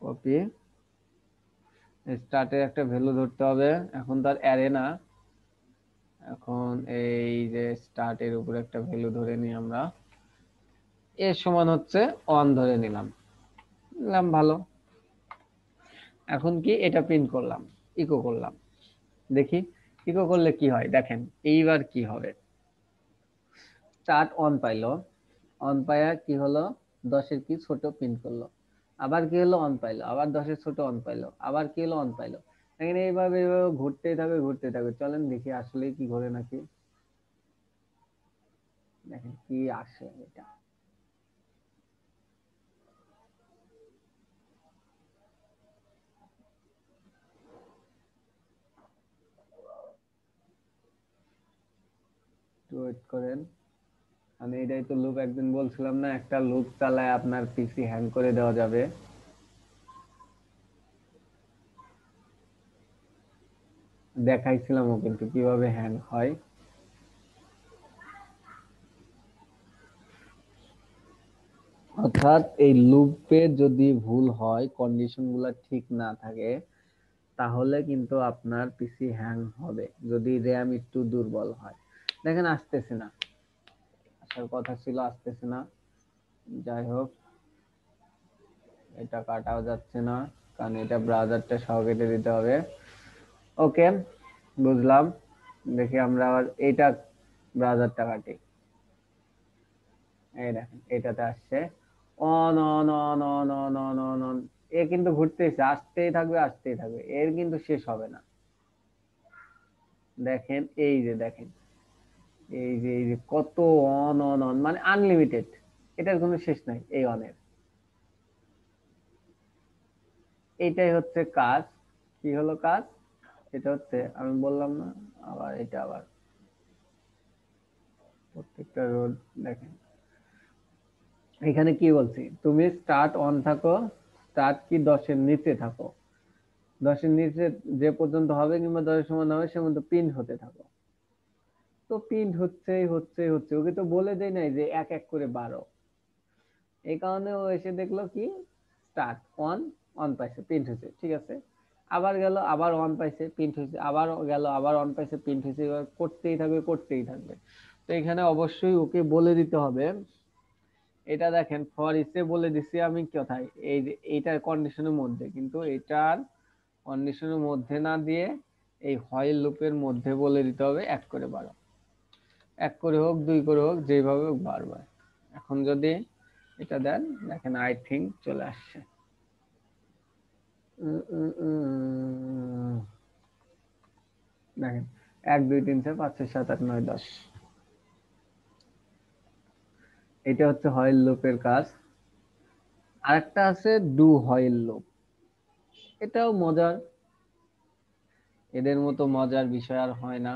কপি, স্টার্টের একটা ভ্যালু ধরতে হবে, এখন তার অ্যারে না, এখন এই যে স্টার্টের উপরে একটা ভ্যালু ধরে নিই আমরা, এর সমান হচ্ছে 1 ধরে নিলাম, ভালো। এখন কি এটা প্রিন্ট করলাম, ইকো করলাম, দেখি ইকো করলে কি হয়। দেখেন এইবার কি হবে, স্টার্ট অন পাইলো, অন পায়া কি হলো, 10-এর কি ছোট প্রিন্ট করলো, আবার কি হলো অন পাইলো, আবার 10-এর ছোট অন পাইলো, আবার কি হলো অন পাইলো। দেখেন এইভাবে এইভাবে ঘুরতেই থাকবে ঘুরতেই থাকবে। চলেন দেখি আসলে কি ঘোরে নাকি, দেখেন কি আসে এটা। ওয়েট করেন, আমি এটাই তো লুপ একদিন বলছিলাম না, একটা লুপ চালায় আপনার পিসি হ্যাং করে দেওয়া যাবে। দেখাইছিলামও কিন্তু কিভাবে হ্যাং হয়। অর্থাৎ এই লুপে যদি ভুল হয়, কন্ডিশন গুলা ঠিক না থাকে, তাহলে কিন্তু আপনার পিসি হ্যাং হবে, যদি র্যাম একটু দুর্বল হয়। দেখেন আসতেছে না, আসার কথা ছিল, আসতেছে না। যাই হোক, এটা কাটাও যাচ্ছে না, কারণ এটা ব্রাউজারটা সহ কেটে দিতে হবে। ওকে, বুঝলাম। দেখি আমরা আবার এইটা ব্রাউজারটা কাটি। এই দেখেন এটাতে আসছে on on on on on on on on, এ কিন্তু ঘুরতেছে, আসতেই থাকবে আসতেই থাকবে, এর কিন্তু শেষ হবে না। দেখেন এই যে দেখেন, এই যে কত অন অন অন, মানে আনলিমিটেড, এটার কোনো শেষ নাই এই অনের। এইটাই হচ্ছে কাজ। কি হলো কাজ, এটা হচ্ছে আমি বললাম না, আবার এটা আবার প্রত্যেকটা রোড দেখেন। এখানে কি বলছি, তুমি স্টার্ট অন থাকো, স্টার্ট কি 10-এর নিচে থাকো, 10-এর নিচে যে পর্যন্ত হবে কিংবা 10-এর সমান হবে সে পর্যন্ত প্রিন্ট হতে থাকো। তো প্রিন্ট হচ্ছেই হচ্ছে হচ্ছে, ওকে তো বলে দেয় নাই যে এক এক করে 12। এই কারণে ও এসে দেখলো কি, স্টার্ট অন, অন পাইছে প্রিন্ট হয়েছে, ঠিক আছে। আবার গেল, আবার অন পাইছে প্রিন্ট হয়েছে, আবার গেল, আবার অন পাইছে প্রিন্ট হয়েছে, এবার করতেই থাকবে করতেই থাকবে। তো এখানে অবশ্যই ওকে বলে দিতে হবে, এটা দেখেন ফর ইসে বলে দিছি আমি কোথায়, এই যে এইটার কন্ডিশনের মধ্যে, কিন্তু এটার কন্ডিশনের মধ্যে না দিয়ে এই হোয়াইল লুপের মধ্যে বলে দিতে হবে 1 করে 12, 1 করে হোক 2 করে হোক যেভাবে হোক বারবার। এখন যদি এটা দেন, দেখেন আই থিঙ্ক চলে আসছে। দেখেন 1 2 3 4 5 6 7 8 9 10, এটা হচ্ছে হোয়াইল লুপের কাজ। আরেকটা আছে ডু হোয়াইল লুপ, এটাও মজার, এদের মতো মজার বিষয় আর হয় না।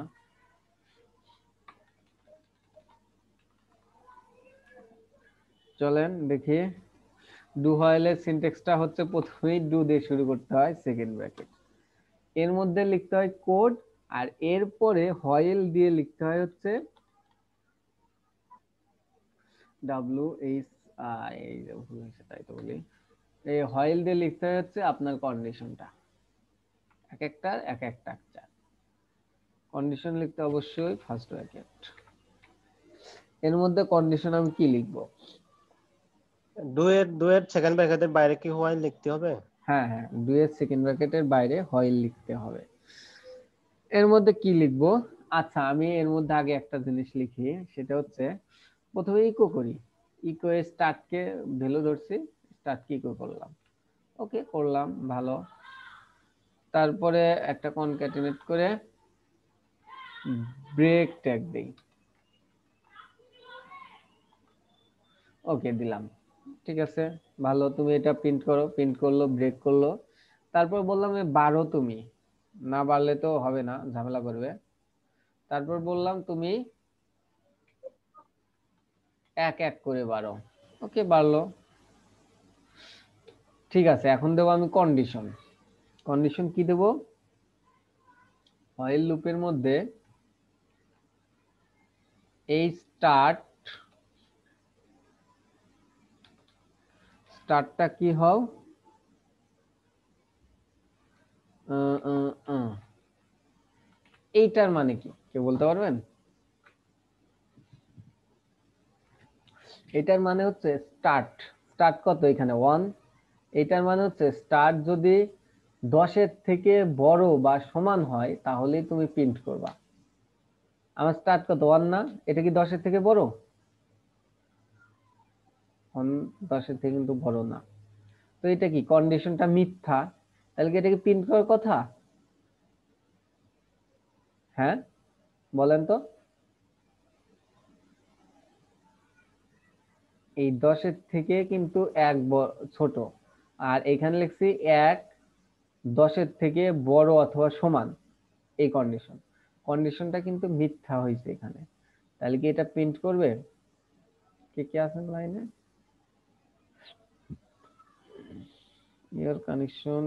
চলেন দেখি, ডু হোয়াইলের সিনট্যাক্সটা হচ্ছে প্রথমেই ডু দিয়ে শুরু করতে হয়, সেকেন্ড ব্র্যাকেট, এর মধ্যে লিখতে হয় কোড, আর এরপরে হোয়াইল দিয়ে লিখতে হয় হচ্ছে এই যে ভুল হয়েছে তাই তো বলি, এই হোয়াইল দিয়ে লিখতে হয় হচ্ছে আপনার কন্ডিশনটা, এক একটার এক একটা কন্ডিশন লিখতে অবশ্যই ফার্স্ট ব্র্যাকেট। এর মধ্যে কন্ডিশন আমি কি লিখবো, ডুয়েট সেকেন্ড ব্র্যাকেটের বাইরে কি হোয়াইল লিখতে হবে? হ্যাঁ হ্যাঁ, ডুয়ের সেকেন্ড ব্র্যাকেটের বাইরে হোয়াইল লিখতে হবে। এর মধ্যে কি লিখবো, আচ্ছা আমি এর মধ্যে আগে একটা জিনিস লিখি, সেটা হচ্ছে প্রথমে ইকো করি, ইকো স্টার্ট কে ভ্যালু ধরছি, স্টার্ট কি ইকো করলাম, ওকে করলাম ভালো। তারপরে একটা কনক্যাটিনেট করে ব্রেক ট্যাগ দেই, ওকে দিলাম, ঠিক আছে ভালো। তুমি এটা প্রিন্ট করো, প্রিন্ট করলো ব্রেক করলো। তারপর বললাম 12 তুমি, না বাড়লে তো হবে না, ঝামেলা করবে। তারপর বললাম তুমি 1 1 করে 12, ওকে বাড়লো, ঠিক আছে। এখন দেবো আমি কন্ডিশন, কন্ডিশন কি দেব, হোয়াইল লুপের মধ্যে এই স্টার্টটা কি হও, এইটার মানে কি কেউ বলতে পারবেন? এটার মানে হচ্ছে স্টার্ট। স্টার্ট কত এখানে 1। এটার মানে হচ্ছে স্টার্ট যদি 10-এর থেকে বড় বা সমান হয় তাহলেই তুমি প্রিন্ট করবা। আমার স্টার্ট কত 1 না? এটা কি 10-এর থেকে বড়? 10-এর থেকে কিন্তু বড় না। তো এটা কি কন্ডিশনটা মিথ্যা, তাহলে কি এটা কি প্রিন্ট করার কথা? হ্যাঁ বলেন তো। এই 10-এর থেকে কিন্তু 1 ছোট, আর এখানে লিখছি 1 10-এর থেকে বড় অথবা সমান। এই কন্ডিশনটা কিন্তু মিথ্যা হয়েছে এখানে, তাহলে কি এটা প্রিন্ট করবে? কে কে আছেন লাইনে? Your connection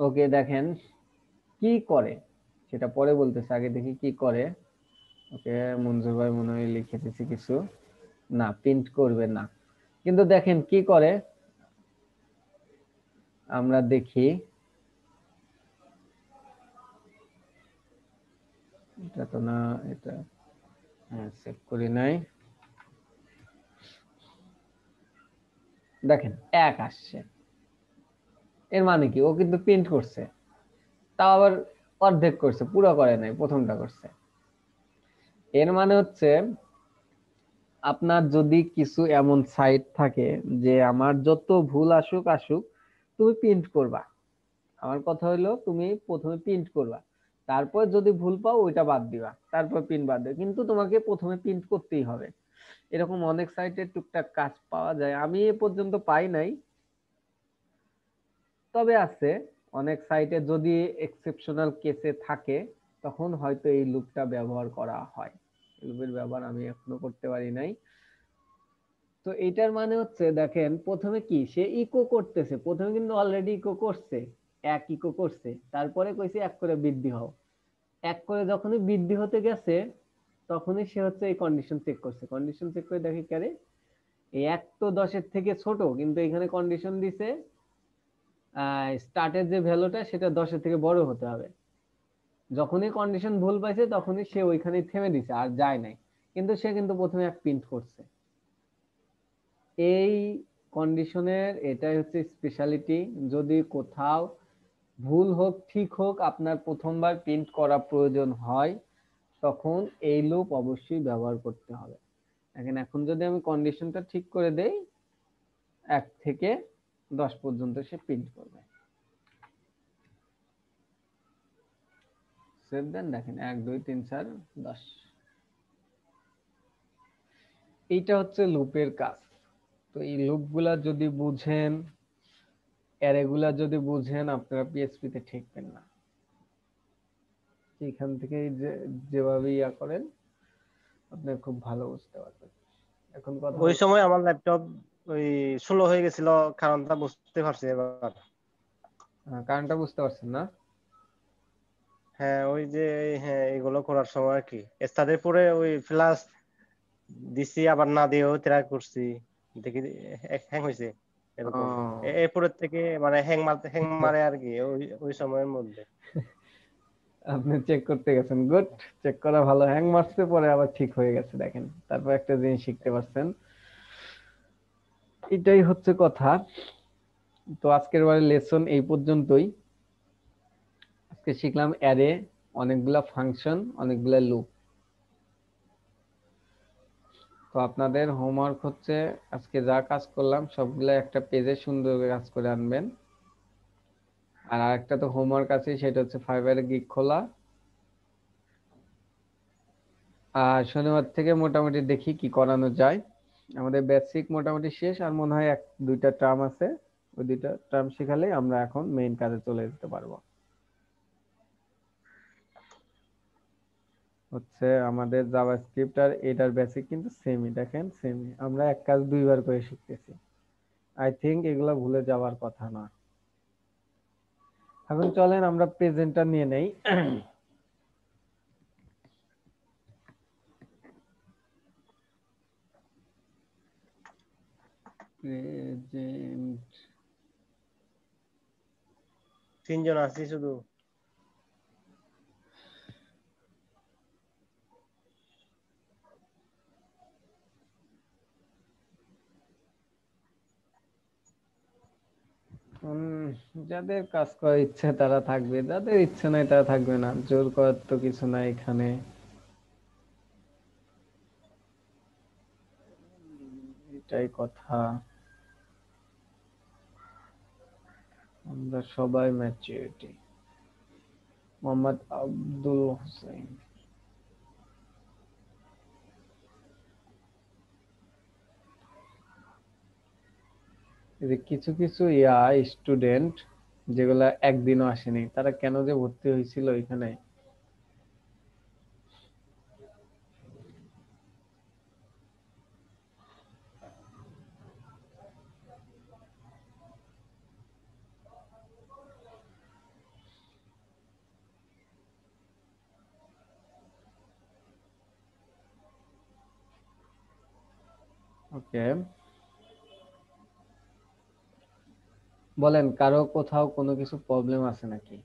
okay. দেখেন কি করে সেটা পরে বলতেছে, আগে দেখি কি করে। ওকে মঞ্জুর ভাই মনে হয় লিখে দিয়েছে কিছু। না প্রিন্ট করবে না, কিন্তু দেখেন কি করে আমরা দেখি। এটা তো না, এটা হ্যাঁ সেভ করি নাই। দেখেন 1 আসছে, এর মানে কি ও কিন্তু প্রিন্ট করছে, তাও আবার অর্ধেক করছে, পুরো করে নাই, প্রথমটা করছে। এর মানে হচ্ছে আপনার যদি কিছু এমন সাইট থাকে যে আমার যত ভুল আসুক আসুক তুমি প্রিন্ট করবা। আমার কথা হলো তুমি প্রথমে প্রিন্ট করবা, তারপর যদি ভুল পাও ওইটা বাদ দিবা, তারপর প্রিন্ট বাদ দিবা, কিন্তু তোমাকে প্রথমে প্রিন্ট করতেই হবে। এরকম অনেক সাইটে টুকটাক কাজ পাওয়া যায়, আমি এ পর্যন্ত পাই নাই, তবে আছে অনেক সাইটে যদি এক্সেপশনাল কেসে থাকে তখন হয়তো এই লুপটা ব্যবহার করা হয়। লুপের ব্যবহার আমি এখনো করতে পারি নাই। তো এটার মানে হচ্ছে দেখেন প্রথমে কি সে ইকো করতেছে, প্রথমে কিন্তু অলরেডি ইকো করছে, 1 ইকো করছে, তারপরে কইছে 1 করে বৃদ্ধি হও। 1 করে যখনই বৃদ্ধি হতে গেছে তখনই সে হচ্ছে এই কন্ডিশন চেক করছে, কন্ডিশন চেক করে দেখে কারে এই 1 তো 10-এর থেকে ছোট, কিন্তু এখানে কন্ডিশন দিছে স্টার্টের যে ভ্যালুটা সেটা 10-এর থেকে বড় হতে হবে। যখনই কন্ডিশন ভুল পাইছে তখনই সে ওইখানেই থেমে দিছে, আর যায় নাই, কিন্তু সে কিন্তু প্রথমে 1 প্রিন্ট করছে। এই কন্ডিশনের এটাই হচ্ছে স্পেশালিটি। যদি কোথাও ভুল হোক ঠিক হোক আপনার প্রথমবার প্রিন্ট করা প্রয়োজন হয় তখন এই লুপ অবশ্যই ব্যবহার করতে হবে। এখন যদি আমি কন্ডিশনটা ঠিক করে দেই 1 থেকে 10 পর্যন্ত সে প্রিন্ট করবে। সেভ দেন, দেখেন 1 2 3 4 10। এইটা হচ্ছে লুপের কাজ। তো এই লুপগুলা যদি বুঝেন, অ্যারেগুলা যদি বুঝেন, আপনারা পিএইচপি তে ঠেকবেন না। এখান থেকে যেভাবে ইয়া করেন আপনি খুব ভালো বুঝতে পারবেন। এখন কথা ওই সময় আমার ল্যাপটপ ওই স্লো হয়ে গেছিল, কারণটা বুঝতে পারছি এবার। কারণটা বুঝতে পারছেন না? হ্যাঁ ওই যে হ্যাঁ এগুলো করার সময় কি স্টার্টের পরে ওই ফ্লাশ দিছি, আবার না দিয়েও ট্রাই করছি, দেখি হ্যাং হয়েছে এরকম। এরপরের থেকে মানে হ্যাং মারে আর কি ওই ওই সময়ের মধ্যে। আপনি চেক করতে গেছেন, গুড। চেক করা ভালো, হ্যাং মারছে পরে আবার ঠিক হয়ে গেছে, দেখেন তারপর একটা জিনিস শিখতে পারছেন। এটাই হচ্ছে কথা। তো আজকের বারে লেসন এই পর্যন্তই। আজকে শিখলাম অ্যারে, অনেকগুলা ফাংশন, অনেকগুলা লুপ। তো আপনাদের হোমওয়ার্ক হচ্ছে আজকে যা কাজ করলাম সবগুলা একটা পেজে সুন্দর করে কাজ করে আনবেন। আর আরেকটা তো হোমওয়ার্ক আছে, সেটা হচ্ছে ফাইবারে গিগ খোলা। আর শনিবার থেকে মোটামুটি দেখি কি করানো যায়। আমাদের বেসিক মোটামুটি শেষ, আর মনে হয় 1-2টা টার্ম আছে, ওই 2টা টার্ম শিখালে আমরা এখন মেইন কাজে চলে যেতে পারবো। হচ্ছে আমাদের জাভাস্ক্রিপ্ট আর এটার বেসিক কিন্তু সেমই, দেখেন সেমই, আমরা এক কাজ দুইবার করে শিখতেছি। আই থিংক এগুলা ভুলে যাওয়ার কথা না। এখন চলেন আমরা প্রেজেন্টটা নিয়ে নেই। প্রেজেন্ট তিনজন আছি শুধু। যাদের কাজ করার ইচ্ছে তারা থাকবে, যাদের ইচ্ছে নাই তারা থাকবে না, জোর করার তো কিছু নাই এখানে। এটাই কথা, আমরা সবাই ম্যাচুরিটি। মোহাম্মদ আব্দুল হোসেন, এই যে কিছু কিছু স্টুডেন্ট যেগুলা একদিনও আসেনি, তারা কেন যে ভর্তি হয়েছিল এখানে। ওকে, বলেন কারো কোথাও কোনো কিছু প্রবলেম আছে নাকি?